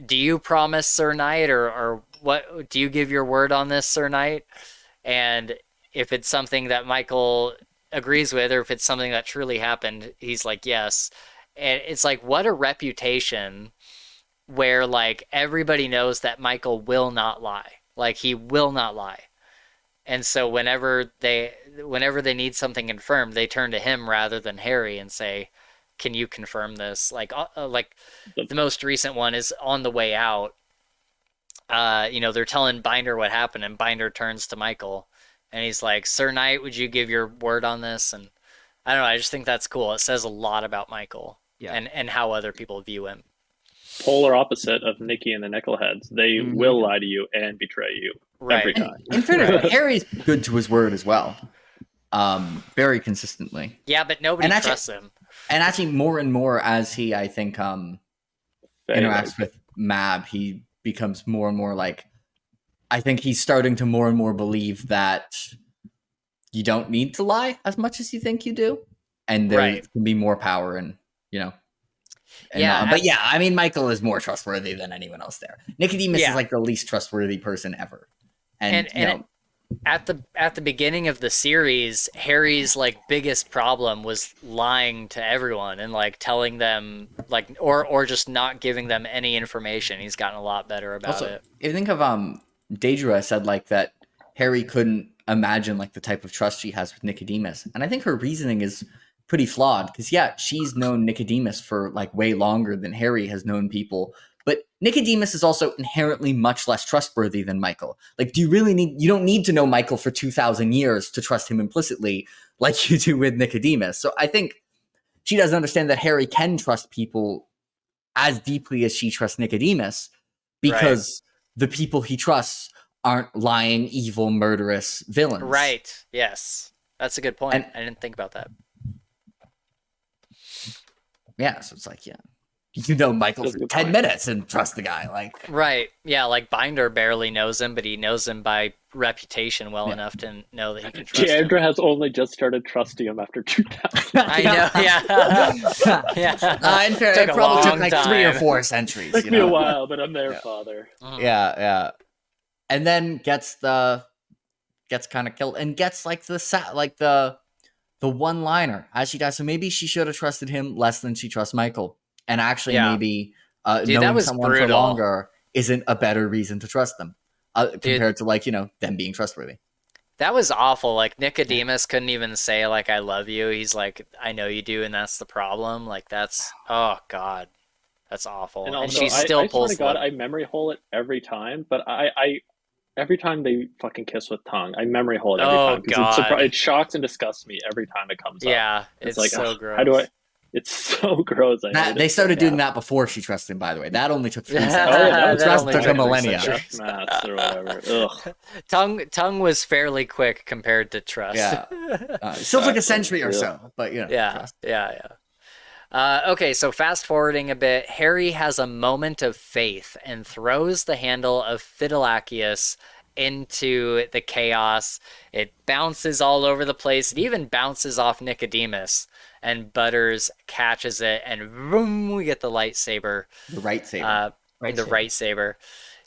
do you promise, Sir Knight? Or what, do you give your word on this, Sir Knight? And if it's something that Michael agrees with, or if it's something that truly happened, he's like, yes. And it's like, what a reputation where, like, everybody knows that Michael will not lie. Like, he will not lie. And so whenever they need something confirmed, they turn to him rather than Harry and say, can you confirm this? Like the most recent one is on the way out. They're telling Binder what happened, and Binder turns to Michael and he's like, Sir Knight, would you give your word on this? And I don't know, I just think that's cool. It says a lot about Michael and how other people view him. Polar opposite of Nicky and the Nickelheads. They will lie to you and betray you every time. In fairness, Harry's good to his word as well. Very consistently. Yeah, but nobody trusts him. And actually, more and more as he, I think, interacts with Mab, he becomes more and more like, I think he's starting to more and more believe that you don't need to lie as much as you think you do. And there can be more power in, but I mean, Michael is more trustworthy than anyone else there. Nicodemus is like the least trustworthy person ever. And at the beginning of the series, Harry's like biggest problem was lying to everyone and like telling them like or just not giving them any information. He's gotten a lot better about it. If you think of Daedra said like that Harry couldn't imagine like the type of trust she has with Nicodemus. And I think her reasoning is pretty flawed because she's known Nicodemus for like way longer than Harry has known people. But Nicodemus is also inherently much less trustworthy than Michael. Like, you don't need to know Michael for 2,000 years to trust him implicitly like you do with Nicodemus. So I think she doesn't understand that Harry can trust people as deeply as she trusts Nicodemus because the people he trusts aren't lying, evil, murderous villains. Right. Yes. That's a good point. I didn't think about that. Yeah, so it's like, you know Michael for 10 minutes and trust the guy. Like, right. Yeah, like Binder barely knows him, but he knows him by reputation well enough to know that he can trust him. Deandra has only just started trusting him after 2000. I know, yeah. In fair, it probably took like 3 or 4 centuries. Took me a while, but I'm there, father. Yeah. And then gets kind of killed and gets like the one-liner as she dies. So maybe she should have trusted him less than she trusts Michael. And actually, maybe knowing someone for longer isn't a better reason to trust them compared to like, them being trustworthy. That was awful. Like Nicodemus couldn't even say like, I love you. He's like, I know you do. And that's the problem. Like that's, oh God, that's awful. And, also, she still pulls. I swear to God, I memory hole it every time, but I every time they fucking kiss with tongue, I memory hole it every time. God. It shocks and disgusts me every time it comes up. Yeah, it's like, so gross. How do I? It's so gross. They started doing that before she trusted him, by the way. That only took 3 seconds. Trust took a millennia. Maths or whatever. Ugh. Tongue was fairly quick compared to trust. Yeah. Still took a century or so, but trust. Yeah. Okay, so fast forwarding a bit, Harry has a moment of faith and throws the handle of Phidilacius into the chaos. It bounces all over the place. It even bounces off Nicodemus, and Butters catches it, and boom, we get the lightsaber. The right saber. The right saber.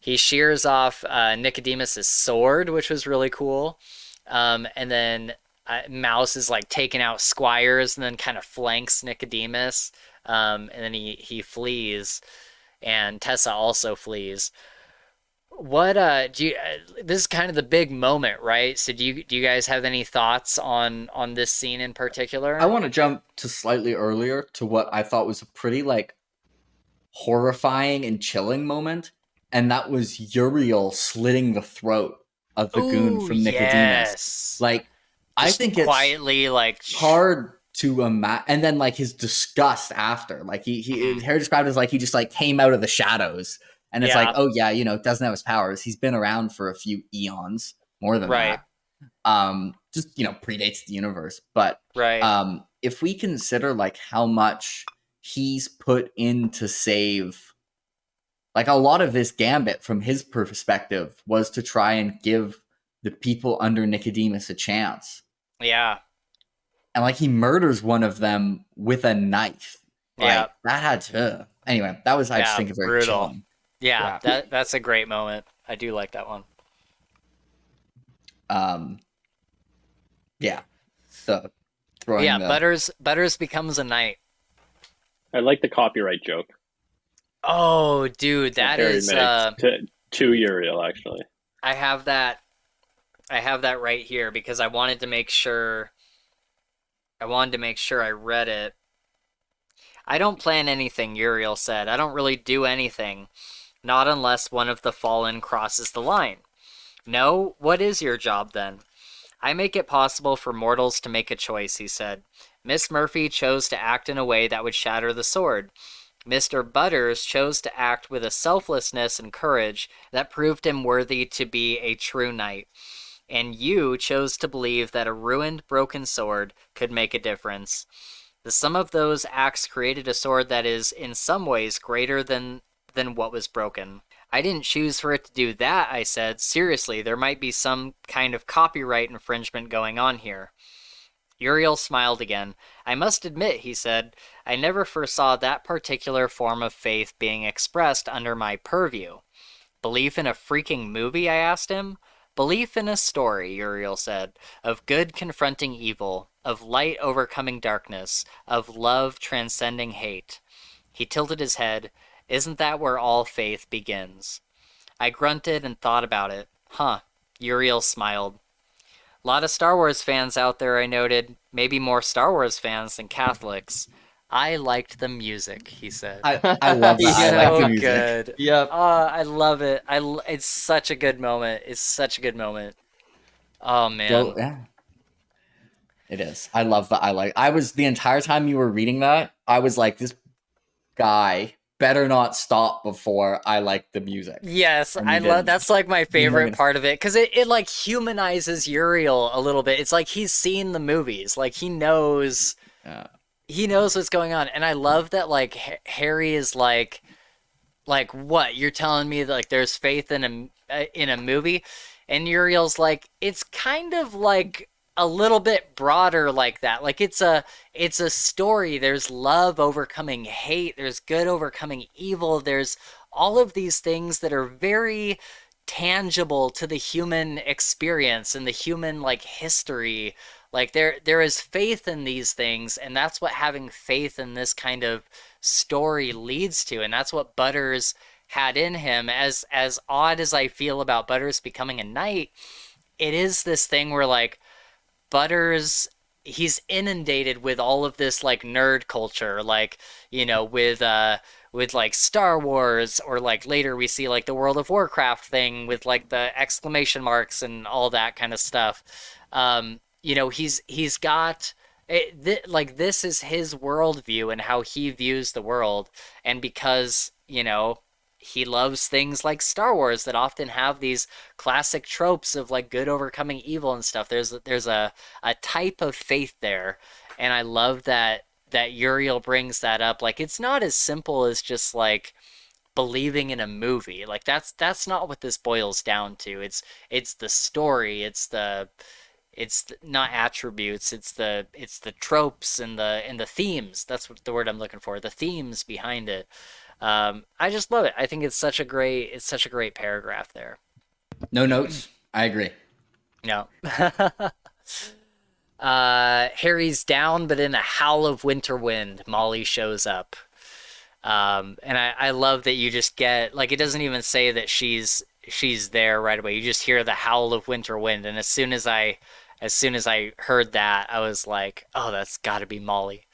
He shears off Nicodemus's sword, which was really cool. And then Mouse is like taking out Squires and then kind of flanks Nicodemus. And then he flees, and Tessa also flees. What this is kind of the big moment, right? So do you guys have any thoughts on this scene in particular? I want to jump to slightly earlier to what I thought was a pretty like horrifying and chilling moment, and that was Uriel slitting the throat of the goon from Nicodemus. Yes. Like just I think it's quietly like hard to imagine, and then like his disgust after, like he Harry described it as like he just like came out of the shadows. And it's like, oh yeah, it doesn't have his powers. He's been around for a few eons, more than that. just predates the universe. But right. If we consider like how much he's put in to save, like a lot of this gambit from his perspective was to try and give the people under Nicodemus a chance. Yeah. And like he murders one of them with a knife. Like, that had to. Anyway, that was I just think very brutal. chilling. Yeah, that's a great moment. I do like that one. Yeah. So throwing Butters becomes a knight. I like the copyright joke. Oh, dude, that is to Uriel actually. I have that right here because I wanted to make sure I read it. I don't plan anything, Uriel said. I don't really do anything. Not unless one of the fallen crosses the line. No? What is your job then? I make it possible for mortals to make a choice, he said. Miss Murphy chose to act in a way that would shatter the sword. Mr. Butters chose to act with a selflessness and courage that proved him worthy to be a true knight. And you chose to believe that a ruined, broken sword could make a difference. The sum of those acts created a sword that is, in some ways, greater than what was broken. I didn't choose for it to do that, I said. Seriously, there might be some kind of copyright infringement going on here. Uriel smiled again. I must admit, he said, I never foresaw that particular form of faith being expressed under my purview. Belief in a freaking movie, I asked him. Belief in a story, Uriel said, of good confronting evil, of light overcoming darkness, of love transcending hate. He tilted his head. Isn't that where all faith begins? I grunted and thought about it. Huh. Uriel smiled. Lot of Star Wars fans out there, I noted. Maybe more Star Wars fans than Catholics. I liked the music, he said. I love that. I like the music. Good. Yep. I love it. It's such a good moment. Oh, man. Well, yeah. It is. I love that. I was, the entire time you were reading that, I was like, this guy better not stop before I like the music. Yes, I love that's like my favorite part of it because it like humanizes Uriel a little bit. It's like he's seen the movies, like he knows what's going on, and I love that like Harry is like what you're telling me that, like there's faith in a movie, and Uriel's like it's kind of like a little bit broader like that. Like it's a story. There's love overcoming hate. There's good overcoming evil. There's all of these things that are very tangible to the human experience and the human like history. Like there is faith in these things, and that's what having faith in this kind of story leads to, and that's what Butters had in him. As odd as I feel about Butters becoming a knight, it is this thing where like Butters, he's inundated with all of this like nerd culture, like, you know, with like Star Wars, or like later we see like the World of Warcraft thing with like the exclamation marks and all that kind of stuff. You know, he's got like this is his worldview and how he views the world, and because, you know, he loves things like Star Wars that often have these classic tropes of like good overcoming evil and stuff. There's a type of faith there, and I love that Uriel brings that up. Like it's not as simple as just like believing in a movie. Like that's not what this boils down to. It's the story. It's not attributes. It's the tropes and the themes. That's what the word I'm looking for. The themes behind it. I just love it. I think it's such a great paragraph there. No notes. I agree. No. Harry's down, but in a howl of winter wind, Molly shows up. And I love that you just get, like, it doesn't even say that she's there right away. You just hear the howl of winter wind, and as soon as I heard that, I was like, oh, that's got to be Molly.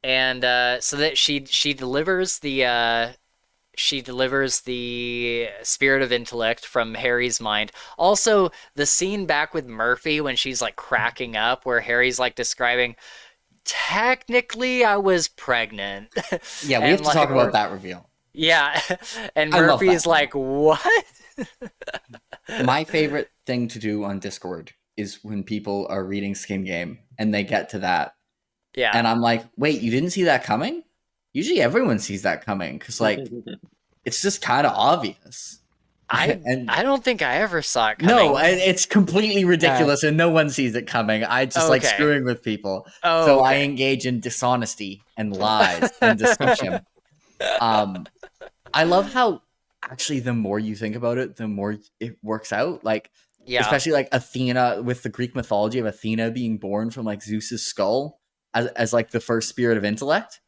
And so that she delivers the spirit of intellect from Harry's mind. Also, the scene back with Murphy when she's like cracking up, where Harry's like describing, technically I was pregnant. Yeah, we have to talk about that reveal. Yeah, and Murphy's like, what? My favorite thing to do on Discord is when people are reading Skin Game and they get to that. Yeah. And I'm like, wait, you didn't see that coming? Usually everyone sees that coming because, like, it's just kind of obvious. I don't think I ever saw it coming. No, it's completely ridiculous and no one sees it coming. I just like screwing with people. So I engage in dishonesty and lies and deception. I love how actually the more you think about it, the more it works out. Like, especially like Athena, with the Greek mythology of Athena being born from like Zeus's skull as like the first spirit of intellect.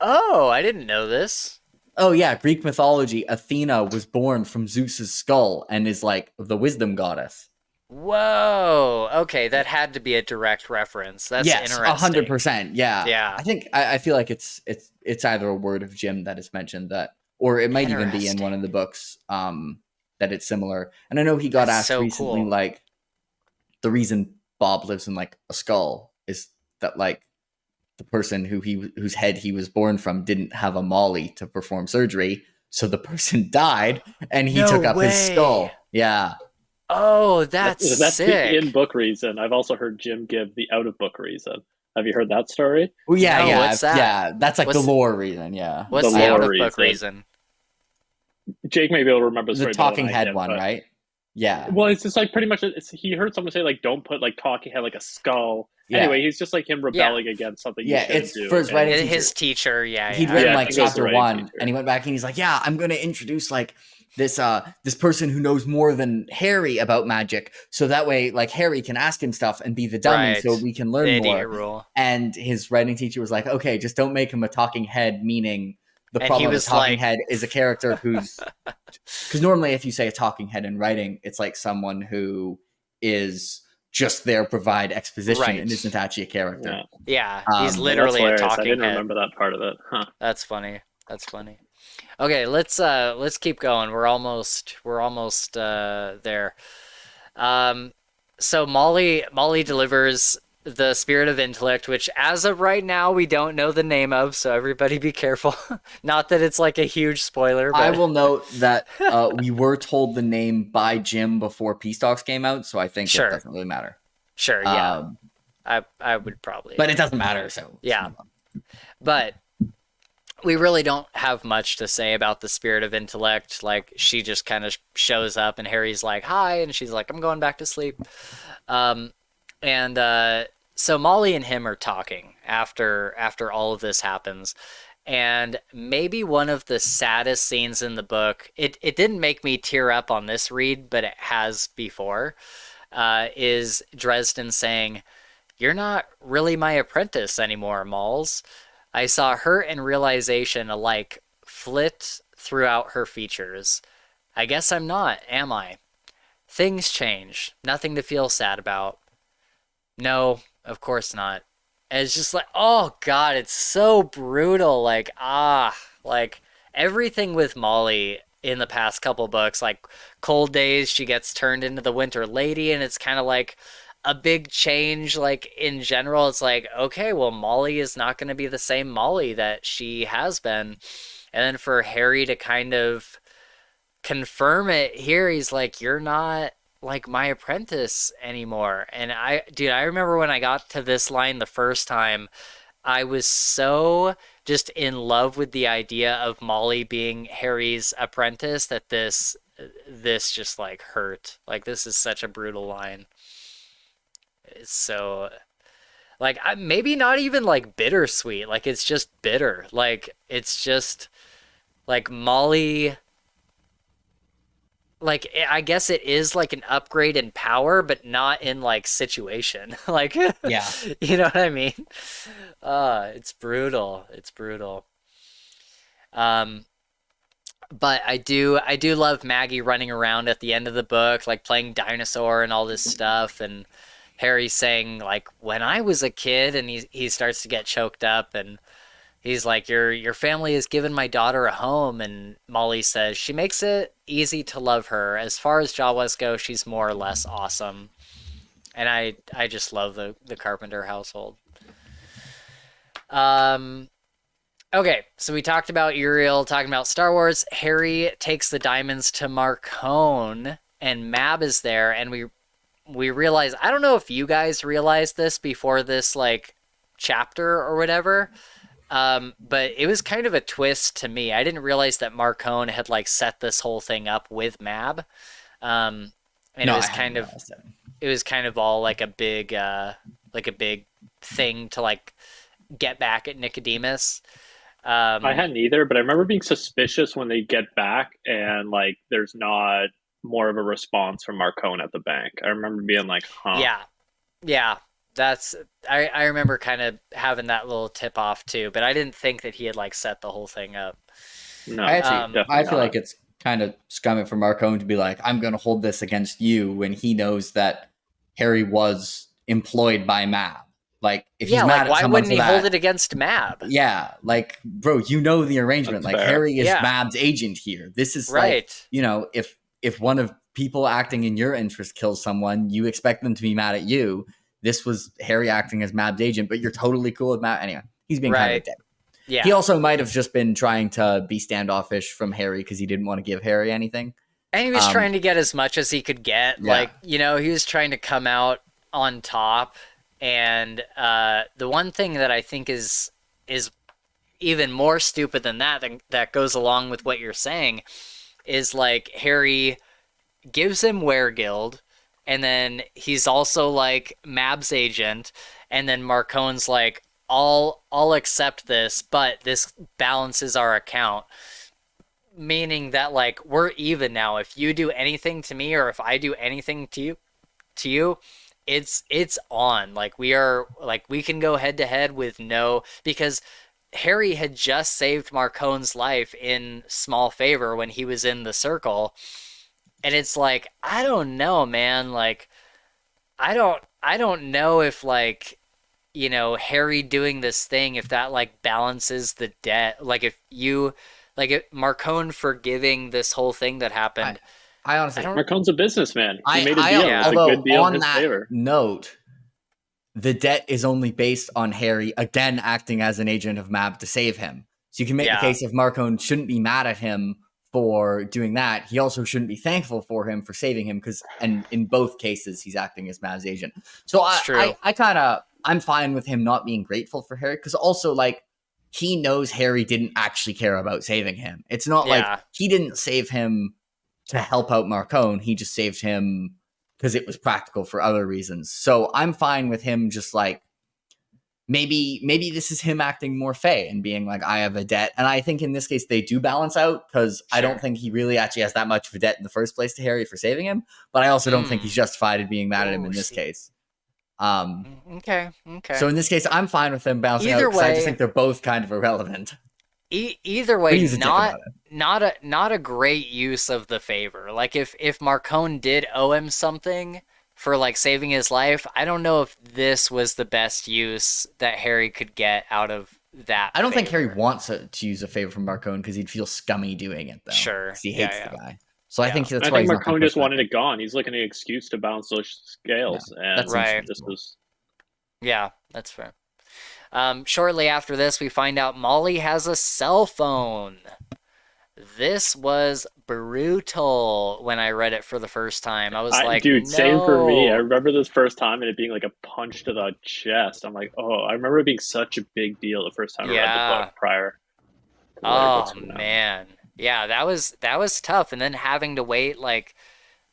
Oh, I didn't know this. Oh yeah, Greek mythology, Athena was born from Zeus's skull and is like the wisdom goddess. Whoa. Okay, that had to be a direct reference. That's interesting. 100%. Yeah. Yeah. I think I feel like it's either a word of Jim that is mentioned that, or it might even be in one of the books that it's similar. And I know he got asked recently, like, the reason Bob lives in like a skull is that like the person whose head he was born from didn't have a molly to perform surgery, so the person died and he took up his skull. Yeah. Oh, that's sick. The in-book reason. I've also heard Jim give the out-of-book reason. Have you heard that story? Oh yeah, what's that? Yeah, that's like the lore reason. Yeah. What's the out-of-book reason? Jake may be able to remember the talking head one, right? Yeah. Well, it's just like pretty much. He heard someone say like, "Don't put like talking head like a skull." Yeah. Anyway, he's just like him rebelling against something. Yeah, it's for his writing teacher. His teacher. Yeah, he'd written like chapter 1, and he went back and he's like, "Yeah, I'm going to introduce like this person who knows more than Harry about magic, so that way like Harry can ask him stuff and be the dummy, so we can learn more." Rule. And his writing teacher was like, "Okay, just don't make him a talking head," meaning the problem with a talking head is a character who's because normally if you say a talking head in writing, it's like someone who is just there provide exposition and isn't actually a character. Yeah, he's literally a talking head. I didn't remember that part of it. Huh. That's funny. Okay, let's keep going. We're almost there. So Molly delivers the spirit of intellect, which as of right now we don't know the name of, so everybody be careful. Not that it's like a huge spoiler, but I will note that we were told the name by Jim before Peace Talks came out, so I think it doesn't really matter. Sure, yeah. I would probably, but it doesn't matter, so yeah. But we really don't have much to say about the spirit of intellect. Like, she just kind of shows up and Harry's like, "Hi," and she's like, "I'm going back to sleep." So Molly and him are talking after all of this happens. And maybe one of the saddest scenes in the book, it didn't make me tear up on this read, but it has before, is Dresden saying, "You're not really my apprentice anymore, Malls." I saw hurt and realization alike flit throughout her features. I guess I'm not, am I? Things change. Nothing to feel sad about. No, of course not. And it's just like, oh God, it's so brutal. Like everything with Molly in the past couple books, like Cold Days, she gets turned into the Winter Lady, and it's kind of like a big change. Like in general, it's like, okay, well, Molly is not going to be the same Molly that she has been. And then for Harry to kind of confirm it here, he's like, "You're not like my apprentice anymore." And I remember when I got to this line the first time, I was so just in love with the idea of Molly being Harry's apprentice that this just like hurt. Like, this is such a brutal line. It's so like, maybe not even like bittersweet. Like, it's just bitter. Like, it's just like Molly. Like, I guess it is like an upgrade in power, but not in like situation. Like, yeah, you know what I mean? It's brutal. It's brutal. But I do love Maggie running around at the end of the book, like playing dinosaur and all this stuff. And Harry saying like, "When I was a kid," and he starts to get choked up, and he's like, your family has given my daughter a home. And Molly says, "She makes it easy to love her. As far as Jawas go, she's more or less awesome." And I just love the Carpenter household. Okay, so we talked about Uriel, talking about Star Wars. Harry takes the diamonds to Marcone, Mab is there, and we realize, I don't know if you guys realized this before this like chapter or whatever, but it was kind of a twist to me. I didn't realize that Marcone had like set this whole thing up with Mab, and it was kind of all like a big thing to like get back at Nicodemus. I hadn't either, but I remember being suspicious when they get back and like there's not more of a response from Marcone at the bank. I remember being like, huh. Yeah. I remember kind of having that little tip off too, but I didn't think that he had like set the whole thing up. No, I feel like it's kind of scummy for Marcone to be like, I'm going to hold this against you when he knows that Harry was employed by Mab. Like, if he's mad at someone, why wouldn't he hold it against Mab? Yeah, like, bro, you know the arrangement. That's like, fair. Harry is Mab's agent here. This is right. Like, you know, if one of people acting in your interest kills someone, you expect them to be mad at you. This was Harry acting as Mab's agent, but you're totally cool with Mab. Anyway, he's being kind of a dick. Yeah. He also might have just been trying to be standoffish from Harry because he didn't want to give Harry anything. And he was trying to get as much as he could get. Yeah. Like, you know, he was trying to come out on top. And the one thing that I think is even more stupid than that goes along with what you're saying is like Harry gives him Weregild, and then he's also like Mab's agent, and then Marcone's like, I'll accept this, but this balances our account. Meaning that like we're even now. If you do anything to me or if I do anything to you, it's on. Like we can go head to head with because Harry had just saved Marcone's life in small favor when he was in the circle. And it's like, I don't know, man. Like, I don't know if like, you know, Harry doing this thing, if that like balances the debt. Like if Marcone forgiving this whole thing that happened. I honestly, Marcone's a businessman. He made a deal. It's a good deal in his favor. Note, the debt is only based on Harry again acting as an agent of Mab to save him. So you can make the case if Marcone shouldn't be mad at him for doing that, he also shouldn't be thankful for him for saving him and in both cases he's acting as Mab's agent. So I'm fine with him not being grateful for Harry because also like he knows Harry didn't actually care about saving him. It's not like he didn't save him to help out Marcone. He just saved him because it was practical for other reasons. So I'm fine with him just like, maybe this is him acting more fey and being like, I have a debt. And I think in this case, they do balance out because I don't think he really actually has that much of a debt in the first place to Harry for saving him. But I also don't think he's justified in being mad at him in this case. Okay. So in this case, I'm fine with them balancing out because I just think they're both kind of irrelevant. Either way, not a great use of the favor. Like if Marcone did owe him something for like saving his life, I don't know if this was the best use that Harry could get out of that. I don't think Harry wants to use a favor from Marcone because he'd feel scummy doing it though. Sure, he hates the guy. So I think that's why Marcone just wanted it gone. He's looking at an excuse to balance those scales, and this was. Yeah, that's fair. Shortly after this, we find out Molly has a cell phone. This was brutal when I read it for the first time. I was like, dude, same for me. I remember this first time and it being like a punch to the chest. I'm like, I remember it being such a big deal the first time I read the book prior. Man. Yeah, that was tough. And then having to wait like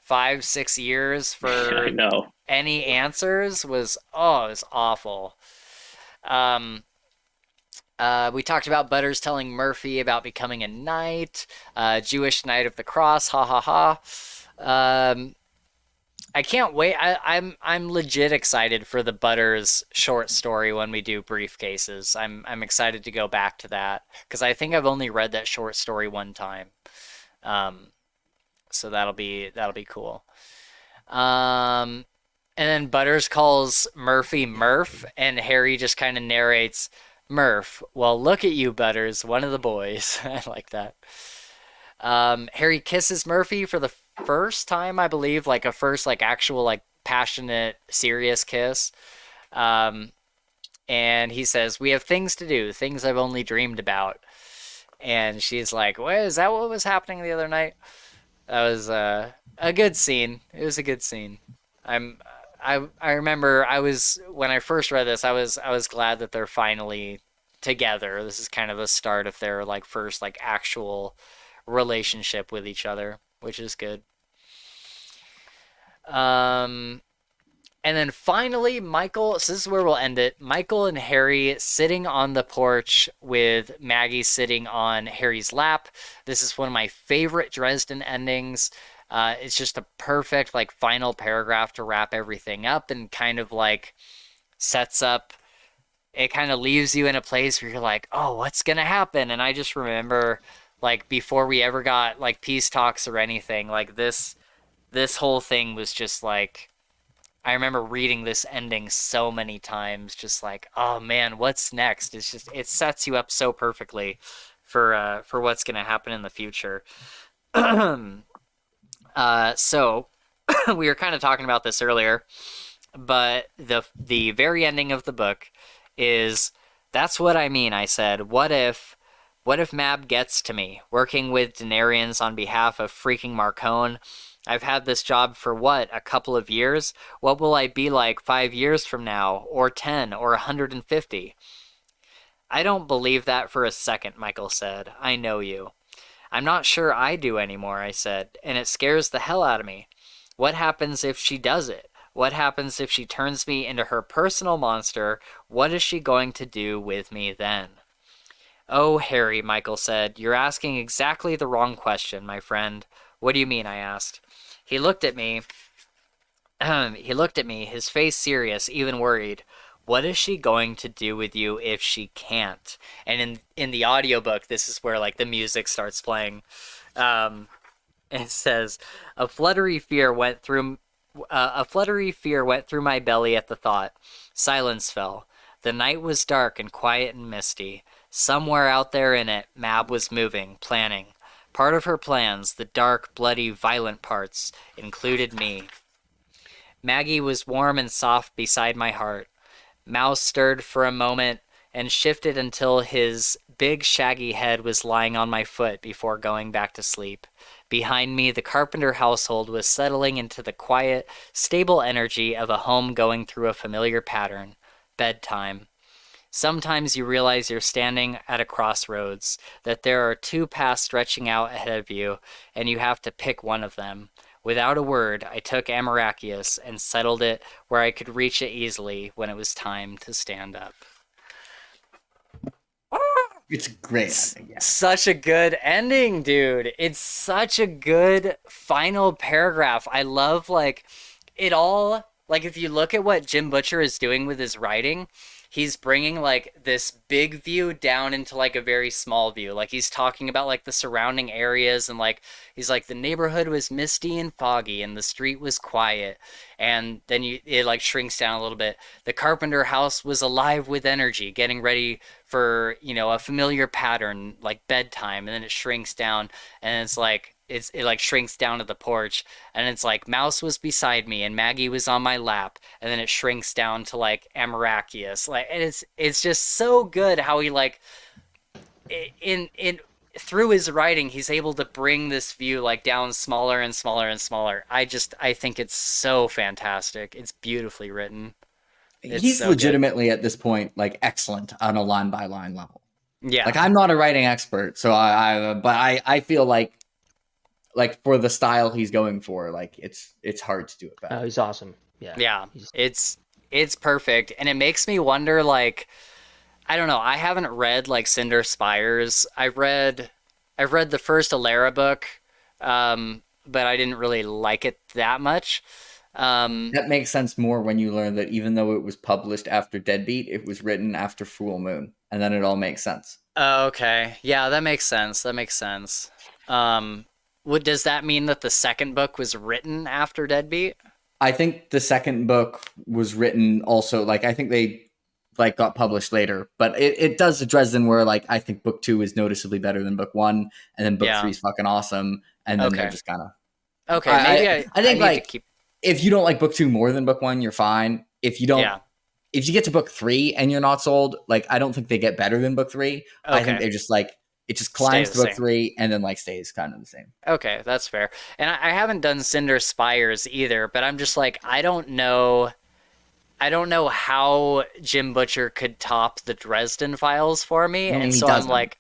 5-6 years for any answers was awful. We talked about Butters telling Murphy about becoming a knight, Jewish Knight of the Cross, ha ha ha. I can't wait. I'm legit excited for the Butters short story when we do Briefcases. I'm excited to go back to that because I think I've only read that short story one time. So that'll be cool. And then Butters calls Murphy Murph, and Harry just kind of narrates, Murph, well, look at you, Butters, one of the boys. I like that. Harry kisses Murphy for the first time, I believe, like a first, like actual, like passionate, serious kiss. And he says, we have things to do, things I've only dreamed about. And she's like, well, is that what was happening the other night? That was a good scene. It was a good scene. I remember when I first read this, I was glad that they're finally together. This is kind of the start of their like first like actual relationship with each other, which is good. And then finally, Michael, so this is where we'll end it. Michael and Harry sitting on the porch with Maggie sitting on Harry's lap. This is one of my favorite Dresden endings. It's just a perfect like final paragraph to wrap everything up and kind of like sets up, it kind of leaves you in a place where you're like, oh, what's going to happen? And I just remember like before we ever got like peace talks or anything, like this whole thing was just like, I remember reading this ending so many times, just like, oh man, what's next? It's just, it sets you up so perfectly for what's going to happen in the future. So we were kind of talking about this earlier, but the very ending of the book is, that's what I mean. I said, what if Mab gets to me, working with Denarians on behalf of freaking Marcone? I've had this job for what, a couple of years? What will I be like 5 years from now, or 10, or 150? I don't believe that for a second, Michael said. I know you. I'm not sure I do anymore, I said, and it scares the hell out of me. What happens if she does it? What happens if she turns me into her personal monster? What is she going to do with me then? Oh, Harry, Michael said, you're asking exactly the wrong question, my friend. What do you mean? I asked. He looked at me, his face serious, even worried. What is she going to do with you if she can't? And in the audiobook, this is where like the music starts playing. It says, a fluttery fear went through my belly at the thought. Silence fell. The night was dark and quiet and misty. Somewhere out there in it, Mab was moving, planning. Part of her plans, the dark, bloody, violent parts, included me. Maggie was warm and soft beside my heart. Mouse stirred for a moment and shifted until his big, shaggy head was lying on my foot before going back to sleep. Behind me, the Carpenter household was settling into the quiet, stable energy of a home going through a familiar pattern. Bedtime. Sometimes you realize you're standing at a crossroads, that there are two paths stretching out ahead of you, and you have to pick one of them. Without a word, I took Amarachius and settled it where I could reach it easily when it was time to stand up. It's great. Such a good ending, dude. It's such a good final paragraph. I love, like, it all, like, if you look at what Jim Butcher is doing with his writing, he's bringing like this big view down into like a very small view. Like he's talking about like the surrounding areas and like he's like the neighborhood was misty and foggy and the street was quiet, and then it like shrinks down a little bit. The Carpenter house was alive with energy, getting ready for, you know, a familiar pattern like bedtime, and then it shrinks down and it's like it like shrinks down to the porch, and it's like Mouse was beside me and Maggie was on my lap, and then it shrinks down to like Amarachius. Like, and it's just so good how he like in through his writing he's able to bring this view like down smaller and smaller and smaller. I think it's so fantastic. It's beautifully written. He's so legitimately good at this point like excellent on a line by line level. Yeah. Like I'm not a writing expert, so I feel like for the style he's going for, like it's hard to do it better. Oh, he's awesome. Yeah. It's perfect, and it makes me wonder, like, I don't know, I haven't read like Cinder Spires. I've read the first Alara book, but I didn't really like it that much. That makes sense more when you learn that even though it was published after Deadbeat, it was written after Full Moon, and then it all makes sense. Okay, yeah, that makes sense. Does that mean that the second book was written after Deadbeat? I think the second book was written also, like, I think they like got published later, but it does a Dresden where like I think book 2 is noticeably better than book 1, and then book 3 is fucking awesome, and then they're just kind of okay. Maybe I think like if you don't like book 2 more than book 1, you're fine. If you don't, if you get to book 3 and you're not sold, like I don't think they get better than book 3. I think they're just like It just climbs to book 3 and then like stays kind of the same. Okay, that's fair. And I haven't done Cinder Spires either, but I'm just like, I don't know how Jim Butcher could top the Dresden Files for me. And so I'm like,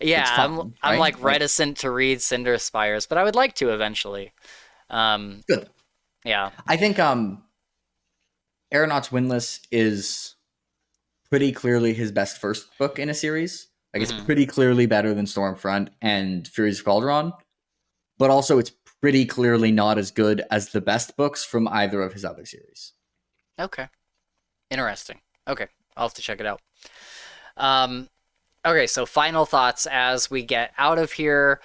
I'm like reticent to read Cinder Spires, but I would like to eventually. Good. Yeah. I think Aeronauts Windless is pretty clearly his best first book in a series. Like, it's pretty clearly better than Stormfront and Furies of Calderon, but also it's pretty clearly not as good as the best books from either of his other series. Okay. Interesting. Okay. I'll have to check it out. Okay, so final thoughts as we get out of here.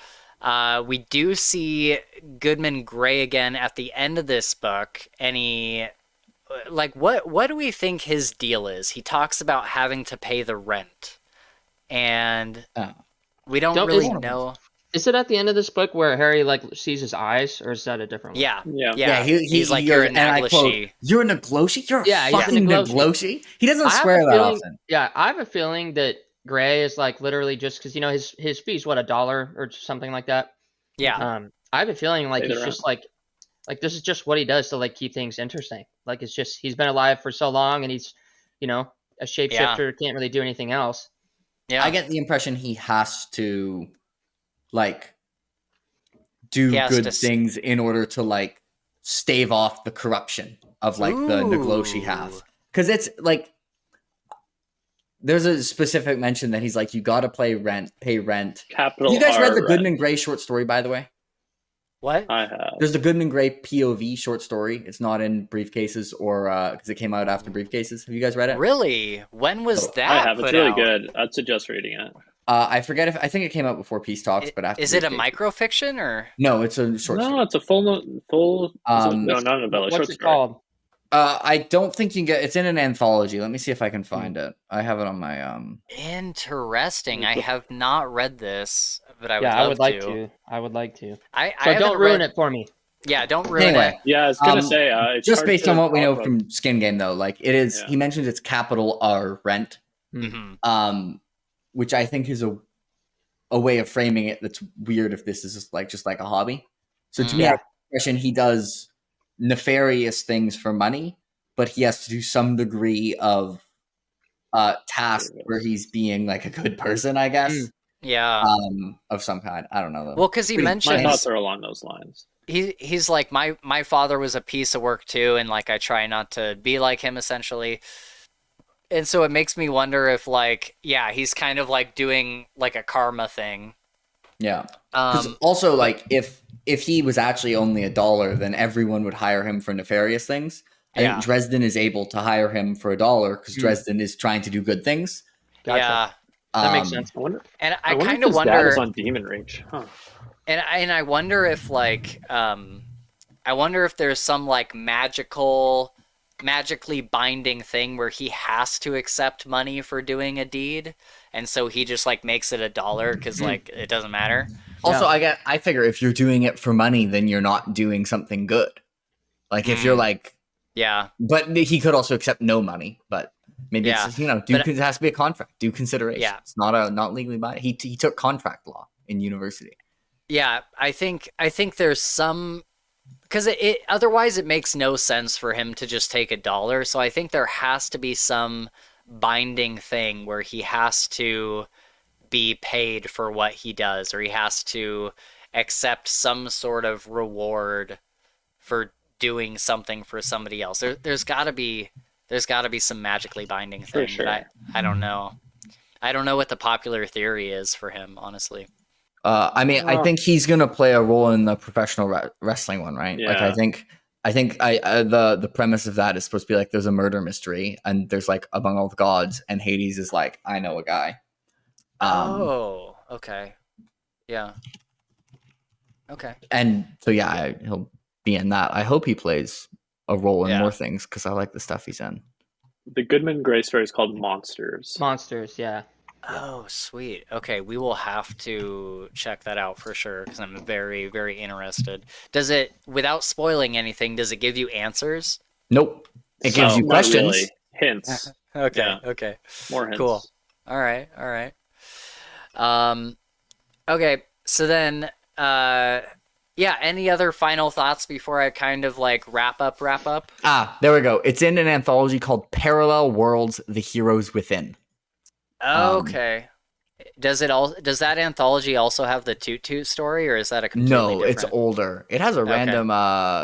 We do see Goodman Gray again at the end of this book, and what do we think his deal is? He talks about having to pay the rent, and we don't really know. Is it at the end of this book where Harry like sees his eyes, or is that a different one? Yeah. He's like, you're a Nagloshi. You're a Nagloshi? You're a fucking Nagloshi? He doesn't swear that often. Yeah, I have a feeling that Gray is like literally just because, you know, his fee's what, $1 or something like that. Yeah. I have a feeling like he's just like this is just what he does to like keep things interesting. Like, it's just, he's been alive for so long and he's, you know, a shapeshifter, can't really do anything else. Yeah. I get the impression he has to like do good things in order to like stave off the corruption of like the Nagloshi have. Because it's like, there's a specific mention that he's like, you got to pay rent. Capital. You guys read the rent. Goodman Gray short story, by the way? What? I have. There's the Goodman Gray POV short story. It's not in Briefcases or because it came out after Briefcases. Have you guys read it? Really? When was that? I have. It's really good. I'd suggest reading it. I forget I think it came out before Peace Talks, but after. Is it a microfiction or? No, it's a short story. No, it's a full. No, not a novella. What's short it story. called? I don't think you can get. It's in an anthology. Let me see if I can find it. I have it on my Interesting. I have not read this, but I would. Yeah, love I would like to. I would like to. So don't ruin it for me. Yeah, don't ruin it. Yeah, I was gonna say. It's just based on what we know from Skin Game, though, like it is. Yeah. He mentions it's capital R rent, which I think is a way of framing it that's weird. If this is just like a hobby, so to me, I have the impression he does nefarious things for money, but he has to do some degree of task where he's being like a good person, I guess. Yeah. Of some kind. I don't know though. Well, because he mentions, my thoughts are along those lines. He's like, my father was a piece of work too, and like I try not to be like him essentially. And so it makes me wonder if like, he's kind of like doing like a karma thing. Yeah. Also, like if he was actually only $1, then everyone would hire him for nefarious things. I think Dresden is able to hire him for $1 because Dresden is trying to do good things. Gotcha. Yeah, that makes sense. I kind of wonder. Is on Demon Rage, huh? And I wonder if like I wonder if there's some like magically binding thing where he has to accept money for doing a deed, and so he just like makes it $1 because like it doesn't matter. Also, I figure if you're doing it for money, then you're not doing something good. Like if you're like, but he could also accept no money. But maybe it's just, it has to be a contract. Do consideration. Yeah, it's not legally binding. He took contract law in university. Yeah, I think there's some, because it otherwise it makes no sense for him to just take $1. So I think there has to be some binding thing where he has to be paid for what he does, or he has to accept some sort of reward for doing something for somebody else. There's got to be some magically binding thing. Sure. But I don't know. I don't know what the popular theory is for him, honestly. I think he's gonna play a role in the professional wrestling one, right? Yeah. Like I think the premise of that is supposed to be like there's a murder mystery and there's like among all the gods, and Hades is like, I know a guy. Okay. Yeah. Okay. And so he'll be in that. I hope he plays a role in more things because I like the stuff he's in. The Goodman Gray story is called Monsters. Monsters, yeah. Oh, sweet. Okay, we will have to check that out for sure because I'm very, very interested. Does it, without spoiling anything, does it give you answers? Nope. It gives you questions. Really. Hints. Okay. More hints. Cool. All right. Okay, so then, yeah, any other final thoughts before I kind of like wrap up? There we go. It's in an anthology called Parallel Worlds: The Heroes Within. Okay. Does that anthology also have the Toot Toot story, or is that a completely No, different? it's older. It has a random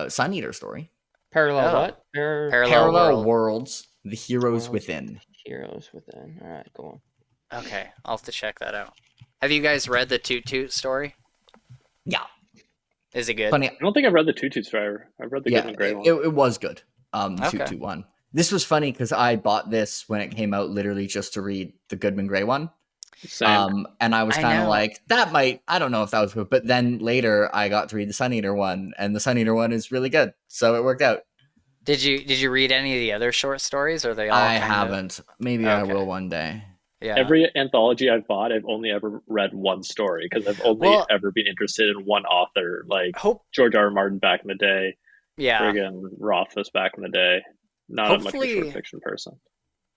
Sun Eater story. Parallel what? Parallel Worlds: The Heroes Within. Heroes Within. All right, cool. Okay, I'll have to check that out. Have you guys read the Toot Toot story? Yeah. Is it good? I don't think I've read the Toot Toot story. I've read the Good and Grey one. It was good. The Toot Toot one. This was funny because I bought this when it came out, literally just to read the Goodman Gray one. Same. And I was kind of like, I don't know if that was good. But then later I got to read the Sun Eater one, and the Sun Eater one is really good. So it worked out. Did you read any of the other short stories, or are they all? I haven't. Maybe I will one day. Yeah. Every anthology I've bought, I've only ever read one story because I've only ever been interested in one author, like George R. R. Martin back in the day. Yeah. Friggin' Rothfuss back in the day. Not much of a short fiction person.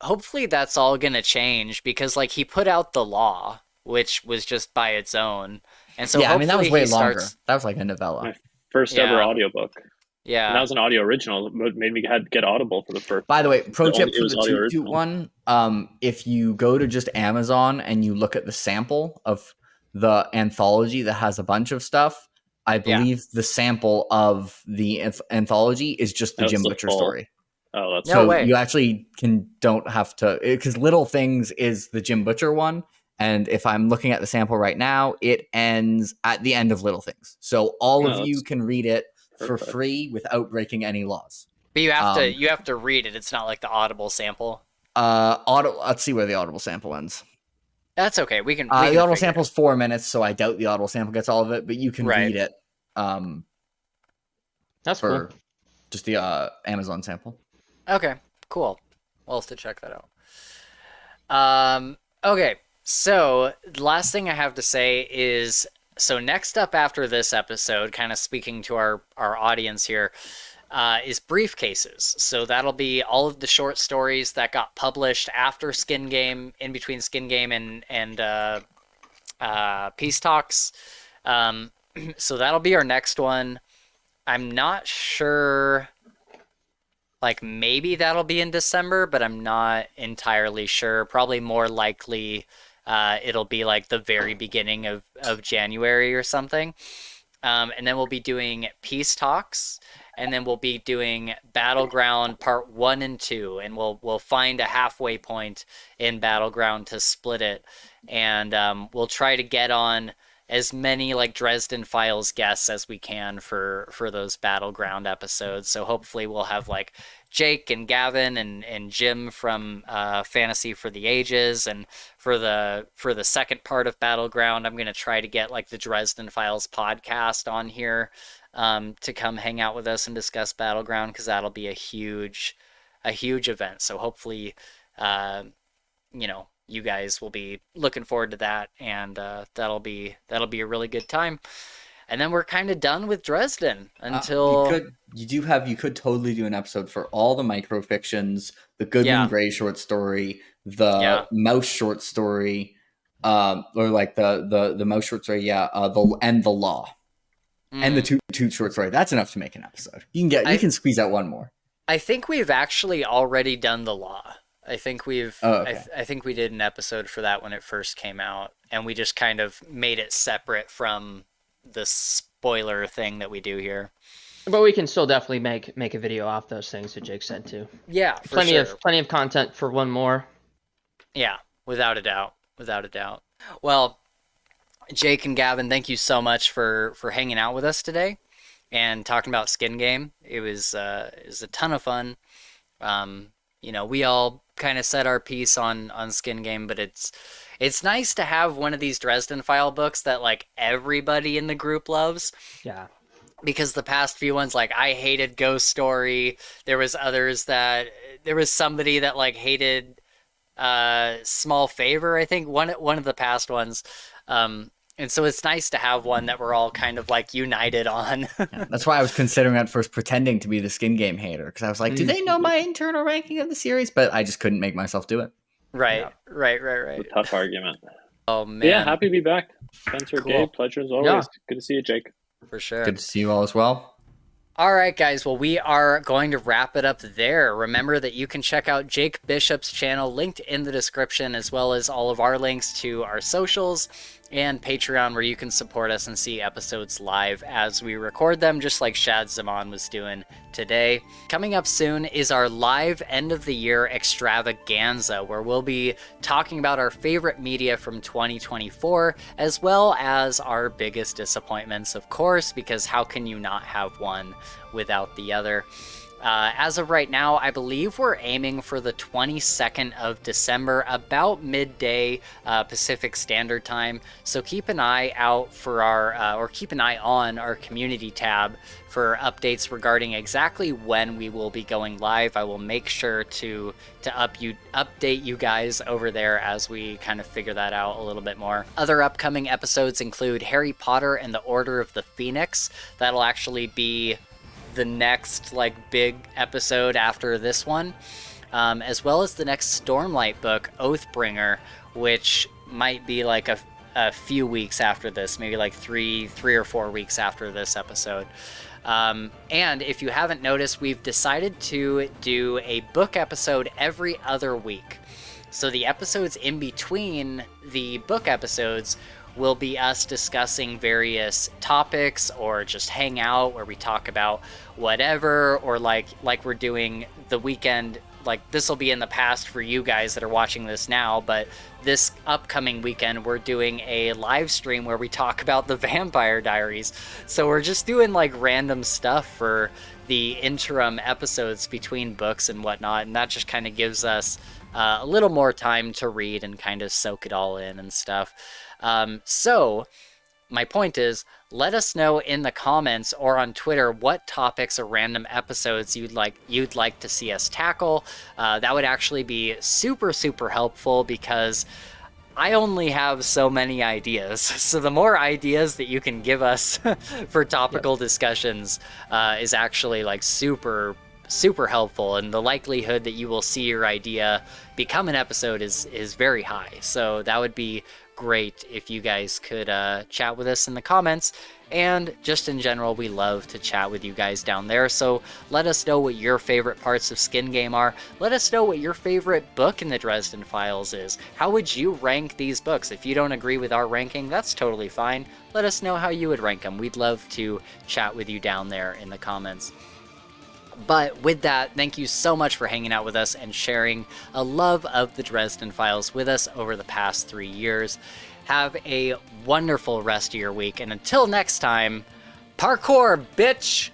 Hopefully that's all gonna change, because like he put out The Law, which was just by its own, and so I mean that was way longer. That was like a novella. My first ever audiobook. Yeah, and that was an audio original. It made me get Audible for the first. By the way, pro tip for the Toot Toot one: if you go to just Amazon and you look at the sample of the anthology that has a bunch of stuff, I believe the sample of the anthology is just the Jim Butcher story. Oh, that's no way. You actually don't have to, because Little Things is the Jim Butcher one, and if I'm looking at the sample right now, it ends at the end of Little Things. So all of you can read it for free without breaking any laws. But you have to read it. It's not like the Audible sample. Let's see where the Audible sample ends. That's okay. We can. The Audible sample is 4 minutes, so I doubt the Audible sample gets all of it. But you can read it. That's cool. Just the Amazon sample. Okay, cool. We'll have to check that out. Okay, so the last thing I have to say is, so next up after this episode, kind of speaking to our audience here, is Briefcases. So that'll be all of the short stories that got published after Skin Game, in between Skin Game and Peace Talks. So that'll be our next one. I'm not sure. Like, maybe that'll be in December, but I'm not entirely sure. Probably more likely it'll be like the very beginning of January or something. And then we'll be doing Peace Talks, and then we'll be doing Battleground Part 1 and 2, and we'll find a halfway point in Battleground to split it. And we'll try to get on as many like Dresden Files guests as we can for those Battleground episodes. So hopefully we'll have like Jake and Gavin and Jim from Fantasy for the Ages, and for the second part of Battleground, I'm gonna try to get like the Dresden Files podcast on here to come hang out with us and discuss Battleground, because that'll be a huge event. So hopefully, you guys will be looking forward to that, and that'll be a really good time. And then we're kind of done with Dresden until you could totally do an episode for all the microfictions, the Goodman Gray short story, the Mouse short story, or like the Mouse short story, and the Law, and the Toot short story. That's enough to make an episode. You can squeeze out one more. I think we've actually already done the Law. I think we've. I think we did an episode for that when it first came out, and we just kind of made it separate from the spoiler thing that we do here. But we can still definitely make a video off those things that Jake said too. Yeah, plenty of content for one more. Yeah, without a doubt. Well, Jake and Gavin, thank you so much for hanging out with us today and talking about Skin Game. It was a ton of fun. We all kind of said our piece on Skin Game, but it's nice to have one of these Dresden File books that like everybody in the group loves. Yeah. Because the past few ones, like I hated Ghost Story. There was somebody that like hated Small Favor, I think, one of the past ones. And so it's nice to have one that we're all kind of like united on. That's why I was considering at first pretending to be the Skin Game hater, because I was like, do they know my internal ranking of the series? But I just couldn't make myself do it. Right. It's a tough argument. Oh, man. Yeah, happy to be back. Spencer, Cool. Gabe, pleasure as always. Yeah. Good to see you, Jake. For sure. Good to see you all as well. All right, guys. Well, we are going to wrap it up there. Remember that you can check out Jake Bishop's channel linked in the description, as well as all of our links to our socials and Patreon, where you can support us and see episodes live as we record them, just like Shad Zaman was doing today. Coming up soon is our live end of the year extravaganza, where we'll be talking about our favorite media from 2024, as well as our biggest disappointments, of course, because how can you not have one without the other? As of right now, I believe we're aiming for the 22nd of December, about midday Pacific Standard Time. So keep an eye out for keep an eye on our community tab for updates regarding exactly when we will be going live. I will make sure to update you guys over there as we kind of figure that out a little bit more. Other upcoming episodes include Harry Potter and the Order of the Phoenix. That'll actually be the next big episode after this one, as well as the next Stormlight book, Oathbringer, which might be a few weeks after this, maybe three or 4 weeks after this episode. And if you haven't noticed, we've decided to do a book episode every other week. So the episodes in between the book episodes will be us discussing various topics, or just hang out where we talk about whatever, or like we're doing the weekend. This will be in the past for you guys that are watching this now, but this upcoming weekend we're doing a live stream where we talk about the Vampire Diaries. So we're just doing random stuff for the interim episodes between books and whatnot, and that just kind of gives us a little more time to read and kind of soak it all in and stuff. So my point is, let us know in the comments or on Twitter what topics or random episodes you'd like to see us tackle. That would actually be super, super helpful, because I only have so many ideas. So the more ideas that you can give us for topical discussions is actually super, super helpful, and the likelihood that you will see your idea become an episode is very high. So that would be great if you guys could chat with us in the comments. And just in general, we love to chat with you guys down there. So let us know what your favorite parts of Skin Game are. Let us know what your favorite book in the Dresden Files is. How would you rank these books? If you don't agree with our ranking, that's totally fine. Let us know how you would rank them. We'd love to chat with you down there in the comments. But with that, thank you so much for hanging out with us and sharing a love of the Dresden Files with us over the past 3 years. Have a wonderful rest of your week, and until next time, parkour, bitch!